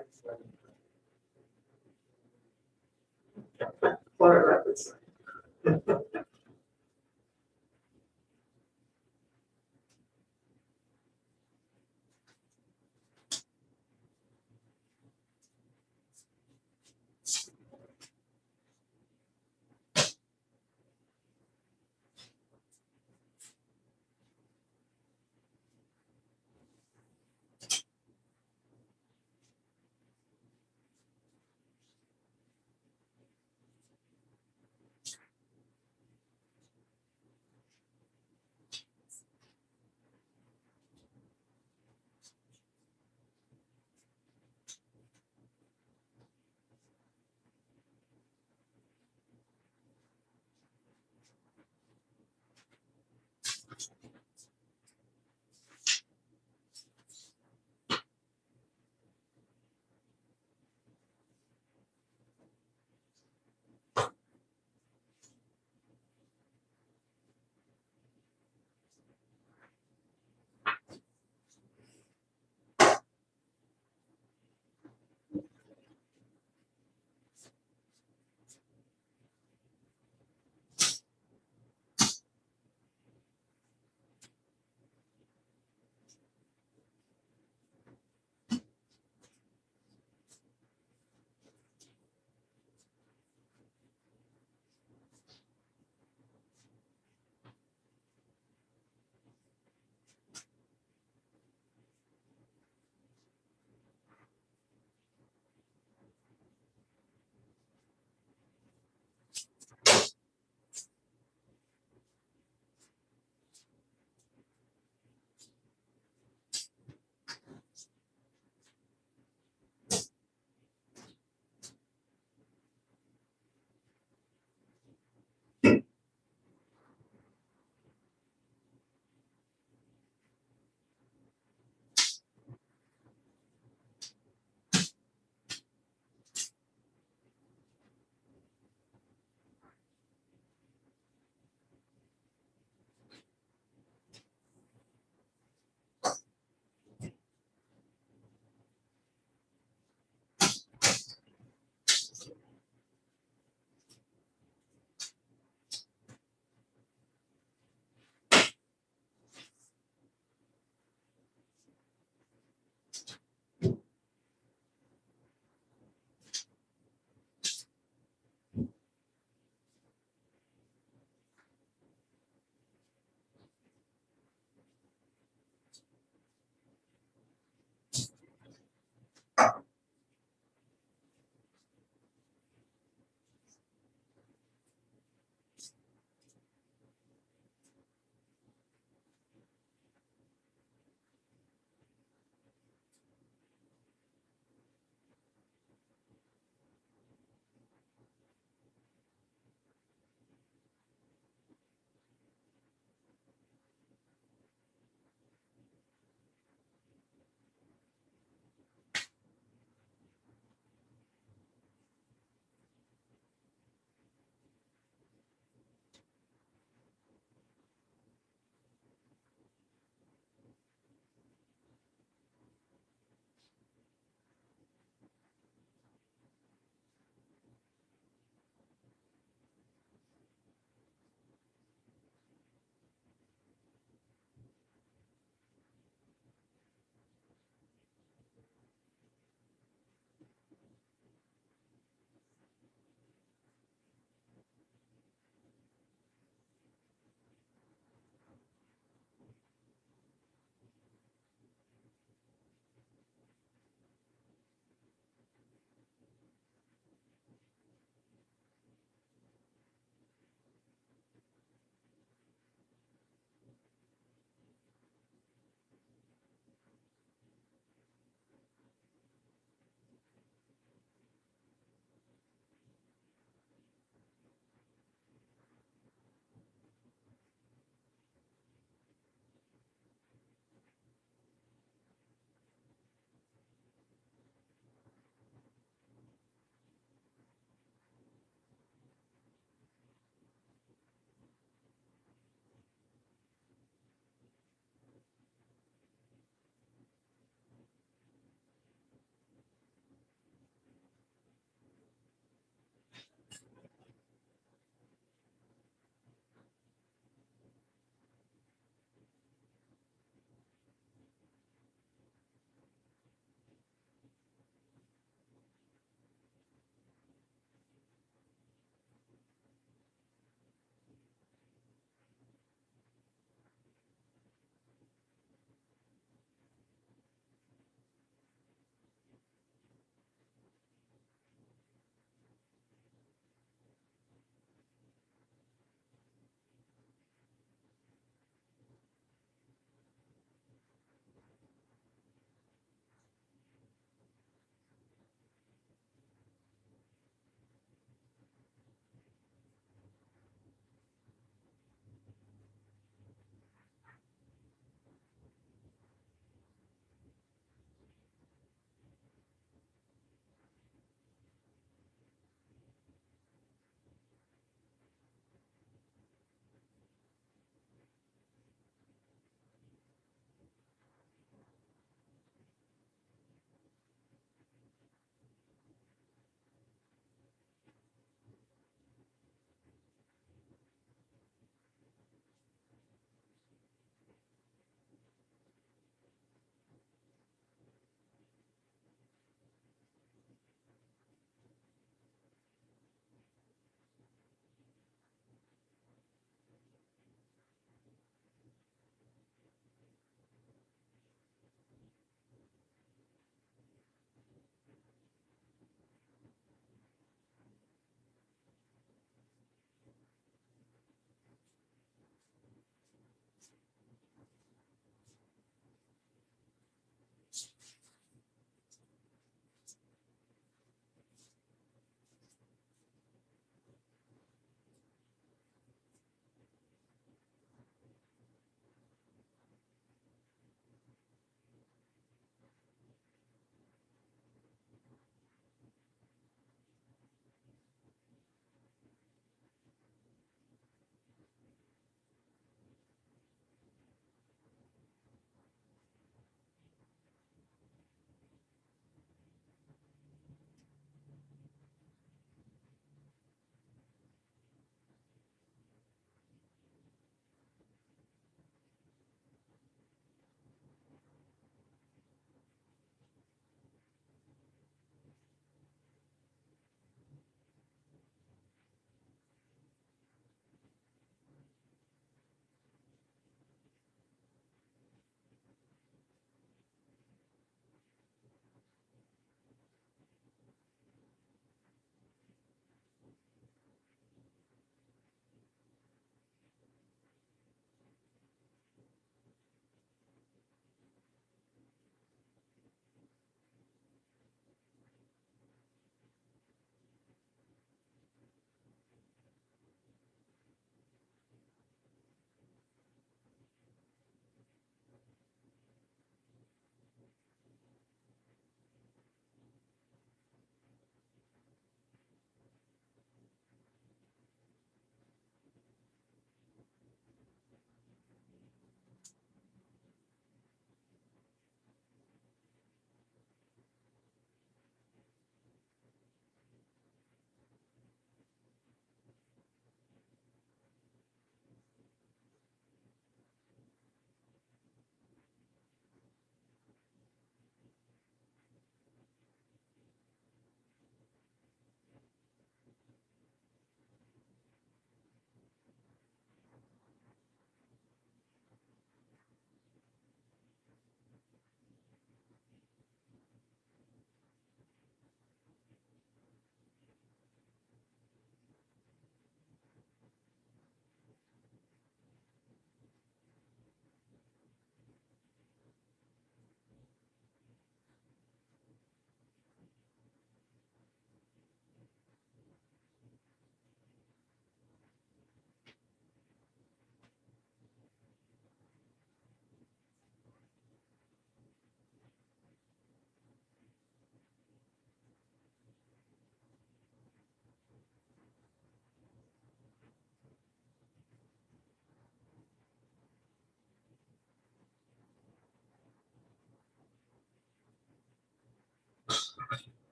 Florida Rapids.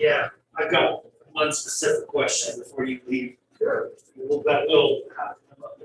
Yeah, I've got one specific question before you leave. That will have to come up.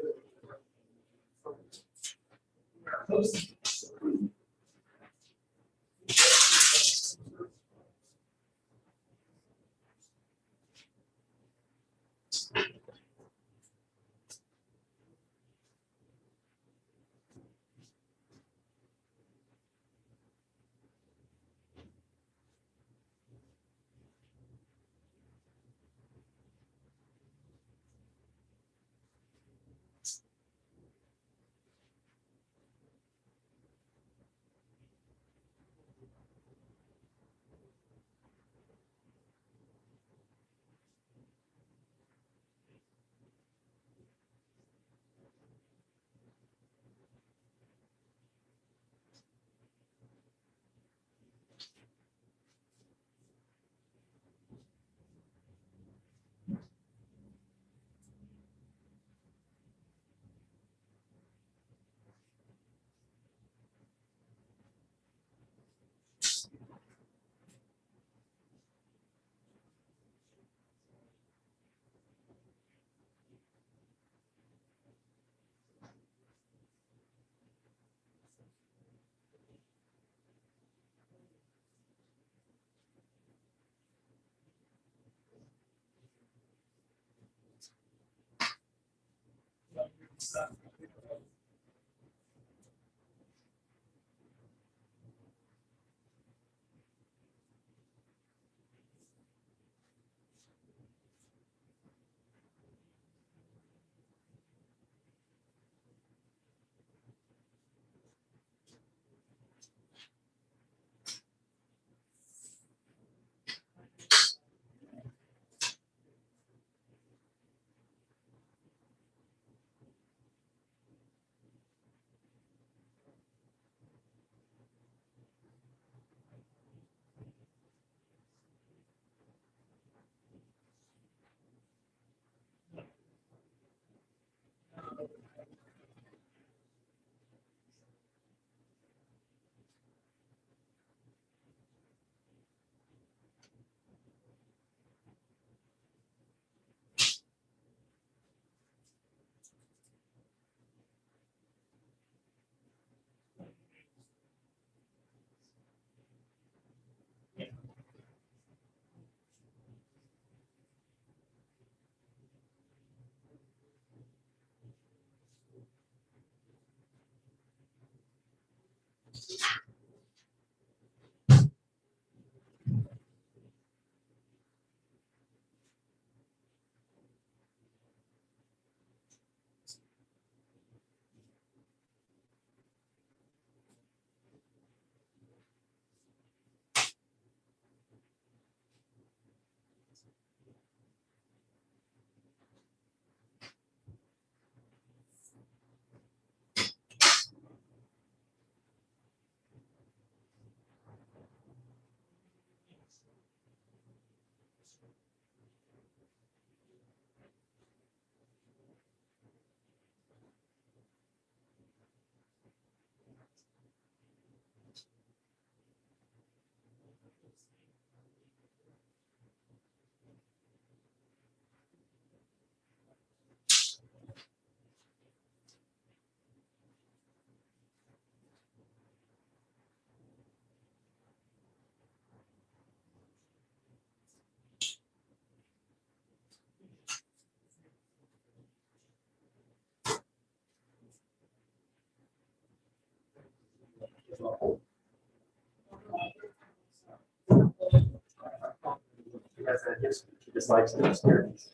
Just likes the experience.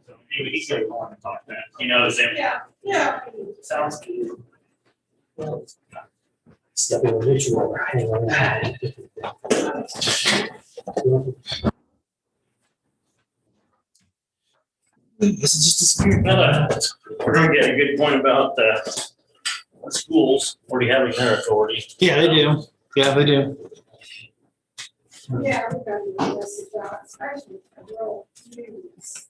So maybe he's gonna want to talk that, he knows him. Yeah, yeah. Sounds good. Step in the ritual. This is just disappeared. We're gonna get a good point about the schools already having their authority. Yeah, they do. Yeah, they do. Yeah, we've got to do this, especially for rural communities.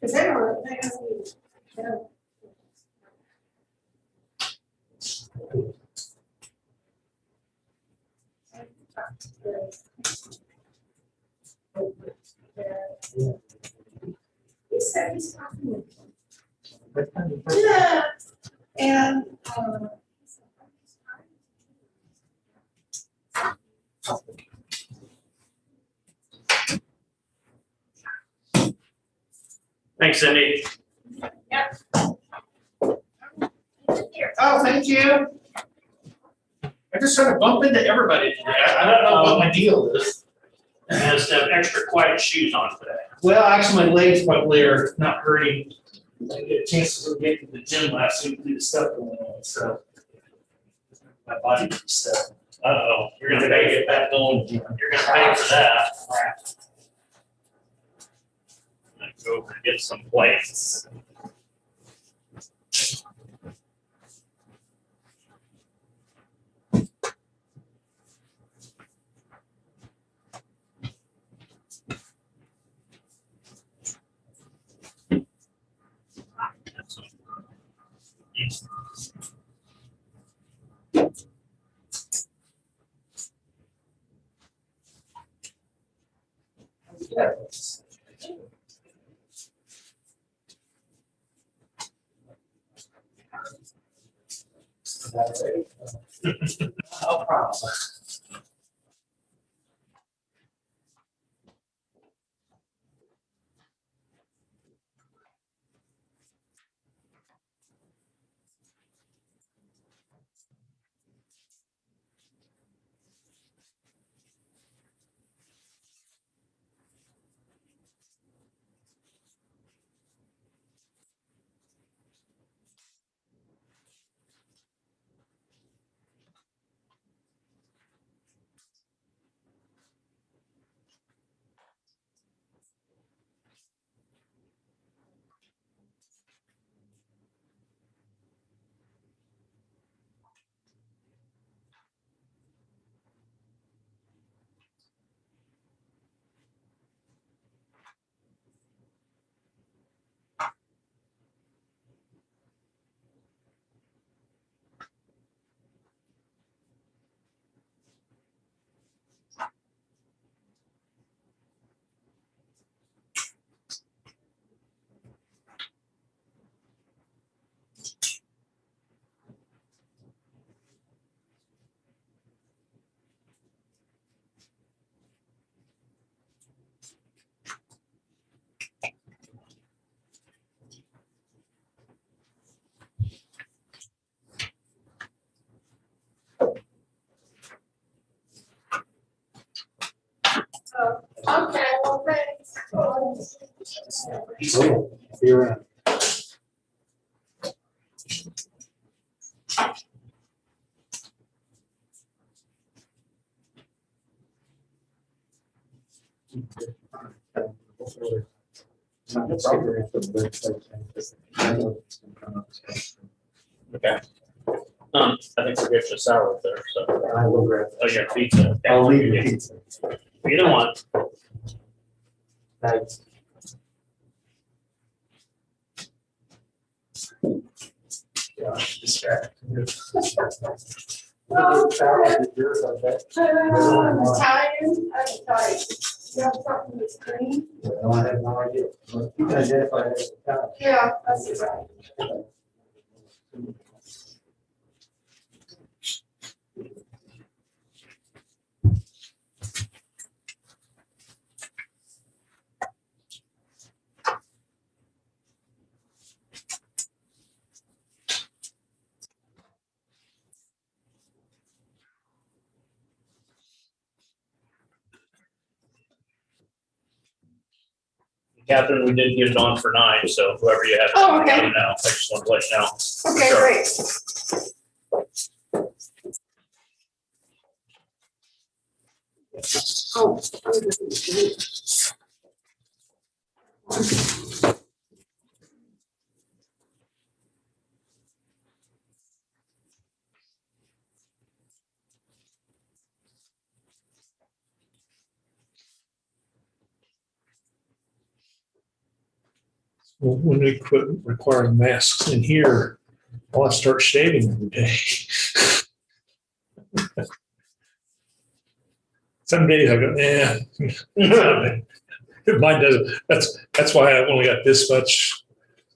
Because they don't, they don't. He said he's talking with them. Yeah, and, Thanks, Cindy. Oh, thank you. I just sort of bump into everybody today. I don't know what my deal is. And has to have extra quiet shoes on today. Well, actually, my legs probably are not hurting. I get a chance to go get to the gym last week, do the stuff going on, so. My body keeps stuff. Uh-oh, you're gonna pay it back going, you're gonna pay for that. Let's go over and get some plates. No problem. Okay, well, thanks. Oh, be around. Okay. I think we're getting a salad there, so. I will grab. Oh, yeah, pizza. Okay. I'll leave the pizza. Either one. Thanks. Yeah, distracted. Italian, I'm sorry. You have something that's green? No, I have no idea. You can identify it as a town. Yeah, that's right. Catherine, we did get it on for 9, so whoever you have. Oh, okay. let me know. I just want to let you know. Okay, Sure. great. Oh, I'm just. Well, when they quit requiring masks in here, I'll start shaving every day. Some days I go, mine doesn't. That's why I've only got this much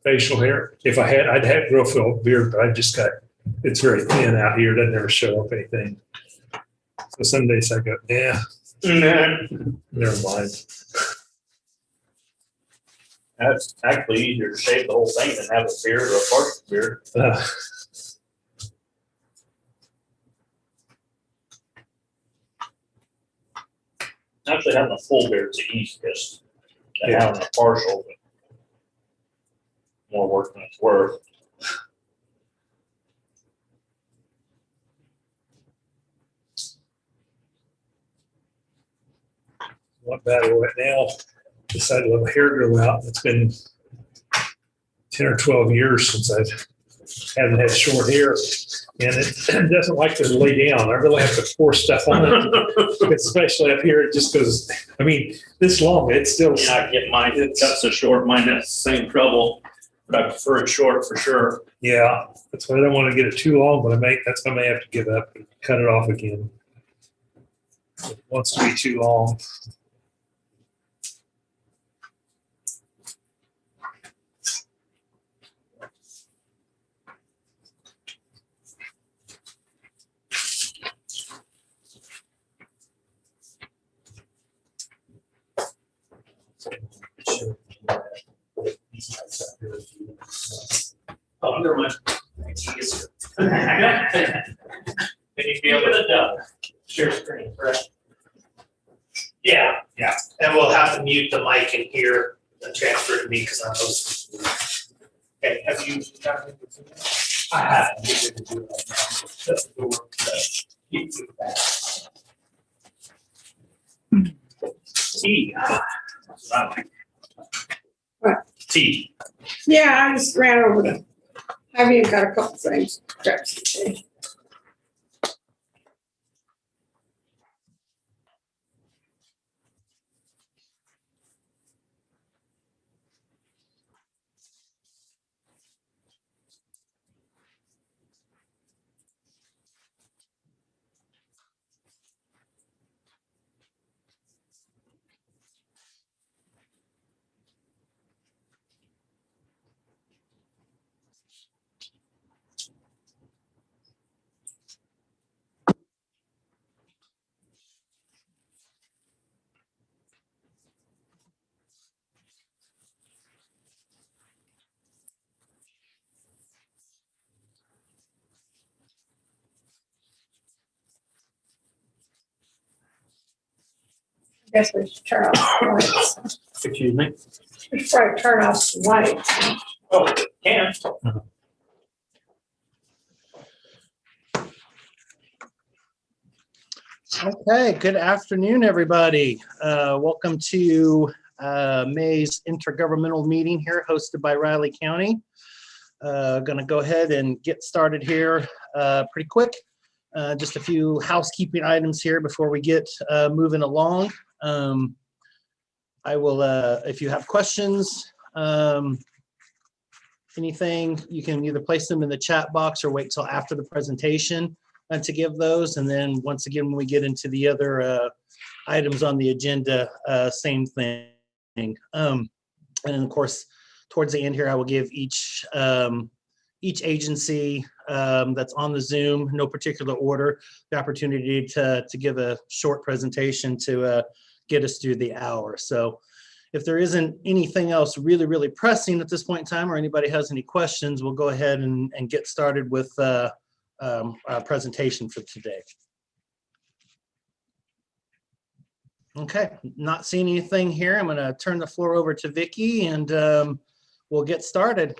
facial hair. If I had, I'd have grow full beard, but I just got, it's very thin out here. It doesn't ever show up anything. So some days I go, never mind. That's actually easier to shave the whole thing than have a beard or a partial beard. Actually, having a full beard is the easiest. And Yeah. having a partial, more work than it's worth. What battle right now? Decided to let my hair grow out. It's been 10 or 12 years since I haven't had short hair, and it doesn't like to lay down. I really have to force stuff on it, especially up here. It just goes. I mean, this long, it's still. Yeah, I get mine cut so short. Mine has the same trouble, but I prefer it short for sure. Yeah, that's why I don't want to get it too long, but that's why I may have to give up and cut it off again. It wants to be too long. Oh, never mind. Jeez. Can you feel it? Share screen, correct? Yeah, and we'll have to mute the mic in here and transfer it to me because I'm hosting. Okay, have you? I haven't. That's the work that you do that. Tea. That's what I like. What? Tea. Yeah, I just ran over to, have you got a couple things. Text. I guess we should turn off the lights. Excuse me? We should probably turn off the lights. Oh, can. Okay, good afternoon, everybody. Welcome to May's intergovernmental meeting here hosted by Riley County. Going to go ahead and get started here pretty quick. Just a few housekeeping items here before we get moving along. I will, if you have questions, anything, you can either place them in the chat box or wait till after the presentation to give those. And then once again, when we get into the other items on the agenda, same thing. And then of course, towards the end here, I will give each agency that's on the Zoom, no particular order, the opportunity to give a short presentation to get us through the hour. So if there isn't anything else really pressing at this point in time, or anybody has any questions, we'll go ahead and get started with our presentation for today. Okay, not seeing anything here. I'm going to turn the floor over to Vicki, and we'll get started.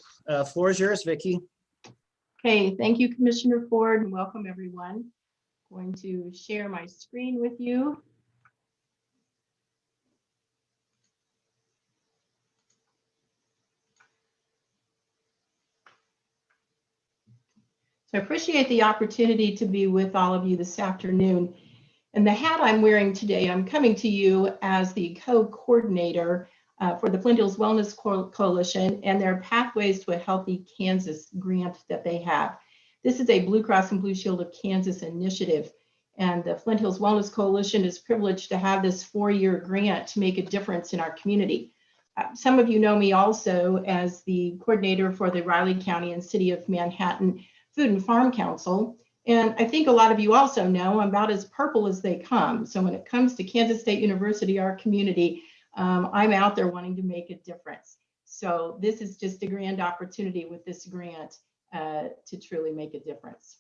Floor is yours, Vicki. Okay, thank you, Commissioner Ford, and welcome everyone. I'm going to share my screen with you. So I appreciate the opportunity to be with all of you this afternoon. And the hat I'm wearing today, I'm coming to you as the co-coordinator for the Flint Hills Wellness Coalition and their Pathways to a Healthy Kansas grant that they have. This is a Blue Cross and Blue Shield of Kansas initiative. And the Flint Hills Wellness Coalition is privileged to have this 4-year grant to make a difference in our community. Some of you know me also as the coordinator for the Riley County and City of Manhattan Food and Farm Council. And I think a lot of you also know I'm about as purple as they come. So when it comes to Kansas State University, our community, I'm out there wanting to make a difference. So this is just a grand opportunity with this grant to truly make a difference.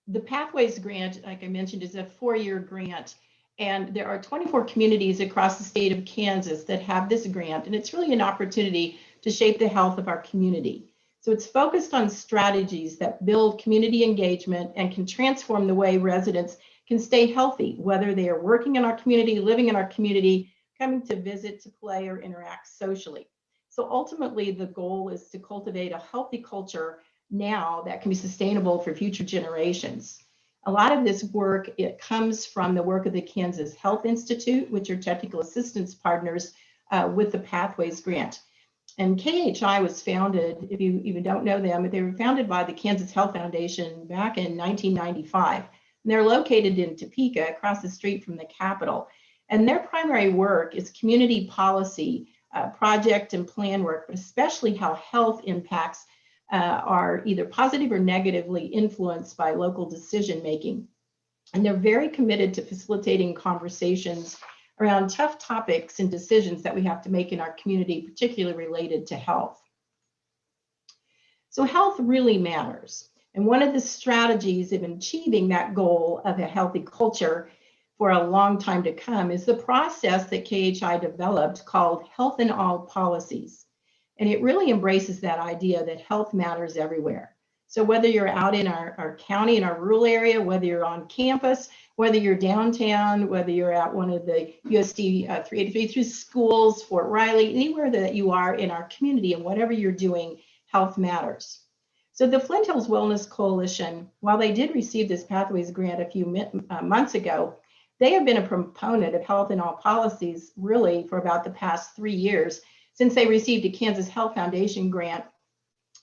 The Pathways grant, like I mentioned, is a 4-year grant. And there are 24 communities across the state of Kansas that have this grant. And it's really an opportunity to shape the health of our community. So it's focused on strategies that build community engagement and can transform the way residents can stay healthy, whether they are working in our community, living in our community, coming to visit, to play, or interact socially. So ultimately, the goal is to cultivate a healthy culture now that can be sustainable for future generations. A lot of this work, it comes from the work of the Kansas Health Institute, which are technical assistance partners with the Pathways grant. And KHI was founded, if you even don't know them, they were founded by the Kansas Health Foundation back in 1995. And they're located in Topeka, across the street from the Capitol. And their primary work is community policy, project and plan work, but especially how health impacts are either positive or negatively influenced by local decision making. And they're very committed to facilitating conversations around tough topics and decisions that we have to make in our community, particularly related to health. So health really matters. And one of the strategies of achieving that goal of a healthy culture for a long time to come is the process that KHI developed called Health in All Policies. And it really embraces that idea that health matters everywhere. So whether you're out in our county, in our rural area, whether you're on campus, whether you're downtown, whether you're at one of the USD 383 schools, Fort Riley, anywhere that you are in our community and whatever you're doing, health matters. So the Flint Hills Wellness Coalition, while they did receive this Pathways grant a few months ago, they have been a proponent of Health in All Policies really for about the past 3 years since they received a Kansas Health Foundation grant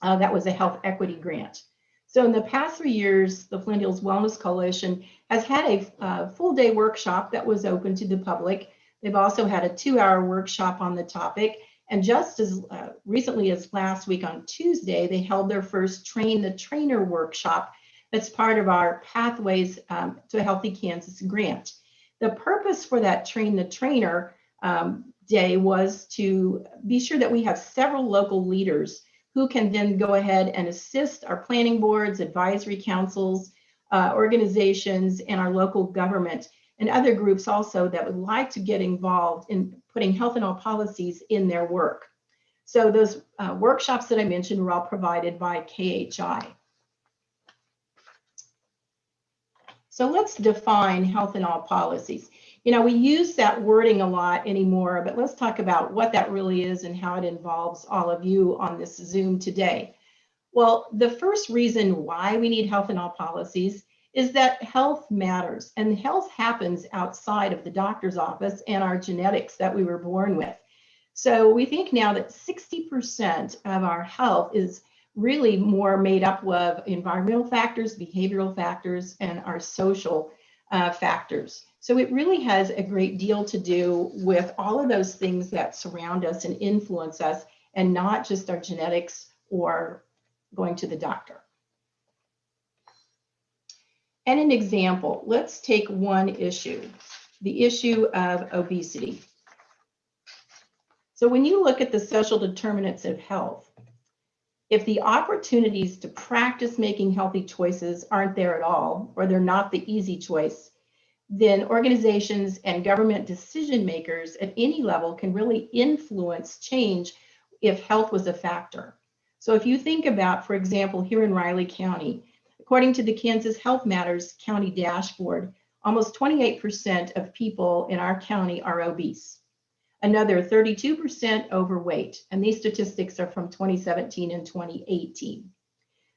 that was a health equity grant. So in the past 3 years, the Flint Hills Wellness Coalition has had a full day workshop that was open to the public. They've also had a 2-hour workshop on the topic. And just as recently as last week on Tuesday, they held their first Train the Trainer workshop that's part of our Pathways to a Healthy Kansas grant. The purpose for that Train the Trainer day was to be sure that we have several local leaders who can then go ahead and assist our planning boards, advisory councils, organizations, and our local government and other groups also that would like to get involved in putting health in all policies in their work. So those workshops that I mentioned were all provided by KHI. So let's define health in all policies. You know, we use that wording a lot anymore, but let's talk about what that really is and how it involves all of you on this Zoom today. Well, the first reason why we need health in all policies is that health matters, and health happens outside of the doctor's office and our genetics that we were born with. So we think now that 60% of our health is really more made up of environmental factors, behavioral factors, and our social factors. So it really has a great deal to do with all of those things that surround us and influence us, and not just our genetics or going to the doctor. And an example, let's take one issue, the issue of obesity. So when you look at the social determinants of health, if the opportunities to practice making healthy choices aren't there at all, or they're not the easy choice, then organizations and government decision makers at any level can really influence change if health was a factor. So if you think about, for example, here in Riley County, according to the Kansas Health Matters County Dashboard, almost 28% of people in our county are obese. Another 32% overweight, and these statistics are from 2017 and 2018.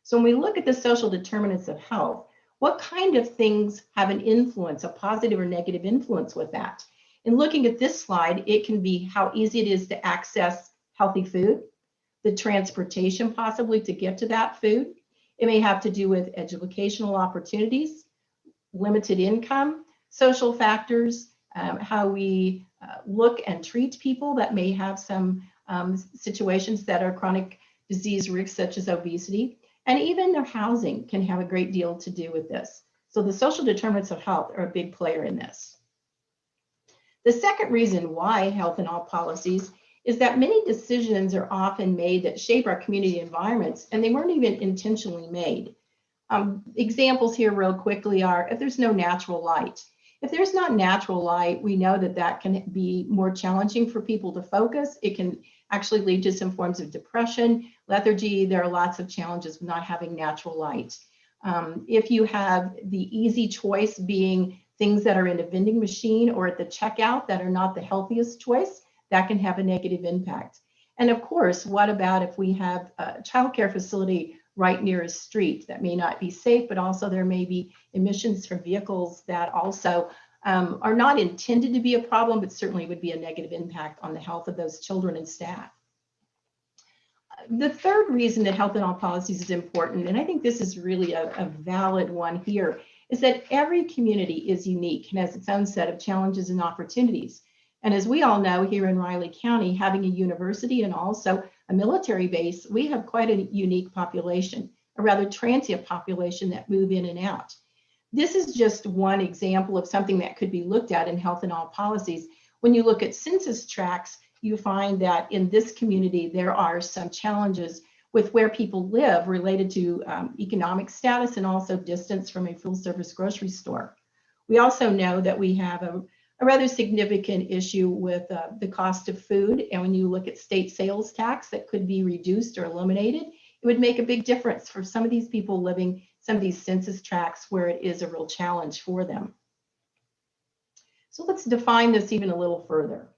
So when we look at the social determinants of health, what kind of things have an influence, a positive or negative influence with that? In looking at this slide, it can be how easy it is to access healthy food, the transportation possibly to get to that food. It may have to do with educational opportunities, limited income, social factors, how we look and treat people that may have some situations that are chronic disease risks, such as obesity, and even their housing can have a great deal to do with this. So the social determinants of health are a big player in this. The second reason why health in all policies is that many decisions are often made that shape our community environments, and they weren't even intentionally made. Examples here real quickly are if there's no natural light. If there's not natural light, we know that that can be more challenging for people to focus. It can actually lead to some forms of depression, lethargy. There are lots of challenges with not having natural light. If you have the easy choice being things that are in a vending machine or at the checkout that are not the healthiest choice, that can have a negative impact. And of course, what about if we have a childcare facility right near a street that may not be safe, but also there may be emissions from vehicles that also are not intended to be a problem, but certainly would be a negative impact on the health of those children and staff. The third reason that health in all policies is important, and I think this is really a valid one here, is that every community is unique and has its own set of challenges and opportunities. And as we all know, here in Riley County, having a university and also a military base, we have quite a unique population, a rather transient population that move in and out. This is just one example of something that could be looked at in health in all policies. When you look at census tracts, you find that in this community, there are some challenges with where people live related to economic status and also distance from a full service grocery store. We also know that we have a rather significant issue with the cost of food. And when you look at state sales tax that could be reduced or eliminated, it would make a big difference for some of these people living some of these census tracts where it is a real challenge for them. So let's define this even a little further.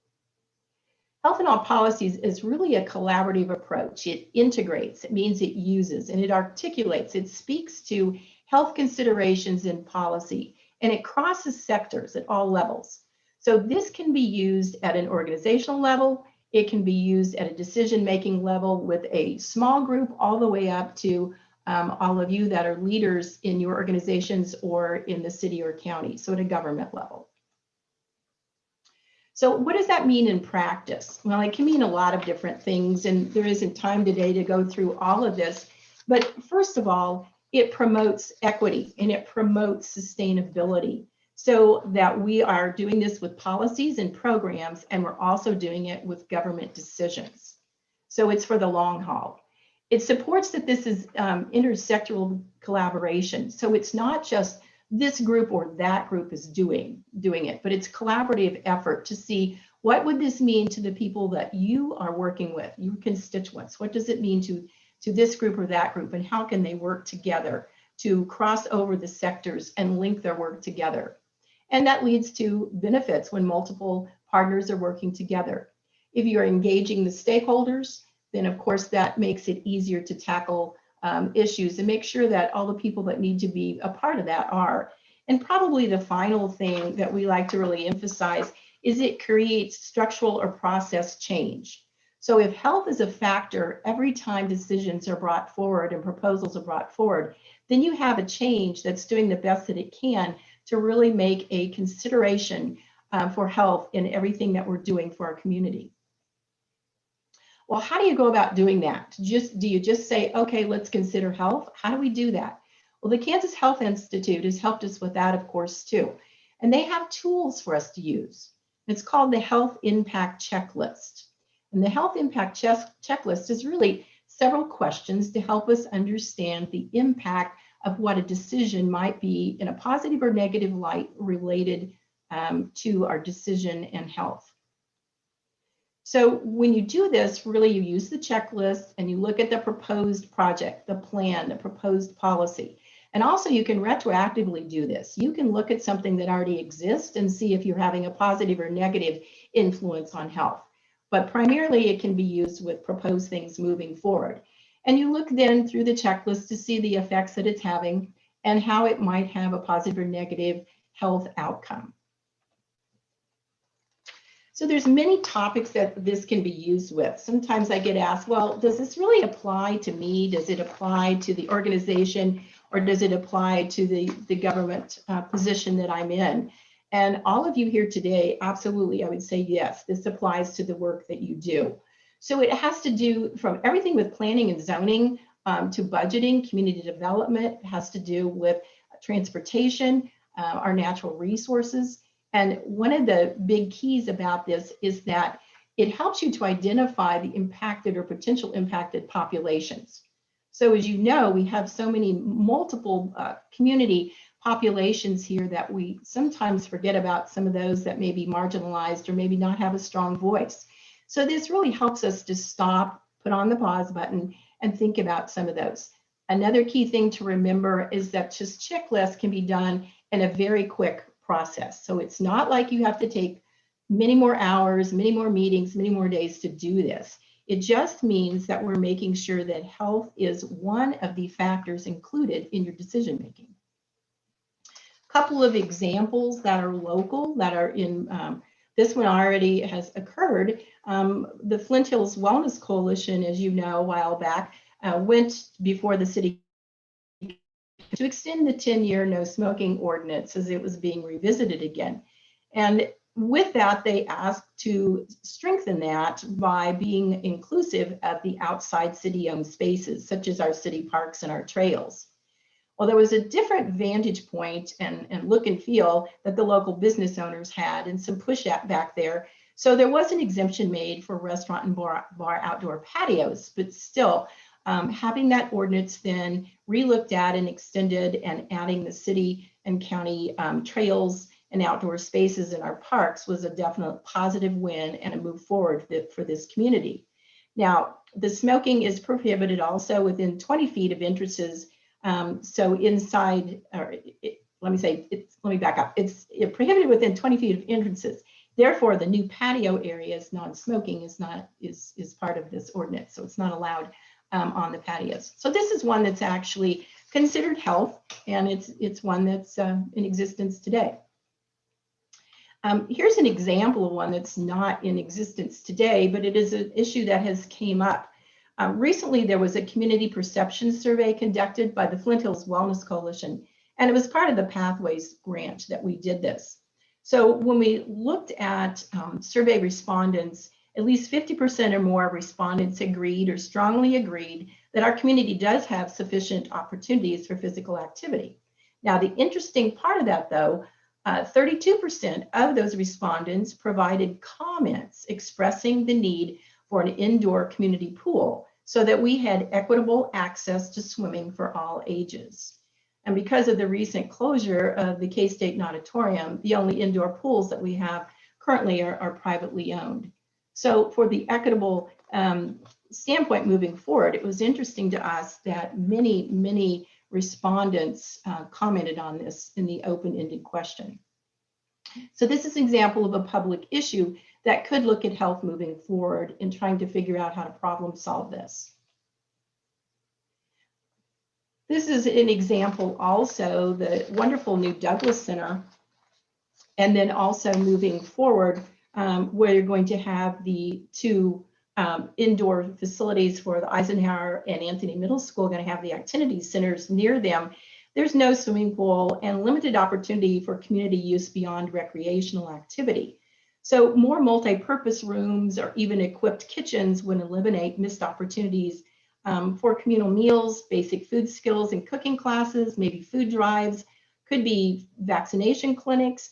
Health in all policies is really a collaborative approach. It integrates, it means it uses, and it articulates, it speaks to health considerations in policy, and it crosses sectors at all levels. So this can be used at an organizational level, it can be used at a decision-making level with a small group all the way up to all of you that are leaders in your organizations or in the city or county, so at a government level. So what does that mean in practice? Well, it can mean a lot of different things, and there isn't time today to go through all of this. But first of all, it promotes equity and it promotes sustainability so that we are doing this with policies and programs, and we're also doing it with government decisions. So it's for the long haul. It supports that this is intersectoral collaboration. So it's not just this group or that group is doing it, but it's collaborative effort to see what would this mean to the people that you are working with, your constituents. What does it mean to this group or that group, and how can they work together to cross over the sectors and link their work together. And that leads to benefits when multiple partners are working together. If you're engaging the stakeholders, then of course that makes it easier to tackle issues and make sure that all the people that need to be a part of that are. And probably the final thing that we like to really emphasize is it creates structural or process change. So if health is a factor every time decisions are brought forward and proposals are brought forward, then you have a change that's doing the best that it can to really make a consideration for health in everything that we're doing for our community. Well, how do you go about doing that? Do you just say, okay, let's consider health? How do we do that? Well, the Kansas Health Institute has helped us with that, of course, too. And they have tools for us to use. It's called the Health Impact Checklist. And the Health Impact Checklist is really several questions to help us understand the impact of what a decision might be in a positive or negative light related to our decision and health. So when you do this, really you use the checklist and you look at the proposed project, the plan, the proposed policy. And also you can retroactively do this. You can look at something that already exists and see if you're having a positive or negative influence on health. But primarily it can be used with proposed things moving forward. And you look then through the checklist to see the effects that it's having and how it might have a positive or negative health outcome. So there's many topics that this can be used with. Sometimes I get asked, well, does this really apply to me? Does it apply to the organization, or does it apply to the government position that I'm in? And all of you here today, absolutely, I would say yes, this applies to the work that you do. So it has to do from everything with planning and zoning to budgeting, community development. It has to do with transportation, our natural resources. And one of the big keys about this is that it helps you to identify the impacted or potential impacted populations. So as you know, we have so many multiple community populations here that we sometimes forget about some of those that may be marginalized or maybe not have a strong voice. So this really helps us to stop, put on the pause button, and think about some of those. Another key thing to remember is that just checklists can be done in a very quick process. So it's not like you have to take many more hours, many more meetings, many more days to do this. It just means that we're making sure that health is one of the factors included in your decision making. A couple of examples that are local, that are in, this one already has occurred. The Flint Hills Wellness Coalition, as you know, a while back, went before the city to extend the 10-year no smoking ordinance as it was being revisited again. And with that, they asked to strengthen that by being inclusive of the outside city-owned spaces, such as our city parks and our trails. Well, there was a different vantage point and look and feel that the local business owners had and some push back there. So there was an exemption made for restaurant and bar outdoor patios, but still, having that ordinance then relooked at and extended and adding the city and county trails and outdoor spaces in our parks was a definite positive win and a move forward for this community. Now, the smoking is prohibited also within 20 feet of entrances. So inside, or let me back up. It's prohibited within 20 feet of entrances. Therefore, the new patio areas, non-smoking is part of this ordinance. So it's not allowed on the patios. So this is one that's actually considered health, and it's one that's in existence today. Here's an example of one that's not in existence today, but it is an issue that has came up. Recently, there was a community perception survey conducted by the Flint Hills Wellness Coalition, and it was part of the Pathways grant that we did this. So when we looked at survey respondents, at least 50% or more respondents agreed or strongly agreed that our community does have sufficient opportunities for physical activity. Now, the interesting part of that, though, 32% of those respondents provided comments expressing the need for an indoor community pool so that we had equitable access to swimming for all ages. And because of the recent closure of the K-State Auditorium, the only indoor pools that we have currently are privately owned. So for the equitable standpoint moving forward, it was interesting to us that many respondents commented on this in the open-ended question. So this is an example of a public issue that could look at health moving forward and trying to figure out how to problem solve this. This is an example also, the wonderful new Douglas Center, and then also moving forward where you're going to have the two indoor facilities for the Eisenhower and Anthony Middle School, going to have the activity centers near them. There's no swimming pool and limited opportunity for community use beyond recreational activity. So more multi-purpose rooms or even equipped kitchens would eliminate missed opportunities for communal meals, basic food skills and cooking classes, maybe food drives, could be vaccination clinics,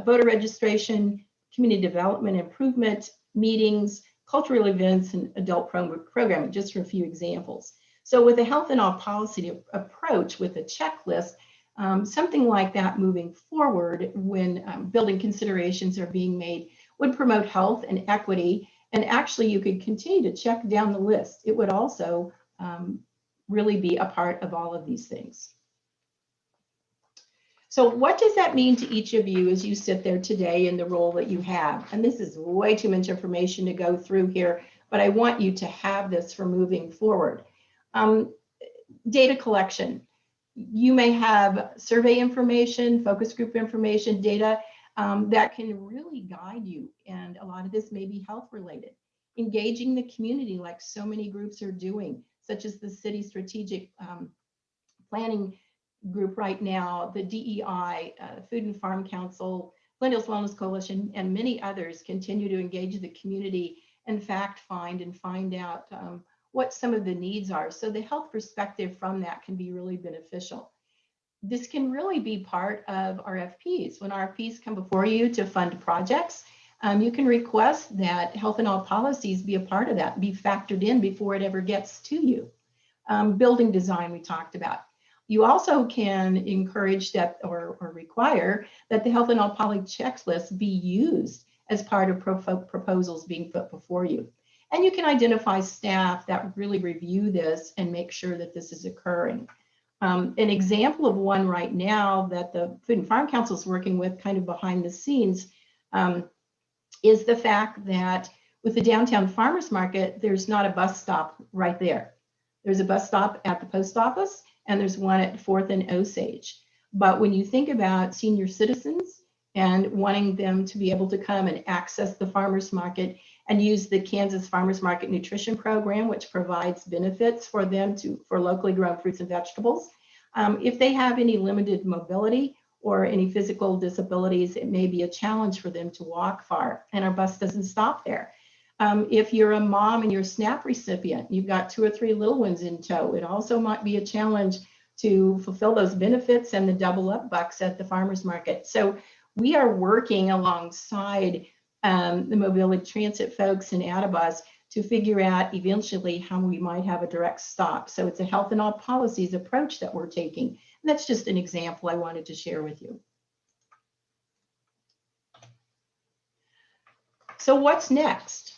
voter registration, community development improvement, meetings, cultural events, and adult programming, just for a few examples. So with a health and all policy approach with a checklist, something like that moving forward when building considerations are being made would promote health and equity. And actually you could continue to check down the list. It would also really be a part of all of these things. So what does that mean to each of you as you sit there today in the role that you have? And this is way too much information to go through here, but I want you to have this for moving forward. Data collection. You may have survey information, focus group information, data that can really guide you. And a lot of this may be health related. Engaging the community like so many groups are doing, such as the city strategic planning group right now, the DEI, Food and Farm Council, Glendale's Wellness Coalition, and many others continue to engage the community and fact find and find out what some of the needs are. So the health perspective from that can be really beneficial. This can really be part of RFPs. When RFPs come before you to fund projects, you can request that health and all policies be a part of that, be factored in before it ever gets to you. Building design we talked about. You also can encourage that or require that the health and all policy checklist be used as part of proposals being put before you. And you can identify staff that really review this and make sure that this is occurring. An example of one right now that the Food and Farm Council is working with kind of behind the scenes is the fact that with the downtown farmers market, there's not a bus stop right there. There's a bus stop at the post office and there's one at 4th and Osage. But when you think about senior citizens and wanting them to be able to come and access the farmers market and use the Kansas Farmers Market Nutrition Program, which provides benefits for them for locally grown fruits and vegetables. If they have any limited mobility or any physical disabilities, it may be a challenge for them to walk far, and our bus doesn't stop there. If you're a mom and you're a SNAP recipient, you've got 2 or 3 little ones in tow, it also might be a challenge to fulfill those benefits and the double up bucks at the farmers market. So we are working alongside the mobility transit folks and Adibus to figure out eventually how we might have a direct stop. So it's a health and all policies approach that we're taking. And that's just an example I wanted to share with you. So what's next?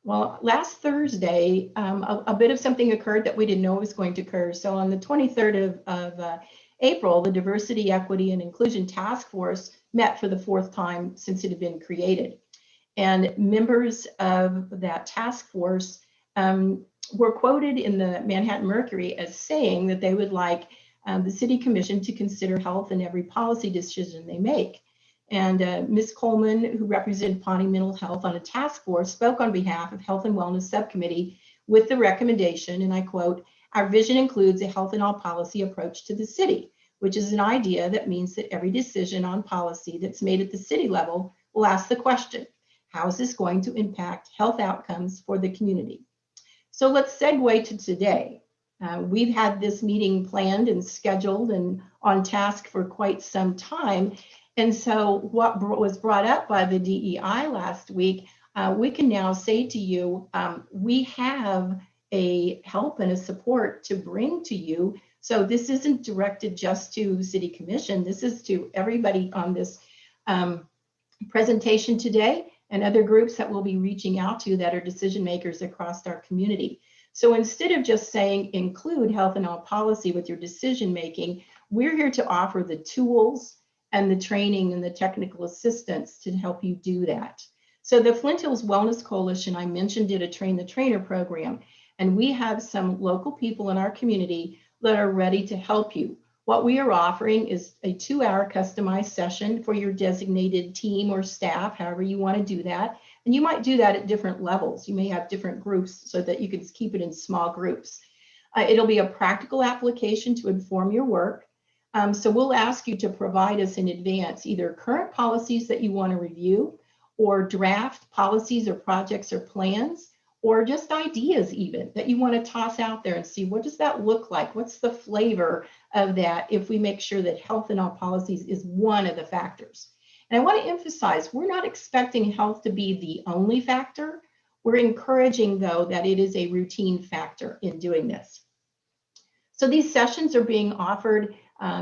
Well, last Thursday, a bit of something occurred that we didn't know was going to occur. So on the 23rd of April, the Diversity, Equity, and Inclusion Task Force met for the 4th time since it had been created. And members of that task force were quoted in the Manhattan Mercury as saying that they would like the City Commission to consider health in every policy decision they make. And Ms. Coleman, who represented Pawnee Mental Health on a task force, spoke on behalf of Health and Wellness Subcommittee with the recommendation, and I quote, "Our vision includes a health and all policy approach to the city, which is an idea that means that every decision on policy that's made at the city level will ask the question, how is this going to impact health outcomes for the community?" So let's segue to today. We've had this meeting planned and scheduled and on task for quite some time. And so what was brought up by the DEI last week, we can now say to you, we have a help and a support to bring to you. So this isn't directed just to City Commission. This is to everybody on this presentation today and other groups that we'll be reaching out to that are decision makers across our community. So instead of just saying include health and all policy with your decision making, we're here to offer the tools and the training and the technical assistance to help you do that. So the Flint Hills Wellness Coalition, I mentioned, did a Train the Trainer program, and we have some local people in our community that are ready to help you. What we are offering is a 2-hour customized session for your designated team or staff, however you want to do that. And you might do that at different levels. You may have different groups so that you can keep it in small groups. It'll be a practical application to inform your work. So we'll ask you to provide us in advance either current policies that you want to review, or draft policies or projects or plans, or just ideas even that you want to toss out there and see what does that look like? What's the flavor of that if we make sure that health in all policies is one of the factors? And I want to emphasize, we're not expecting health to be the only factor. We're encouraging, though, that it is a routine factor in doing this. So these sessions are being offered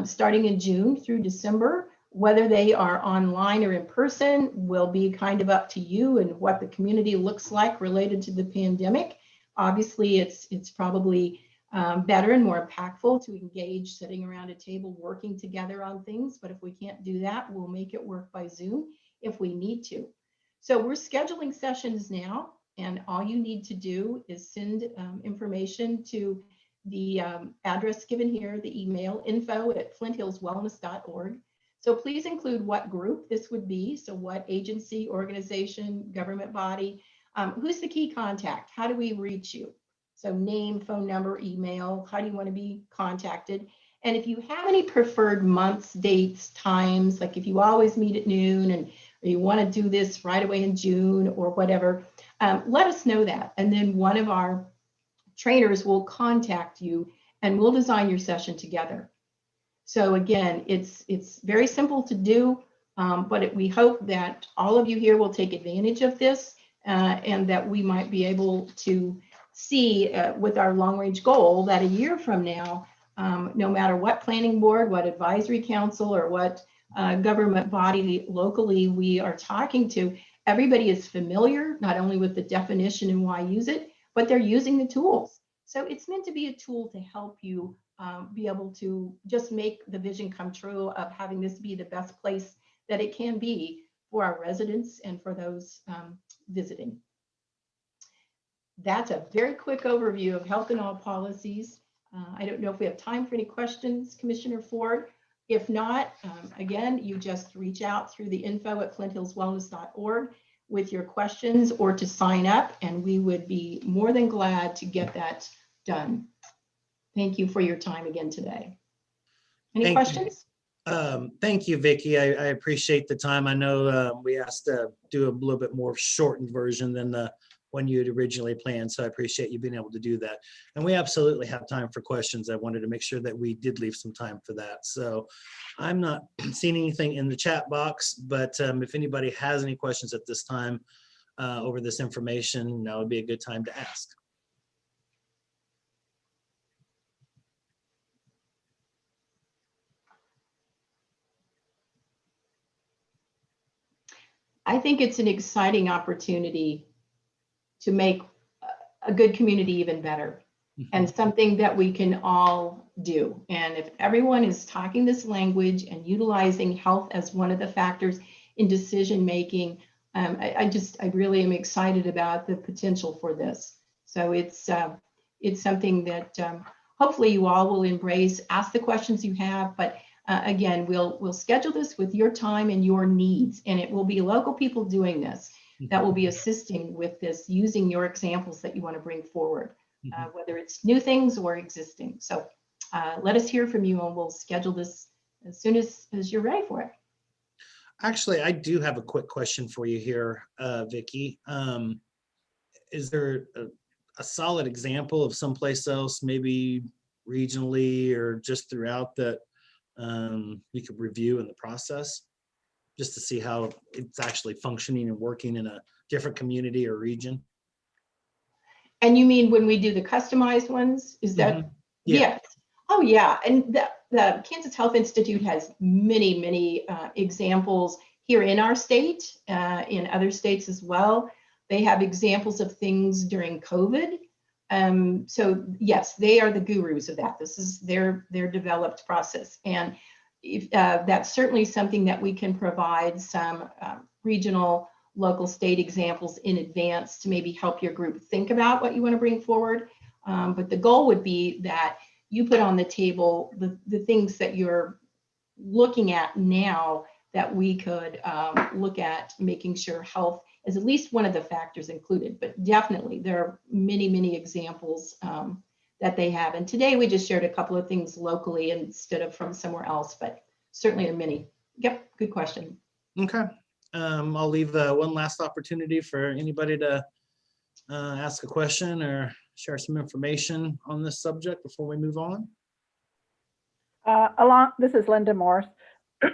starting in June through December. Whether they are online or in person will be kind of up to you and what the community looks like related to the pandemic. Obviously, it's probably better and more impactful to engage sitting around a table working together on things. But if we can't do that, we'll make it work by Zoom if we need to. So we're scheduling sessions now, and all you need to do is send information to the address given here, the email info@flinthillswellness.org. So please include what group this would be. So what agency, organization, government body, who's the key contact? How do we reach you? So name, phone number, email, how do you want to be contacted? And if you have any preferred months, dates, times, like if you always meet at noon and or you want to do this right away in June or whatever, let us know that. And then one of our trainers will contact you and we'll design your session together. So again, it's very simple to do, but we hope that all of you here will take advantage of this and that we might be able to see with our long-range goal that a year from now, no matter what planning board, what advisory council, or what government body locally we are talking to, everybody is familiar not only with the definition and why use it, but they're using the tools. So it's meant to be a tool to help you be able to just make the vision come true of having this be the best place that it can be for our residents and for those visiting. That's a very quick overview of health and all policies. I don't know if we have time for any questions, Commissioner Ford. If not, again, you just reach out through the info@flinthillswellness.org with your questions or to sign up, and we would be more than glad to get that done. Thank you for your time again today. Any questions? Thank you, Vicki. I appreciate the time. I know we asked to do a little bit more shortened version than the one you had originally planned, so I appreciate you being able to do that. And we absolutely have time for questions. I wanted to make sure that we did leave some time for that. So I'm not seeing anything in the chat box, but if anybody has any questions at this time over this information, now would be a good time to ask. I think it's an exciting opportunity to make a good community even better and something that we can all do. And if everyone is talking this language and utilizing health as one of the factors in decision making, I really am excited about the potential for this. So it's something that hopefully you all will embrace, ask the questions you have, but again, we'll schedule this with your time and your needs, and it will be local people doing this that will be assisting with this, using your examples that you want to bring forward, whether it's new things or existing. So let us hear from you, and we'll schedule this as soon as you're ready for it. Actually, I do have a quick question for you here, Vicki. Is there a solid example of someplace else, maybe regionally or just throughout, that we could review in the process, just to see how it's actually functioning and working in a different community or region? And you mean when we do the customized ones? Is that? Yeah. Yes. Oh, yeah. And the Kansas Health Institute has many, many examples here in our state, in other states as well. They have examples of things during COVID So yes, they are the gurus of that. This is their developed process. And if, that's certainly something that we can provide some regional, local, state examples in advance to maybe help your group think about what you want to bring forward. But the goal would be that you put on the table the things that you're looking at now that we could look at making sure health is at least one of the factors included. But definitely there are many, many examples that they have. And today we just shared a couple of things locally instead of from somewhere else, but certainly there are many. Yep, good question. Okay. I'll leave one last opportunity for anybody to ask a question or share some information on this subject before we move on. This is Linda Morse.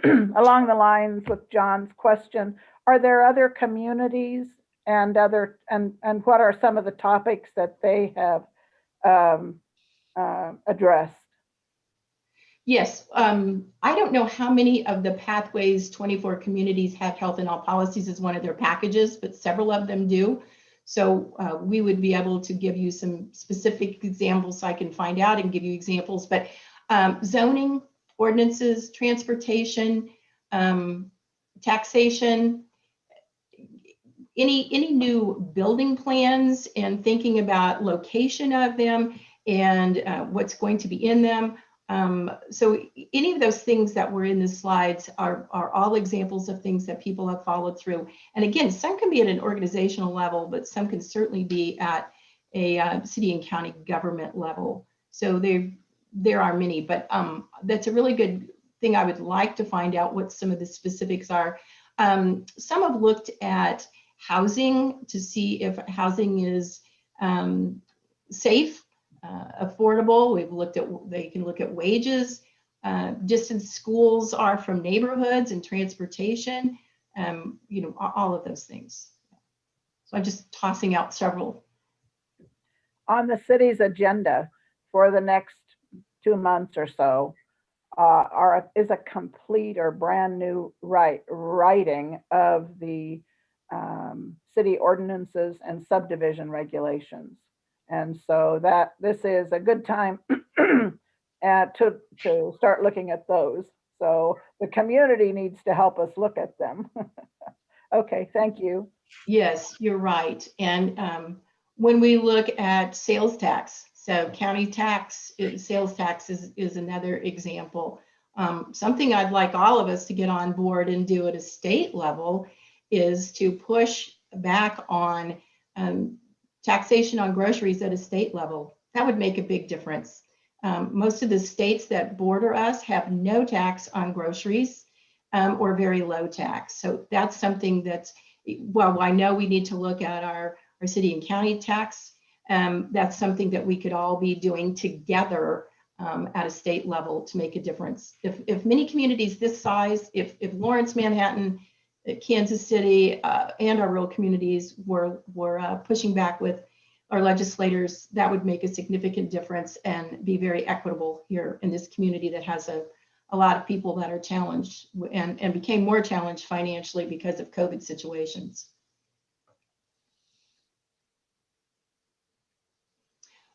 Along the lines with John's question, are there other communities and what are some of the topics that they have addressed? Yes, I don't know how many of the Pathways 24 communities have health in all policies as one of their packages, but several of them do. So we would be able to give you some specific examples so I can find out and give you examples, but zoning, ordinances, transportation, taxation, any new building plans and thinking about location of them and what's going to be in them. So any of those things that were in the slides are all examples of things that people have followed through. And again, some can be at an organizational level, but some can certainly be at a city and county government level. So there are many, but that's a really good thing. I would like to find out what some of the specifics are. Some have looked at housing to see if housing is safe, affordable. We've looked at, they can look at wages, distance schools are from neighborhoods and transportation, you know, all of those things. So I'm just tossing out several. On the city's agenda for the next 2 months or so, is a complete or brand new writing of the city ordinances and subdivision regulations. And so that this is a good time to start looking at those. So the community needs to help us look at them. Okay, thank you. Yes, you're right. And when we look at sales tax, so county tax, sales tax is another example. Something I'd like all of us to get on board and do at a state level is to push back on taxation on groceries at a state level. That would make a big difference. Most of the states that border us have no tax on groceries or very low tax. So that's something that's, well, I know we need to look at our city and county tax. That's something that we could all be doing together at a state level to make a difference. If many communities this size, if Lawrence, Manhattan, Kansas City, and our rural communities were pushing back with our legislators, that would make a significant difference and be very equitable here in this community that has a lot of people that are challenged and became more challenged financially because of COVID situations.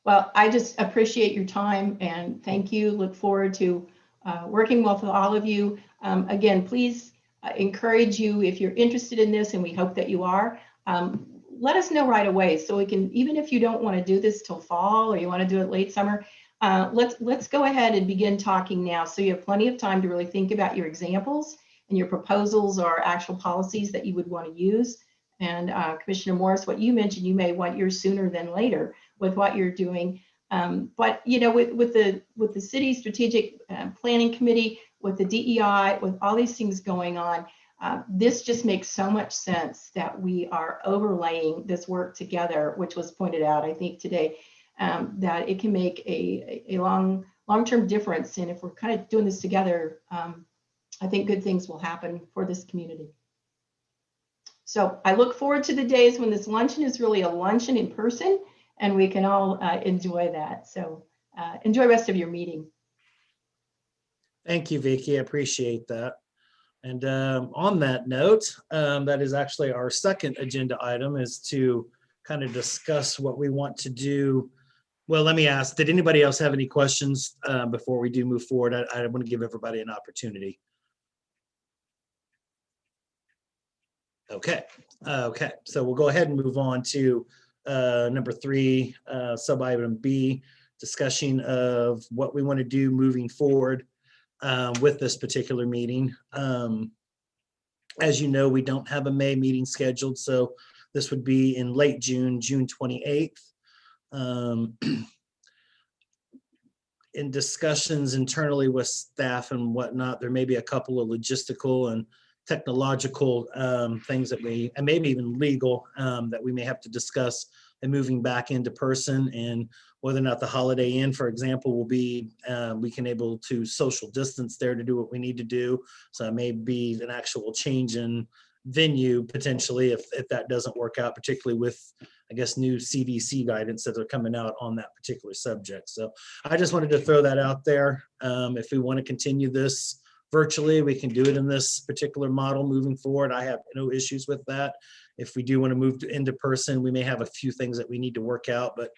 Well, I just appreciate your time and thank you. Look forward to working with all of you. Again, please encourage you if you're interested in this, and we hope that you are. Let us know right away so we can, even if you don't want to do this till fall or you want to do it late summer, let's go ahead and begin talking now so you have plenty of time to really think about your examples and your proposals or actual policies that you would want to use. And Commissioner Morris, what you mentioned, you may want yours sooner than later with what you're doing. But you know, with the city strategic planning committee, with the DEI, with all these things going on, this just makes so much sense that we are overlaying this work together, which was pointed out, I think, today, that it can make a long-term difference. And if we're kind of doing this together, I think good things will happen for this community. So I look forward to the days when this luncheon is really a luncheon in person and we can all enjoy that. So enjoy the rest of your meeting. Thank you, Vicki. I appreciate that. And on that note, that is actually our second agenda item, is to kind of discuss what we want to do Well, let me ask, did anybody else have any questions before we do move forward? I want to give everybody an opportunity. Okay, okay, so we'll go ahead and move on to number 3, sub item B, discussion of what we want to do moving forward with this particular meeting. As you know, we don't have a May meeting scheduled, so this would be in late June, June 28th. In discussions internally with staff and whatnot, there may be a couple of logistical and technological things that and maybe even legal that we may have to discuss and moving back into person, and whether or not the Holiday Inn, for example, will be, we can able to social distance there to do what we need to do. So it may be an actual change in venue potentially if that doesn't work out, particularly with, I guess, new CDC guidance that are coming out on that particular subject. So I just wanted to throw that out there. If we want to continue this virtually, we can do it in this particular model moving forward. I have no issues with that. If we do want to move into person, we may have a few things that we need to work out, but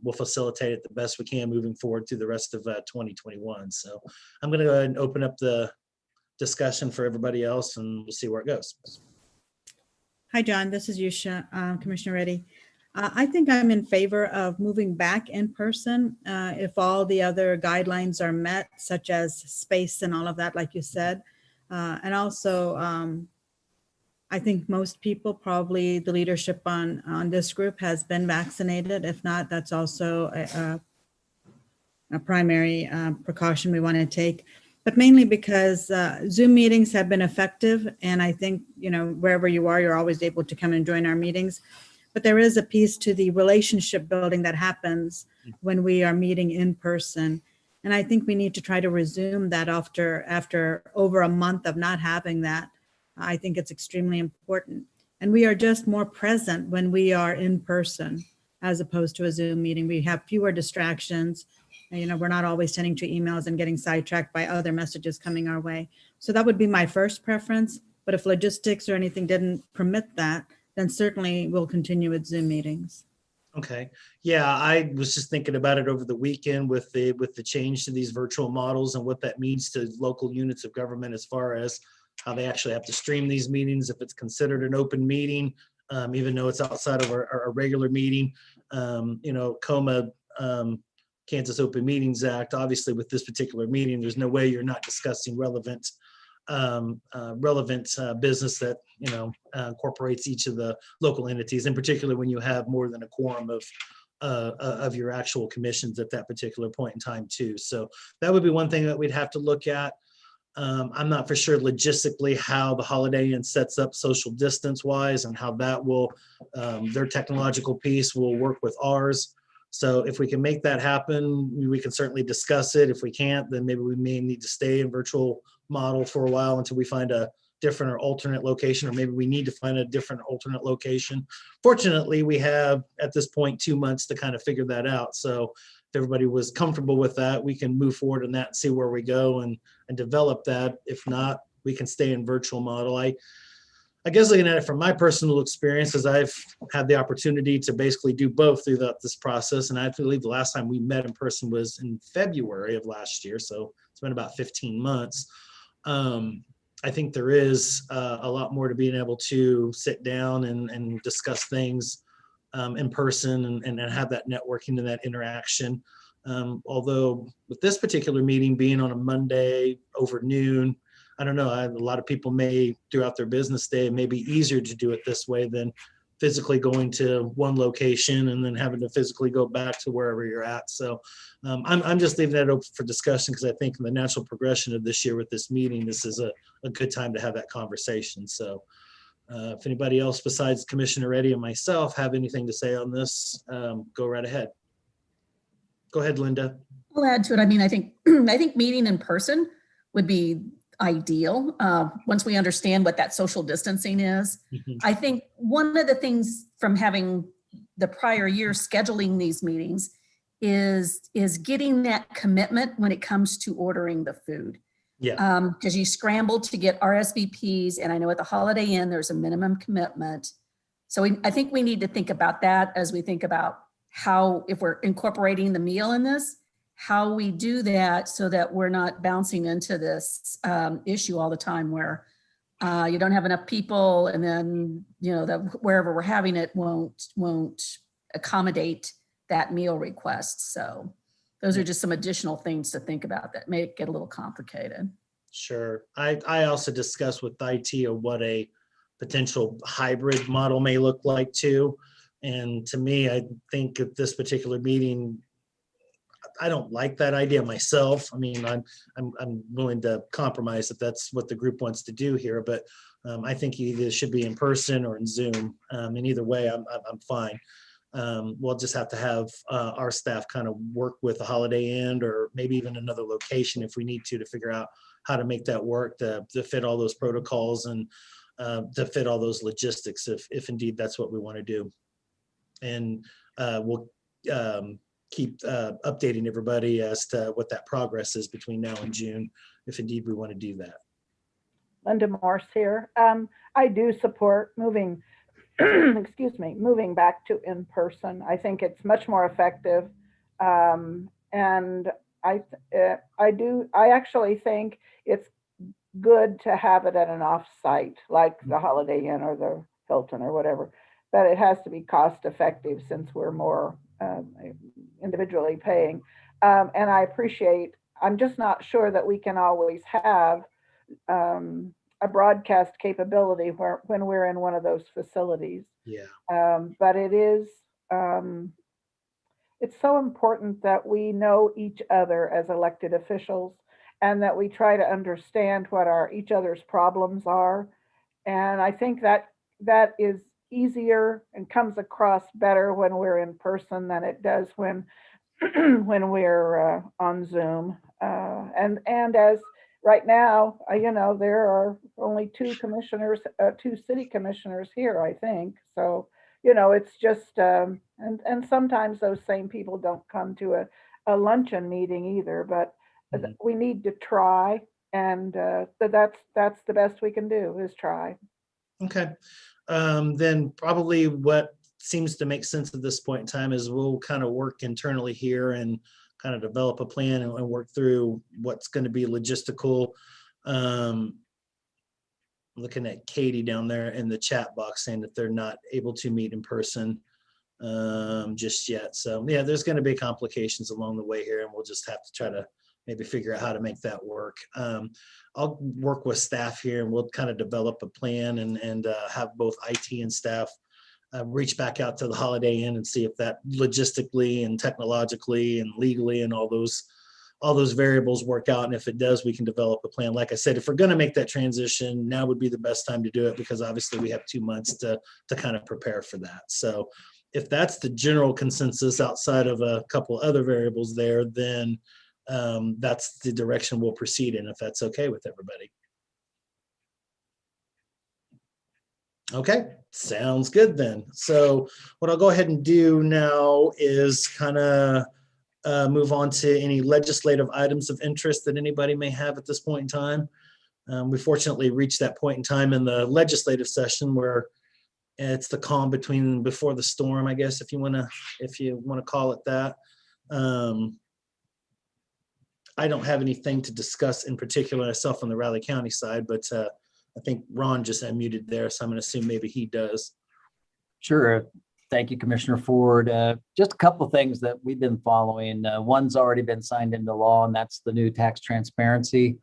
we'll facilitate it the best we can moving forward through the rest of 2021. So I'm going to go ahead and open up the discussion for everybody else, and we'll see where it goes. Hi, John. This is Yusha, Commissioner Reddy. I think I'm in favor of moving back in person if all the other guidelines are met, such as space and all of that, like you said. And also, I think most people, probably the leadership on this group, has been vaccinated. If not, that's also a primary precaution we want to take. But mainly because Zoom meetings have been effective. And I think, you know, wherever you are, you're always able to come and join our meetings. But there is a piece to the relationship building that happens when we are meeting in person. And I think we need to try to resume that after over a month of not having that. I think it's extremely important. And we are just more present when we are in person as opposed to a Zoom meeting. We have fewer distractions. You know, we're not always tending to emails and getting sidetracked by other messages coming our way. So that would be my first preference. But if logistics or anything didn't permit that, then certainly we'll continue with Zoom meetings. Okay. Yeah, I was just thinking about it over the weekend with the change to these virtual models and what that means to local units of government as far as how they actually have to stream these meetings, if it's considered an open meeting, even though it's outside of our regular meeting. You know, COMA, Kansas Open Meetings Act, obviously with this particular meeting, there's no way you're not discussing relevant business that, you know, incorporates each of the local entities, in particular when you have more than a quorum of your actual commissions at that particular point in time too. So that would be one thing that we'd have to look at. I'm not for sure logistically how the Holiday Inn sets up social distance wise and how that will, their technological piece will work with ours. So if we can make that happen, we can certainly discuss it. If we can't, then maybe we may need to stay in virtual model for a while until we find a different or alternate location, or maybe we need to find a different alternate location. Fortunately, we have at this point 2 months to kind of figure that out. So if everybody was comfortable with that, we can move forward in that and see where we go and develop that. If not, we can stay in virtual model. I guess looking at it from my personal experience, as I've had the opportunity to basically do both throughout this process, and I believe the last time we met in person was in February of last year, so it's been about 15 months. I think there is a lot more to being able to sit down and discuss things in person and have that networking and that interaction. Although with this particular meeting being on a Monday over noon, I don't know, a lot of people may throughout their business day, it may be easier to do it this way than physically going to one location and then having to physically go back to wherever you're at. So I'm just leaving that open for discussion because I think in the natural progression of this year with this meeting, this is a good time to have that conversation. So if anybody else besides Commissioner Reddy and myself have anything to say on this, go right ahead. Go ahead, Linda. I'll add to it. I mean, I think meeting in person would be ideal once we understand what that social distancing is. I think one of the things from having the prior year scheduling these meetings is getting that commitment when it comes to ordering the food. Yeah. Because you scramble to get RSVPs, and I know at the Holiday Inn there's a minimum commitment. So I think we need to think about that as we think about how, if we're incorporating the meal in this, how we do that so that we're not bouncing into this issue all the time where you don't have enough people, and then, you know, that wherever we're having it won't accommodate that meal request. So those are just some additional things to think about that may get a little complicated. Sure. I also discussed with IT of what a potential hybrid model may look like too. And to me, I think at this particular meeting, I don't like that idea myself. I mean, I'm willing to compromise if that's what the group wants to do here, but I think either it should be in person or in Zoom. And either way, I'm fine. We'll just have to have our staff kind of work with the Holiday Inn or maybe even another location if we need to figure out how to make that work to fit all those protocols and to fit all those logistics if indeed that's what we want to do. And we'll keep updating everybody as to what that progress is between now and June, if indeed we want to do that. Linda Morse here. I do support moving, excuse me, moving back to in-person. I think it's much more effective. And I actually think it's good to have it at an off-site, like the Holiday Inn or the Hilton or whatever, but it has to be cost effective since we're more individually paying. And I appreciate, I'm just not sure that we can always have a broadcast capability when we're in one of those facilities. Yeah. But it is, it's so important that we know each other as elected officials and that we try to understand what each other's problems are. And I think that is easier and comes across better when we're in person than it does when when we're on Zoom. And as right now, you know, there are only two city commissioners here, I think. So, you know, it's just, and sometimes those same people don't come to a luncheon meeting either, but we need to try, and that's the best we can do is try. Okay. Then probably what seems to make sense at this point in time is we'll kind of work internally here and kind of develop a plan and work through what's going to be logistical. Looking at Katie down there in the chat box saying that they're not able to meet in person just yet. So yeah, there's going to be complications along the way here, and we'll just have to try to maybe figure out how to make that work. I'll work with staff here and we'll kind of develop a plan and have both IT and staff reach back out to the Holiday Inn and see if that logistically and technologically and legally and all those variables work out. And if it does, we can develop a plan. Like I said, if we're going to make that transition, now would be the best time to do it, because obviously we have 2 months to kind of prepare for that. So if that's the general consensus outside of a couple other variables there, then that's the direction we'll proceed in, if that's okay with everybody. Okay, sounds good then. So what I'll go ahead and do now is kind of move on to any legislative items of interest that anybody may have at this point in time. We fortunately reached that point in time in the legislative session where it's the calm before the storm, I guess, if you want to call it that. I don't have anything to discuss in particular myself on the Raleigh County side, but I think Ron just unmuted there, so I'm going to assume maybe he does. Sure. Thank you, Commissioner Ford. Just a couple of things that we've been following. One's already been signed into law, and that's the new tax transparency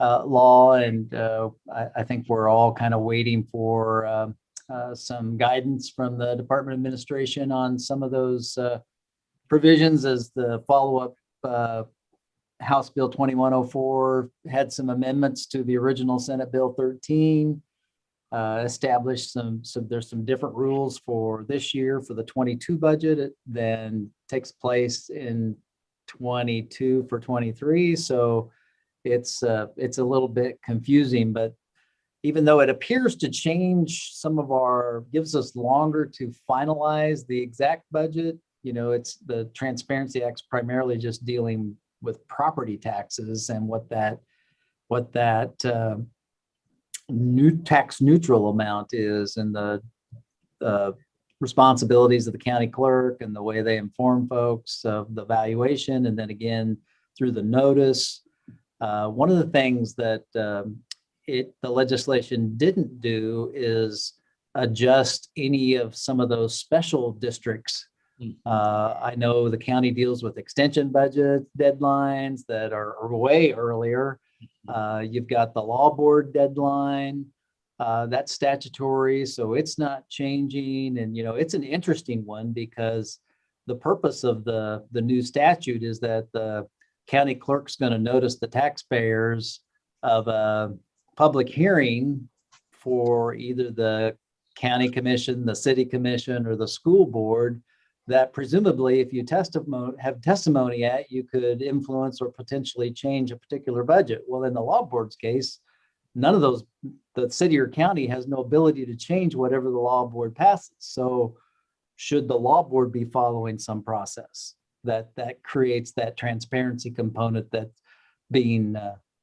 law. And I think we're all kind of waiting for some guidance from the Department of Administration on some of those provisions, as the follow-up House Bill 2104 had some amendments to the original Senate Bill 13, established there's some different rules for this year for the 22 budget than takes place in 22 for 23. So it's a little bit confusing, but even though it appears to change gives us longer to finalize the exact budget, you know, it's the Transparency Act's primarily just dealing with property taxes and what that new tax neutral amount is, and the responsibilities of the county clerk and the way they inform folks of the valuation, and then again through the notice. One of the things that the legislation didn't do is adjust any of some of those special districts. I know the county deals with extension budget deadlines that are way earlier. You've got the law board deadline. That's statutory, so it's not changing. And, it's an interesting one because the purpose of the new statute is that the county clerk's going to notice the taxpayers of a public hearing for either the county commission, the city commission, or the school board that presumably if you have testimony at, you could influence or potentially change a particular budget. Well, in the law board's case, none of those, the city or county has no ability to change whatever the law board passes. So should the law board be following some process that creates that transparency component that's being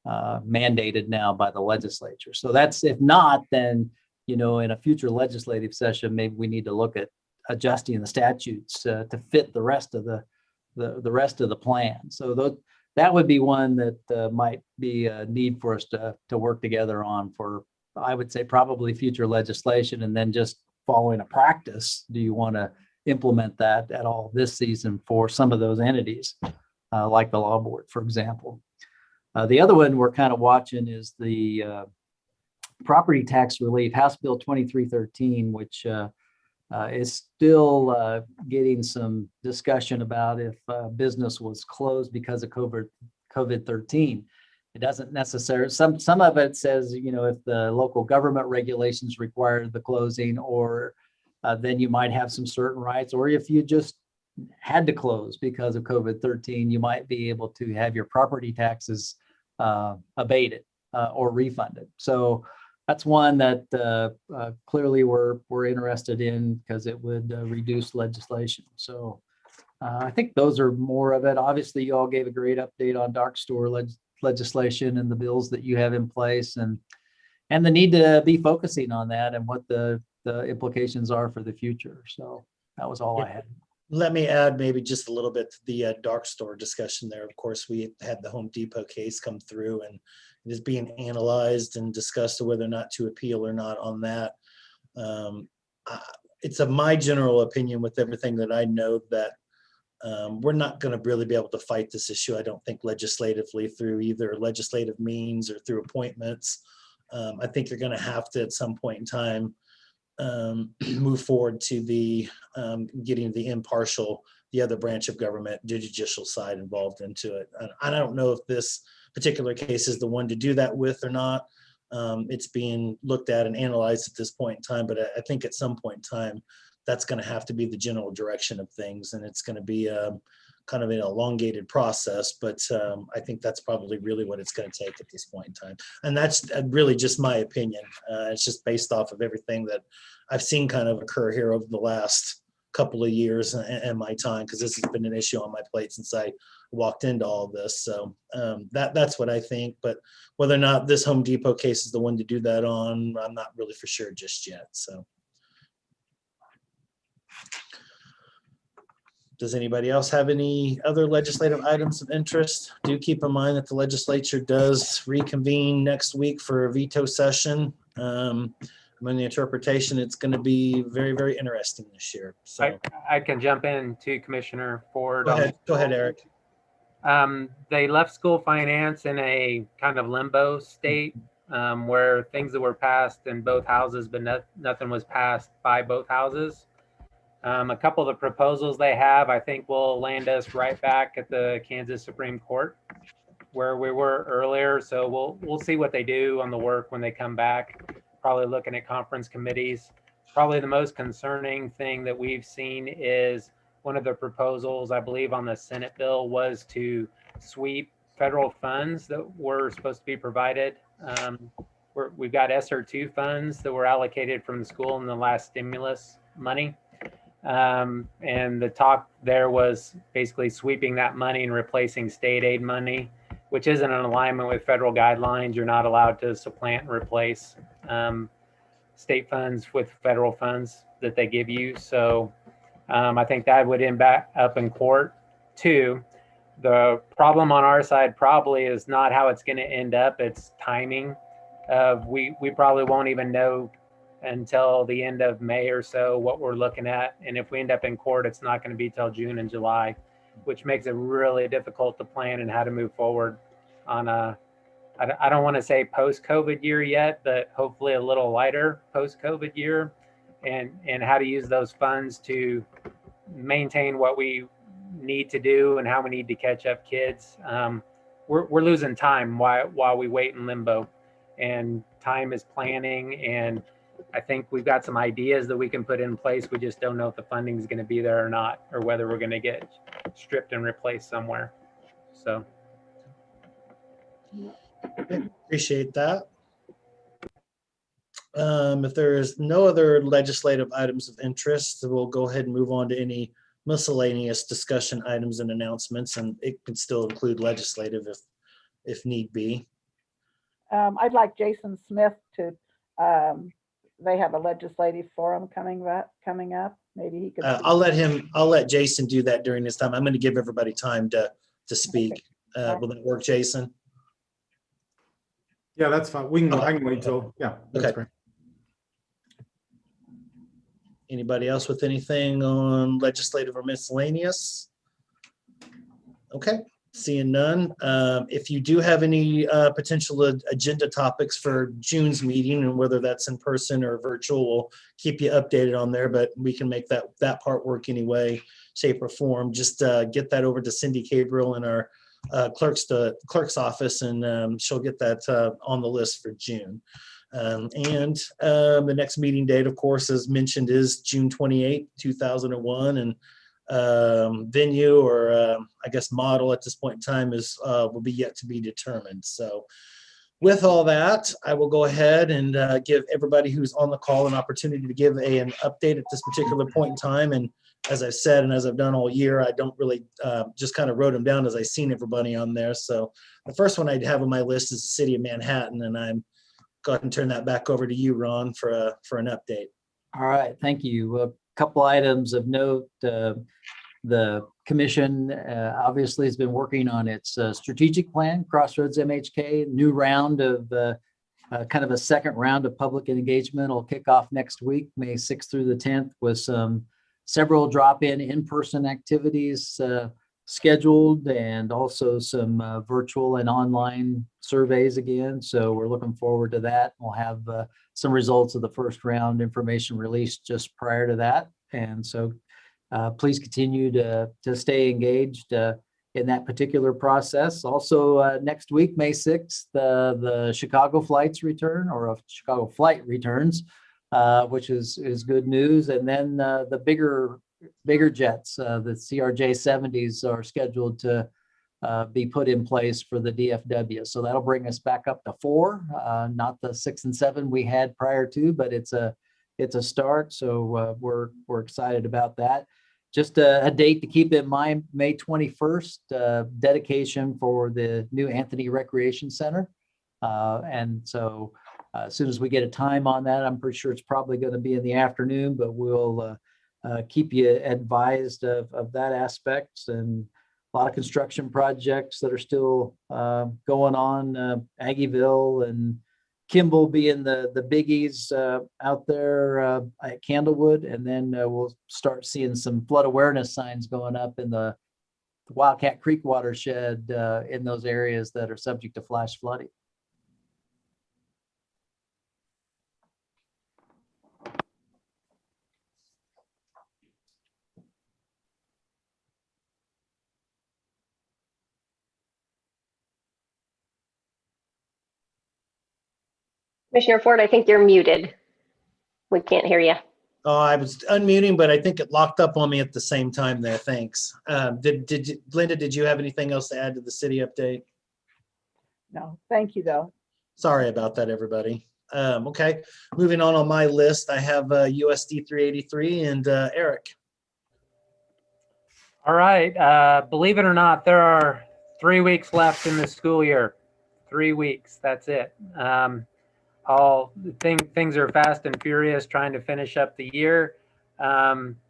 mandated now by the legislature? So that's, if not, then, in a future legislative session, maybe we need to look at adjusting the statutes to fit the rest of the rest of the plan. So that would be one that might be a need for us to work together on for, I would say, probably future legislation, and then just following a practice. Do you want to implement that at all this season for some of those entities, like the law board, for example? The other one we're kind of watching is the property tax relief, House Bill 2313, which is still getting some discussion about if business was closed because of COVID-13. It doesn't necessarily, some of it says, if the local government regulations require the closing, or then you might have some certain rights, or if you just had to close because of COVID-13, you might be able to have your property taxes abated or refunded. So that's one that clearly we're interested in because it would reduce legislation. So I think those are more of it. Obviously, you all gave a great update on dark store legislation and the bills that you have in place, and the need to be focusing on that and what the implications are for the future. So that was all I had. Let me add maybe just a little bit to the dark store discussion there. Of course, we had the Home Depot case come through, and it is being analyzed and discussed whether or not to appeal or not on that. It's my general opinion, with everything that I know, that we're not going to really be able to fight this issue, I don't think, legislatively through either legislative means or through appointments. I think you're going to have to, at some point in time, move forward to the getting the impartial, the other branch of government, the judicial side involved into it. And I don't know if this particular case is the one to do that with or not. It's being looked at and analyzed at this point in time, but I think at some point in time, that's going to have to be the general direction of things, and it's going to be kind of an elongated process, but I think that's probably really what it's going to take at this point in time. And that's really just my opinion. It's just based off of everything that I've seen kind of occur here over the last couple of years and my time, because this has been an issue on my plate since I walked into all this. So that's what I think. But whether or not this Home Depot case is the one to do that on, I'm not really for sure just yet. So. Does anybody else have any other legislative items of interest? Do keep in mind that the legislature does reconvene next week for a veto session. In the interpretation, it's going to be very, very interesting this year. So I can jump in to Commissioner Ford. Go ahead, Eric. They left school finance in a kind of limbo state where things that were passed in both houses, but nothing was passed by both houses. A couple of the proposals they have, I think, will land us right back at the Kansas Supreme Court where we were earlier. So we'll see what they do on the work when they come back. Probably looking at conference committees. Probably the most concerning thing that we've seen is one of the proposals, I believe, on the Senate bill was to sweep federal funds that were supposed to be provided. We've got ESSER 2 funds that were allocated from the school in the last stimulus money. And the talk there was basically sweeping that money and replacing state aid money, which isn't in alignment with federal guidelines. You're not allowed to supplant and replace state funds with federal funds that they give you. So I think that would end back up in court too. The problem on our side probably is not how it's going to end up, it's timing. We probably won't even know until the end of May or so what we're looking at. And if we end up in court, it's not going to be till June and July, which makes it really difficult to plan and how to move forward on I don't want to say post-COVID year yet, but hopefully a little lighter post-COVID year, and how to use those funds to maintain what we need to do and how we need to catch up kids. We're losing time while we wait in limbo, and time is planning. And I think we've got some ideas that we can put in place. We just don't know if the funding is going to be there or not, or whether we're going to get stripped and replaced somewhere. So. Appreciate that. If there is no other legislative items of interest, we'll go ahead and move on to any miscellaneous discussion items and announcements, and it can still include legislative if need be. I'd like Jason Smith to, they have a legislative forum coming up. Maybe he could. I'll let Jason do that during this time. I'm going to give everybody time to speak. Will that work, Jason? Yeah, that's fine. I can wait till, yeah, that's Okay. great. Anybody else with anything on legislative or miscellaneous? Okay, seeing none. If you do have any potential agenda topics for June's meeting, and whether that's in person or virtual, we'll keep you updated on there, but we can make that part work anyway, shape or form. Just get that over to Cindy Gabriel in our clerk's office, and she'll get that on the list for June. The next meeting date, of course, as mentioned, is June 28th, 2001, and venue, or I guess model at this point in time, will be yet to be determined. So with all that, I will go ahead and give everybody who's on the call an opportunity to give an update at this particular point in time. And as I've said, and as I've done all year, I don't really just kind of wrote them down as I seen everybody on there. So the first one I'd have on my list is the city of Manhattan, and I'm go ahead and turn that back over to you, Ron, for an update. All right, thank you. A couple items of note. The commission obviously has been working on its strategic plan, Crossroads MHK, new round of kind of a second round of public engagement will kick off next week, May 6th through the 10th, with several drop-in in-person activities scheduled, and also some virtual and online surveys again. So we're looking forward to that. We'll have some results of the first round information released just prior to that. And so please continue to stay engaged in that particular process. Also next week, May 6th, the Chicago flights return, or a Chicago flight returns, which is good news. And then the bigger jets, the CRJ-70s, are scheduled to be put in place for the DFW. So that'll bring us back up to 4, not the 6 and 7 we had prior to, but it's a start. So we're excited about that. Just a date to keep in mind, May 21st, dedication for the new Anthony Recreation Center. And so as soon as we get a time on that, I'm pretty sure it's probably going to be in the afternoon, but we'll keep you advised of that aspect. And a lot of construction projects that are still going on, Aggieville and Kimball being the biggies out there at Candlewood. And then we'll start seeing some flood awareness signs going up in the Wildcat Creek watershed in those areas that are subject to flash flooding. Commissioner Ford, I think you're muted. We can't hear you. Oh, I was unmuting, but I think it locked up on me at the same time there. Thanks. Linda, did you have anything else to add to the city update? No, thank you though. Sorry about that, everybody. Okay, moving on my list, I have USD 383 and Eric. All right. Believe it or not, there are 3 weeks left in the school year. 3 weeks. That's it. things are fast and furious trying to finish up the year.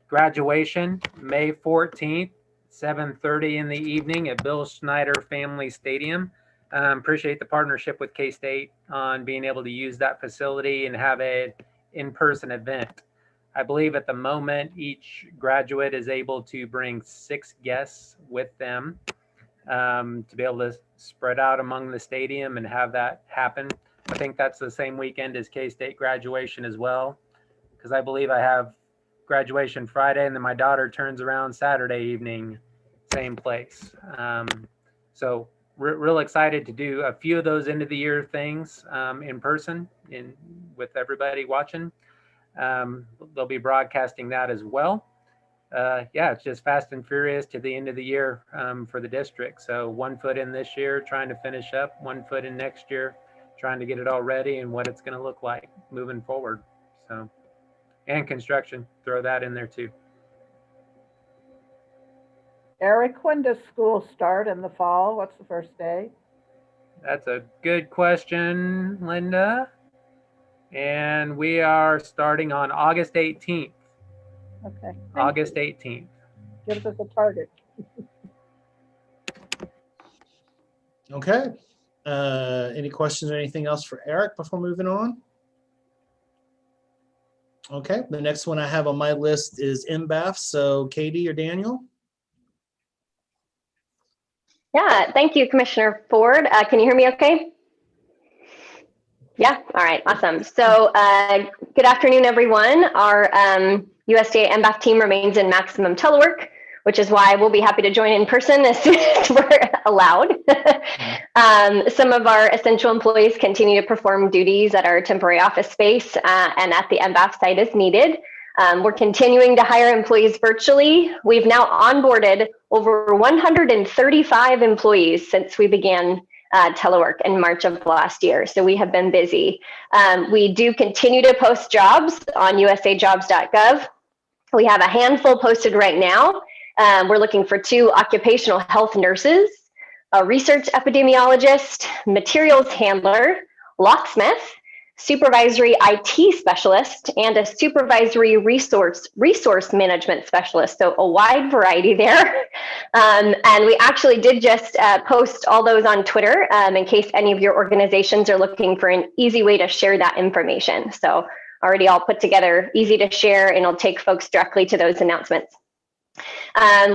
Graduation, May 14th, 7:30 in the evening at Bill Schneider Family Stadium. Appreciate the partnership with K-State on being able to use that facility and have an in-person event. I believe at the moment, each graduate is able to bring 6 guests with them to be able to spread out among the stadium and have that happen. I think that's the same weekend as K-State graduation as well, because I believe I have graduation Friday and then my daughter turns around Saturday evening, same place. So real excited to do a few of those end of the year things in person with everybody watching. They'll be broadcasting that as well. Yeah, it's just fast and furious to the end of the year for the district. So 1 foot in this year, trying to finish up, 1 foot in next year, trying to get it all ready and what it's going to look like moving forward. So, and construction, throw that in there too. Eric, when does school start in the fall? What's the first day? That's a good question, Linda. And we are starting on August 18th. Okay. August 18th. Gives us a target. Okay. Any questions or anything else for Eric before moving on? Okay, the next one I have on my list is MBAF. So Katie or Daniel? Yeah, thank you, Commissioner Ford. Can you hear me okay? Yeah, all right, awesome. So good afternoon, everyone. Our USDA MBAF team remains in maximum telework, which is why we'll be happy to join in person as soon as we're allowed. Some of our essential employees continue to perform duties at our temporary office space and at the MBAF site as needed. We're continuing to hire employees virtually. We've now onboarded over 135 employees since we began telework in March of last year. So we have been busy. We do continue to post jobs on usajobs.gov. We have a handful posted right now. We're looking for 2 occupational health nurses, a research epidemiologist, materials handler, locksmith, supervisory IT specialist, and a supervisory resource management specialist. So a wide variety there. And we actually did just post all those on Twitter in case any of your organizations are looking for an easy way to share that information. So already all put together, easy to share, and it'll take folks directly to those announcements.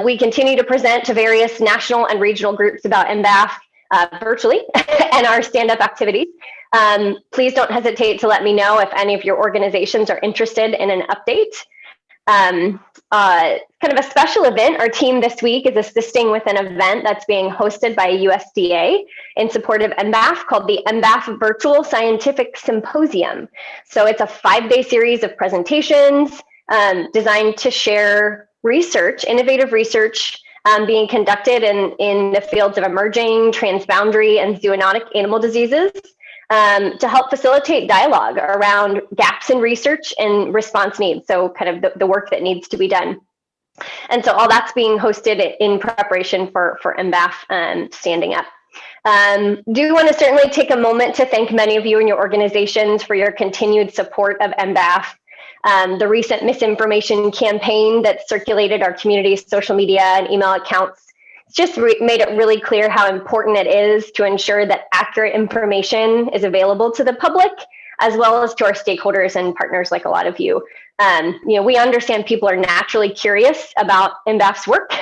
We continue to present to various national and regional groups about MBAF virtually and our stand-up activities. Please don't hesitate to let me know if any of your organizations are interested in an update. Kind of a special event, our team this week is assisting with an event that's being hosted by USDA in support of MBAF called the MBAF Virtual Scientific Symposium. So it's a 5-day series of presentations designed to share research, innovative research being conducted in the fields of emerging, transboundary, and zoonotic animal diseases to help facilitate dialogue around gaps in research and response needs, so kind of the work that needs to be done. And so all that's being hosted in preparation for MBAF standing up. Do want to certainly take a moment to thank many of you and your organizations for your continued support of MBAF. The recent misinformation campaign that circulated our community's social media and email accounts just made it really clear how important it is to ensure that accurate information is available to the public, as well as to our stakeholders and partners like a lot of you. We understand people are naturally curious about MBAF's work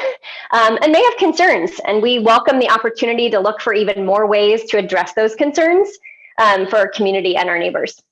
and may have concerns, and we welcome the opportunity to look for even more ways to address those concerns for our community and our neighbors.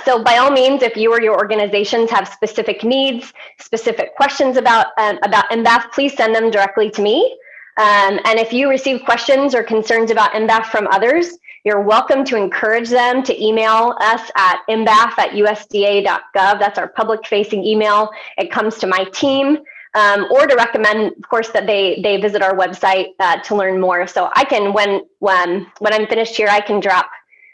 So by all means, if you or your organizations have specific needs, specific questions about MBAF, please send them directly to me. And if you receive questions or concerns about MBAF from others, you're welcome to encourage them to email us at mbaf@usda.gov. That's our public-facing email. It comes to my team, or to recommend, of course, that they visit our website to learn more. So I can, when I'm finished here, I can drop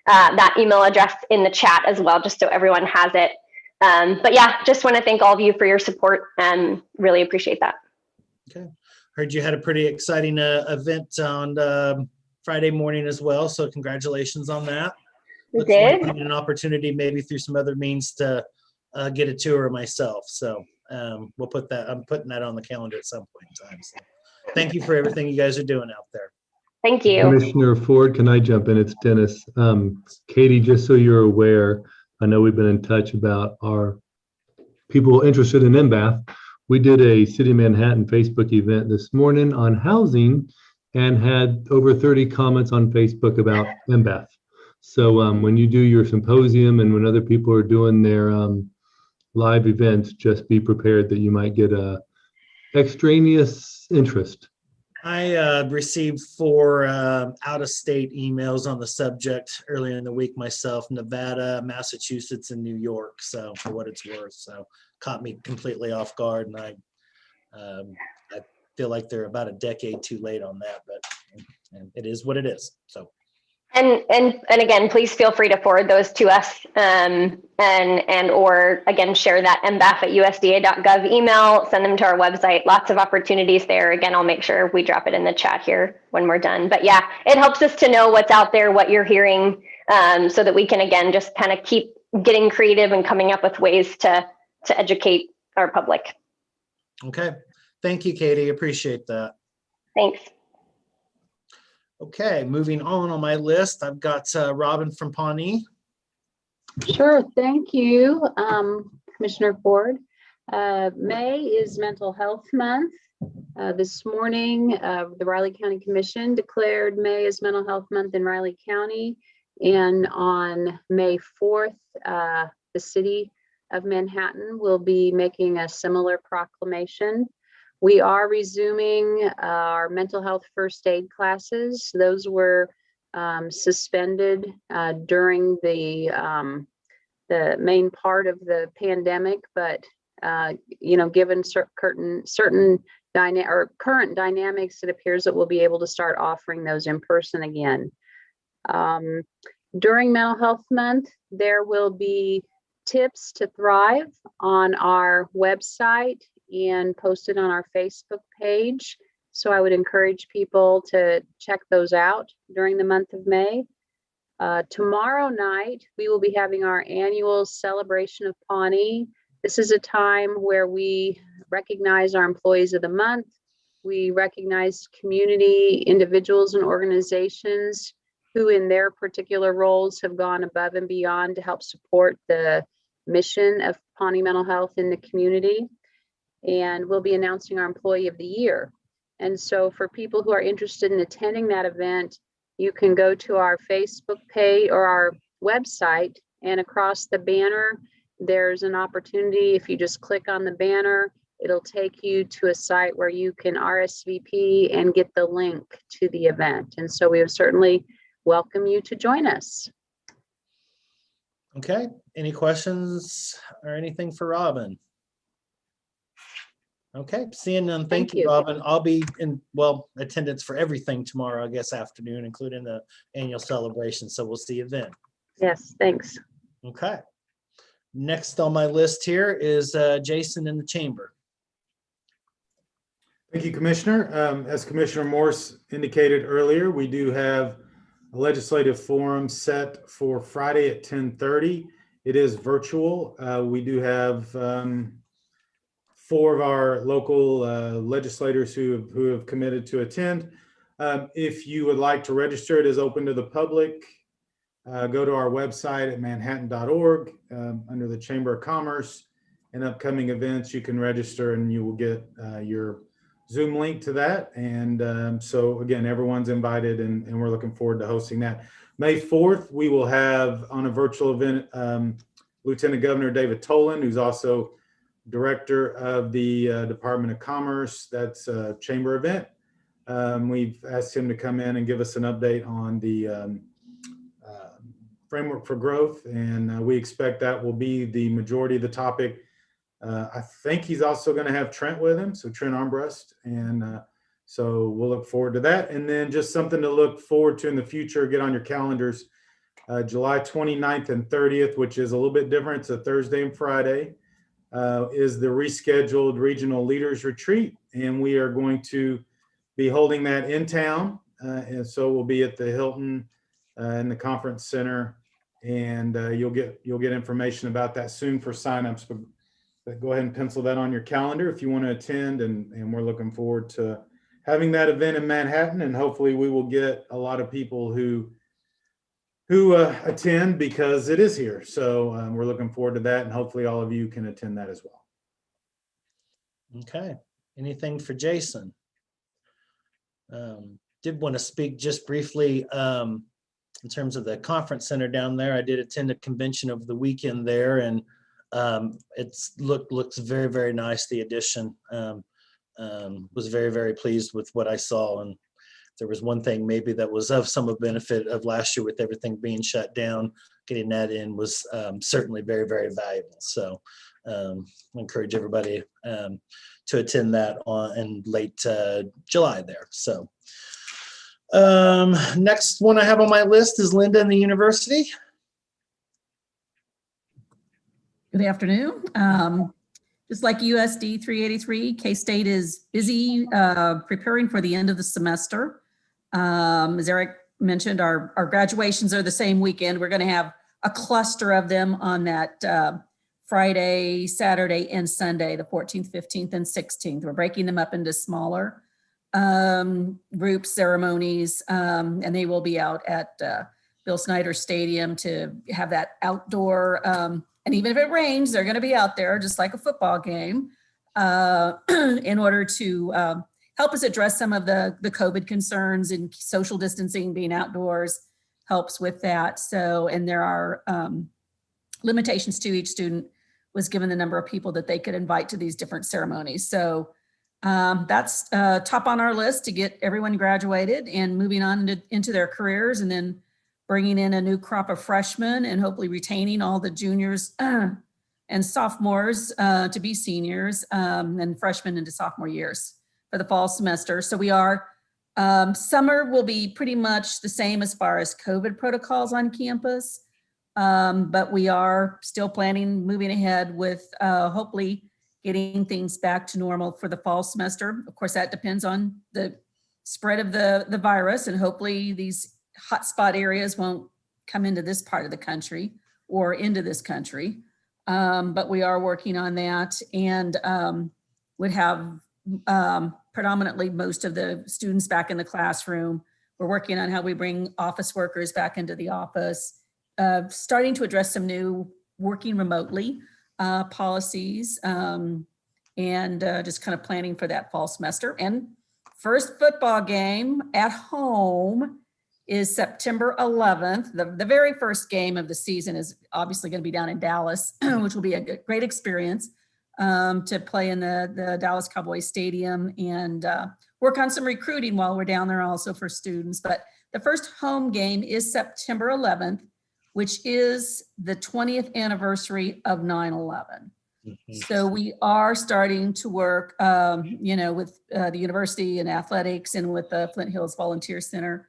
that email address in the chat as well, just so everyone has it. But yeah, just want to thank all of you for your support and really appreciate that. Okay. Heard you had a pretty exciting event on Friday morning as well. So congratulations on that. We look forward to did. getting an opportunity, maybe through some other means, to get a tour myself. So we'll put that. I'm putting that on the calendar at some point in time. So thank you for everything you guys are doing out there. Thank you. Commissioner Ford, can I jump in? It's Dennis. Katie, just so you're aware, I know we've been in touch about our people interested in MBAF. We did a City of Manhattan Facebook event this morning on housing and had over 30 comments on Facebook about MBAF. So when you do your symposium and when other people are doing their live events, just be prepared that you might get a extraneous interest. I received 4 out-of-state emails on the subject earlier in the week myself, Nevada, Massachusetts, and New York. So for what it's worth, so caught me completely off guard, and I feel like they're about a decade too late on that, but it is what it is. So. And again, please feel free to forward those to us, and or again, share that mbaf@usda.gov email, send them to our website. Lots of opportunities there. Again, I'll make sure we drop it in the chat here when we're done. But yeah, it helps us to know what's out there, what you're hearing, so that we can, again, just kind of keep getting creative and coming up with ways to educate our public. Okay. Thank you, Katie. Appreciate that. Thanks. Okay, moving on my list, I've got Robin from Pawnee. Sure, thank you, Commissioner Ford. May is Mental Health Month. This morning, the Riley County Commission declared May as Mental Health Month in Riley County. And on May 4th, the city of Manhattan will be making a similar proclamation. We are resuming our mental health first aid classes. Those were suspended during the main part of the pandemic, but given certain current dynamics, it appears that we'll be able to start offering those in person again. During Mental Health Month, there will be tips to thrive on our website and posted on our Facebook page. So I would encourage people to check those out during the month of May. Tomorrow night, we will be having our annual celebration of Pawnee. This is a time where we recognize our employees of the month. We recognize community individuals and organizations who in their particular roles have gone above and beyond to help support the mission of Pawnee Mental Health in the community. And we'll be announcing our Employee of the Year. And so for people who are interested in attending that event, you can go to our Facebook page or our website, and across the banner, there's an opportunity. If you just click on the banner, it'll take you to a site where you can RSVP and get the link to the event. And so we would certainly welcome you to join us. Okay, any questions or anything for Robin? Okay, seeing none, thank you, Robin. I'll be in, attendance for everything tomorrow, I guess, afternoon, including the annual celebration. So we'll see you then. Yes, thanks. Okay. Next on my list here is Jason in the chamber. Thank you, Commissioner. As Commissioner Morse indicated earlier, we do have a legislative forum set for Friday at 10:30. It is virtual. We do have 4 of our local legislators who have committed to attend. If you would like to register, it is open to the public. Go to our website at manhattan.org under the Chamber of Commerce and upcoming events. You can register and you will get your Zoom link to that. And so again, everyone's invited and we're looking forward to hosting that. May 4th, we will have on a virtual event Lieutenant Governor David Tolan, who's also Director of the Department of Commerce. That's a chamber event. We've asked him to come in and give us an update on the framework for growth, and we expect that will be the majority of the topic. I think he's also going to have Trent with him, so Trent Armbrust, and so we'll look forward to that. And then just something to look forward to in the future, get on your calendars, July 29th and 30th, which is a little bit different. It's a Thursday and Friday. Is the rescheduled Regional Leaders Retreat, and we are going to be holding that in town, and so we'll be at the Hilton in the Conference Center And you'll get information about that soon for signups. But go ahead and pencil that on your calendar if you want to attend. And we're looking forward to having that event in Manhattan. And hopefully we will get a lot of people who attend because it is here. So we're looking forward to that. And hopefully all of you can attend that as well. Okay. Anything for Jason? Did want to speak just briefly in terms of the conference center down there. I did attend a convention over the weekend there, and looks very, very nice. The addition was very, very pleased with what I saw. And if there was one thing maybe that was of some benefit of last year with everything being shut down, getting that in was certainly very, very valuable. So I encourage everybody to attend that in late July there. So next one I have on my list is Linda and the university. Good afternoon. Just like USD 383, K-State is busy preparing for the end of the semester. As Eric mentioned, our graduations are the same weekend. We're going to have a cluster of them on that Friday, Saturday, and Sunday, the 14th, 15th, and 16th. We're breaking them up into smaller group ceremonies, and they will be out at Bill Snyder Stadium to have that outdoor, and even if it rains, they're going to be out there just like a football game in order to help us address some of the COVID concerns, and social distancing, being outdoors helps with that. So, and there are limitations to each student was given the number of people that they could invite to these different ceremonies. So that's top on our list to get everyone graduated and moving on into their careers, and then bringing in a new crop of freshmen and hopefully retaining all the juniors and sophomores to be seniors, and freshmen into sophomore years for the fall semester. So we are, summer will be pretty much the same as far as COVID protocols on campus. But we are still planning, moving ahead with hopefully getting things back to normal for the fall semester. Of course, that depends on the spread of the virus, and hopefully these hotspot areas won't come into this part of the country or into this country. But we are working on that, and would have predominantly most of the students back in the classroom. We're working on how we bring office workers back into the office, starting to address some new working remotely policies, and just kind of planning for that fall semester. And first football game at home is September 11th. The very first game of the season is obviously going to be down in Dallas, which will be a great experience to play in the Dallas Cowboys Stadium, and work on some recruiting while we're down there also for students. But the first home game is September 11th, which is the 20th anniversary of 9/11. So we are starting to work, with the university and athletics, and with the Flint Hills Volunteer Center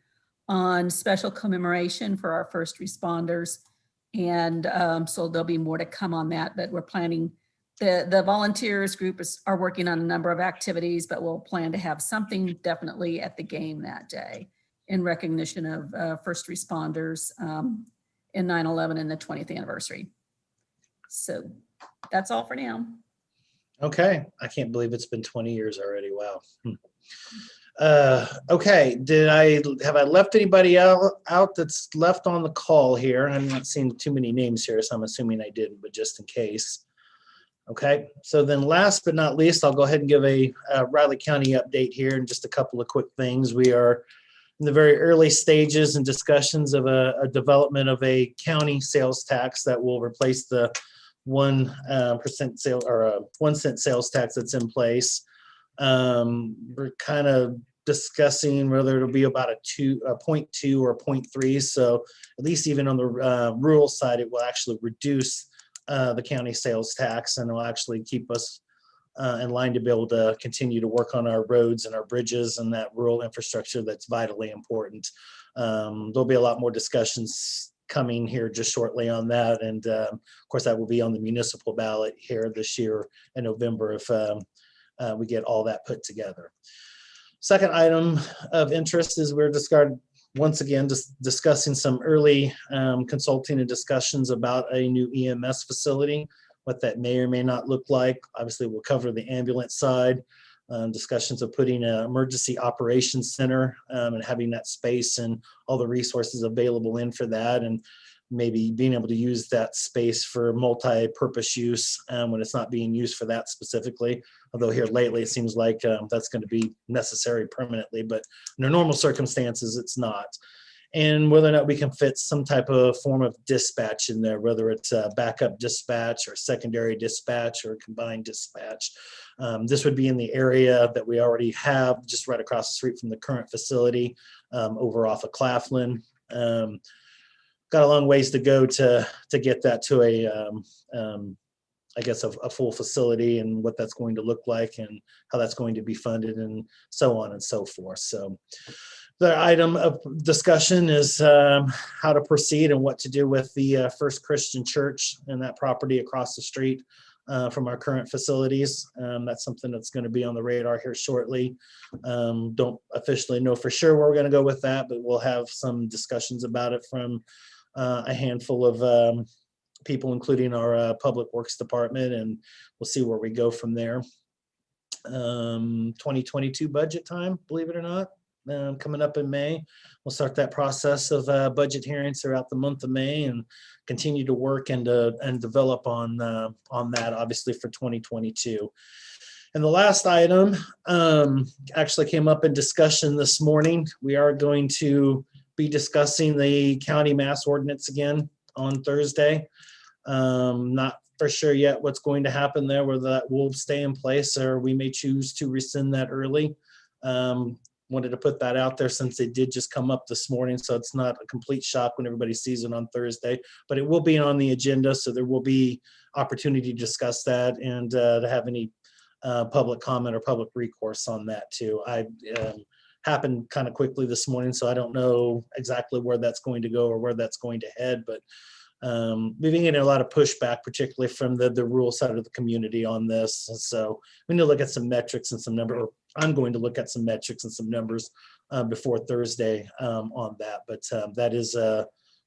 on special commemoration for our first responders. And so there'll be more to come on that, but we're planning, the volunteers group are working on a number of activities, but we'll plan to have something definitely at the game that day in recognition of first responders in 9/11 and the 20th anniversary. So that's all for now. Okay, I can't believe it's been 20 years already. Wow. Okay, have I left anybody out that's left on the call here? I'm not seeing too many names here, so I'm assuming I didn't, but just in case. Okay, so then last but not least, I'll go ahead and give a Riley County update here, and just a couple of quick things. We are in the very early stages and discussions of a development of a county sales tax that will replace the 1% sale, or 1 cent sales tax that's in place. We're kind of discussing whether it'll be about a 0.2 or 0.3. So at least even on the rural side, it will actually reduce the county sales tax, and will actually keep us in line to be able to continue to work on our roads and our bridges and that rural infrastructure that's vitally important. There'll be a lot more discussions coming here just shortly on that. And of course, that will be on the municipal ballot here this year in November if we get all that put together. Second item of interest is we're once again, just discussing some early consulting and discussions about a new EMS facility, what that may or may not look like. Obviously, we'll cover the ambulance side, discussions of putting an emergency operations center and having that space and all the resources available in for that, and maybe being able to use that space for multi-purpose use when it's not being used for that specifically. Although here lately, it seems like that's going to be necessary permanently, but under normal circumstances, it's not. And whether or not we can fit some type of form of dispatch in there, whether it's a backup dispatch or secondary dispatch or combined dispatch. This would be in the area that we already have, just right across the street from the current facility, over off of Claflin. Got a long ways to go to get that to I guess a full facility, and what that's going to look like and how that's going to be funded and so on and so forth. So the item of discussion is how to proceed and what to do with the First Christian Church and that property across the street from our current facilities. That's something that's going to be on the radar here shortly. Don't officially know for sure where we're going to go with that, but we'll have some discussions about it from a handful of people, including our Public Works Department, and we'll see where we go from there. 2022 budget time, believe it or not, coming up in May. We'll start that process of budget hearings throughout the month of May and continue to work and develop on that, obviously, for 2022. And the last item actually came up in discussion this morning. We are going to be discussing the county mass ordinance again on Thursday. Not for sure yet what's going to happen there, whether that will stay in place or we may choose to rescind that early. Wanted to put that out there since it did just come up this morning, so it's not a complete shock when everybody sees it on Thursday, but it will be on the agenda, so there will be opportunity to discuss that and to have any public comment or public recourse on that too. I happened kind of quickly this morning, so I don't know exactly where that's going to go or where that's going to head, but we've been getting a lot of pushback, particularly from the rural side of the community on this. And so we need to look at some metrics and some number. I'm going to look at some metrics and some numbers before Thursday on that. But that is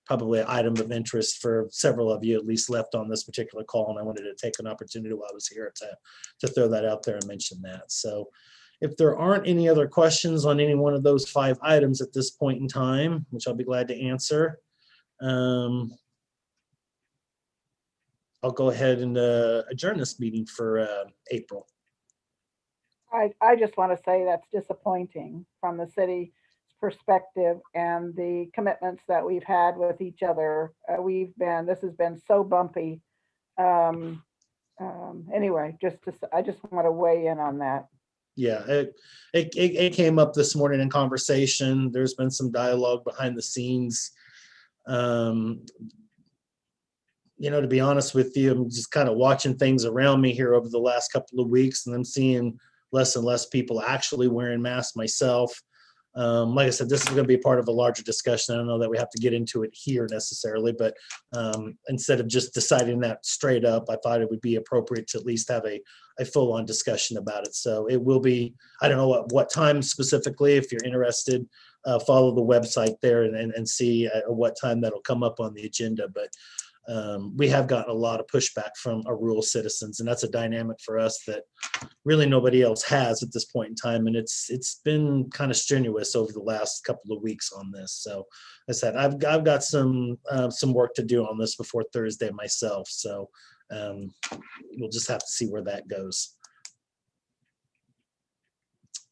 probably an item of interest for several of you, at least, left on this particular call. And I wanted to take an opportunity while I was here to throw that out there and mention that. So if there aren't any other questions on any one of those 5 items at this point in time, which I'll be glad to answer, I'll go ahead and adjourn this meeting for April. I just want to say that's disappointing from the city's perspective and the commitments that we've had with each other. This has been so bumpy. Anyway, I just want to weigh in on that. Yeah, it came up this morning in conversation. There's been some dialogue behind the scenes. To be honest with you, I'm just kind of watching things around me here over the last couple of weeks, and I'm seeing less and less people actually wearing masks myself. Like I said, this is going to be part of a larger discussion. I don't know that we have to get into it here necessarily, but instead of just deciding that straight up, I thought it would be appropriate to at least have a full-on discussion about it. So it will be, I don't know what time specifically. If you're interested, follow the website there and see at what time that'll come up on the agenda. But we have gotten a lot of pushback from our rural citizens, and that's a dynamic for us that really nobody else has at this point in time. And it's been kind of strenuous over the last couple of weeks on this. So I said, I've got some work to do on this before Thursday myself. So we'll just have to see where that goes.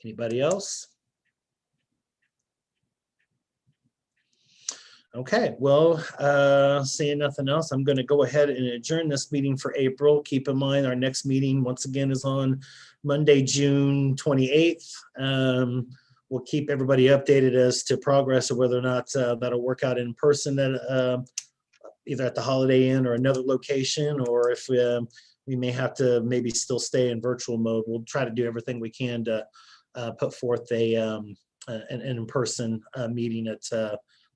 Anybody else? Okay, well, seeing nothing else, I'm going to go ahead and adjourn this meeting for April. Keep in mind, our next meeting, once again, is on Monday, June 28th. We'll keep everybody updated as to progress of whether or not that'll work out in person at either at the Holiday Inn or another location, or if we may have to maybe still stay in virtual mode. We'll try to do everything we can to put forth an in-person meeting at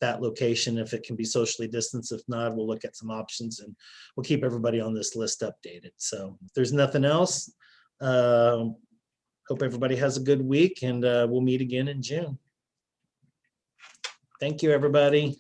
that location if it can be socially distanced. If not, we'll look at some options, and we'll keep everybody on this list updated. So if there's nothing else, hope everybody has a good week, and we'll meet again in June. Thank you, everybody.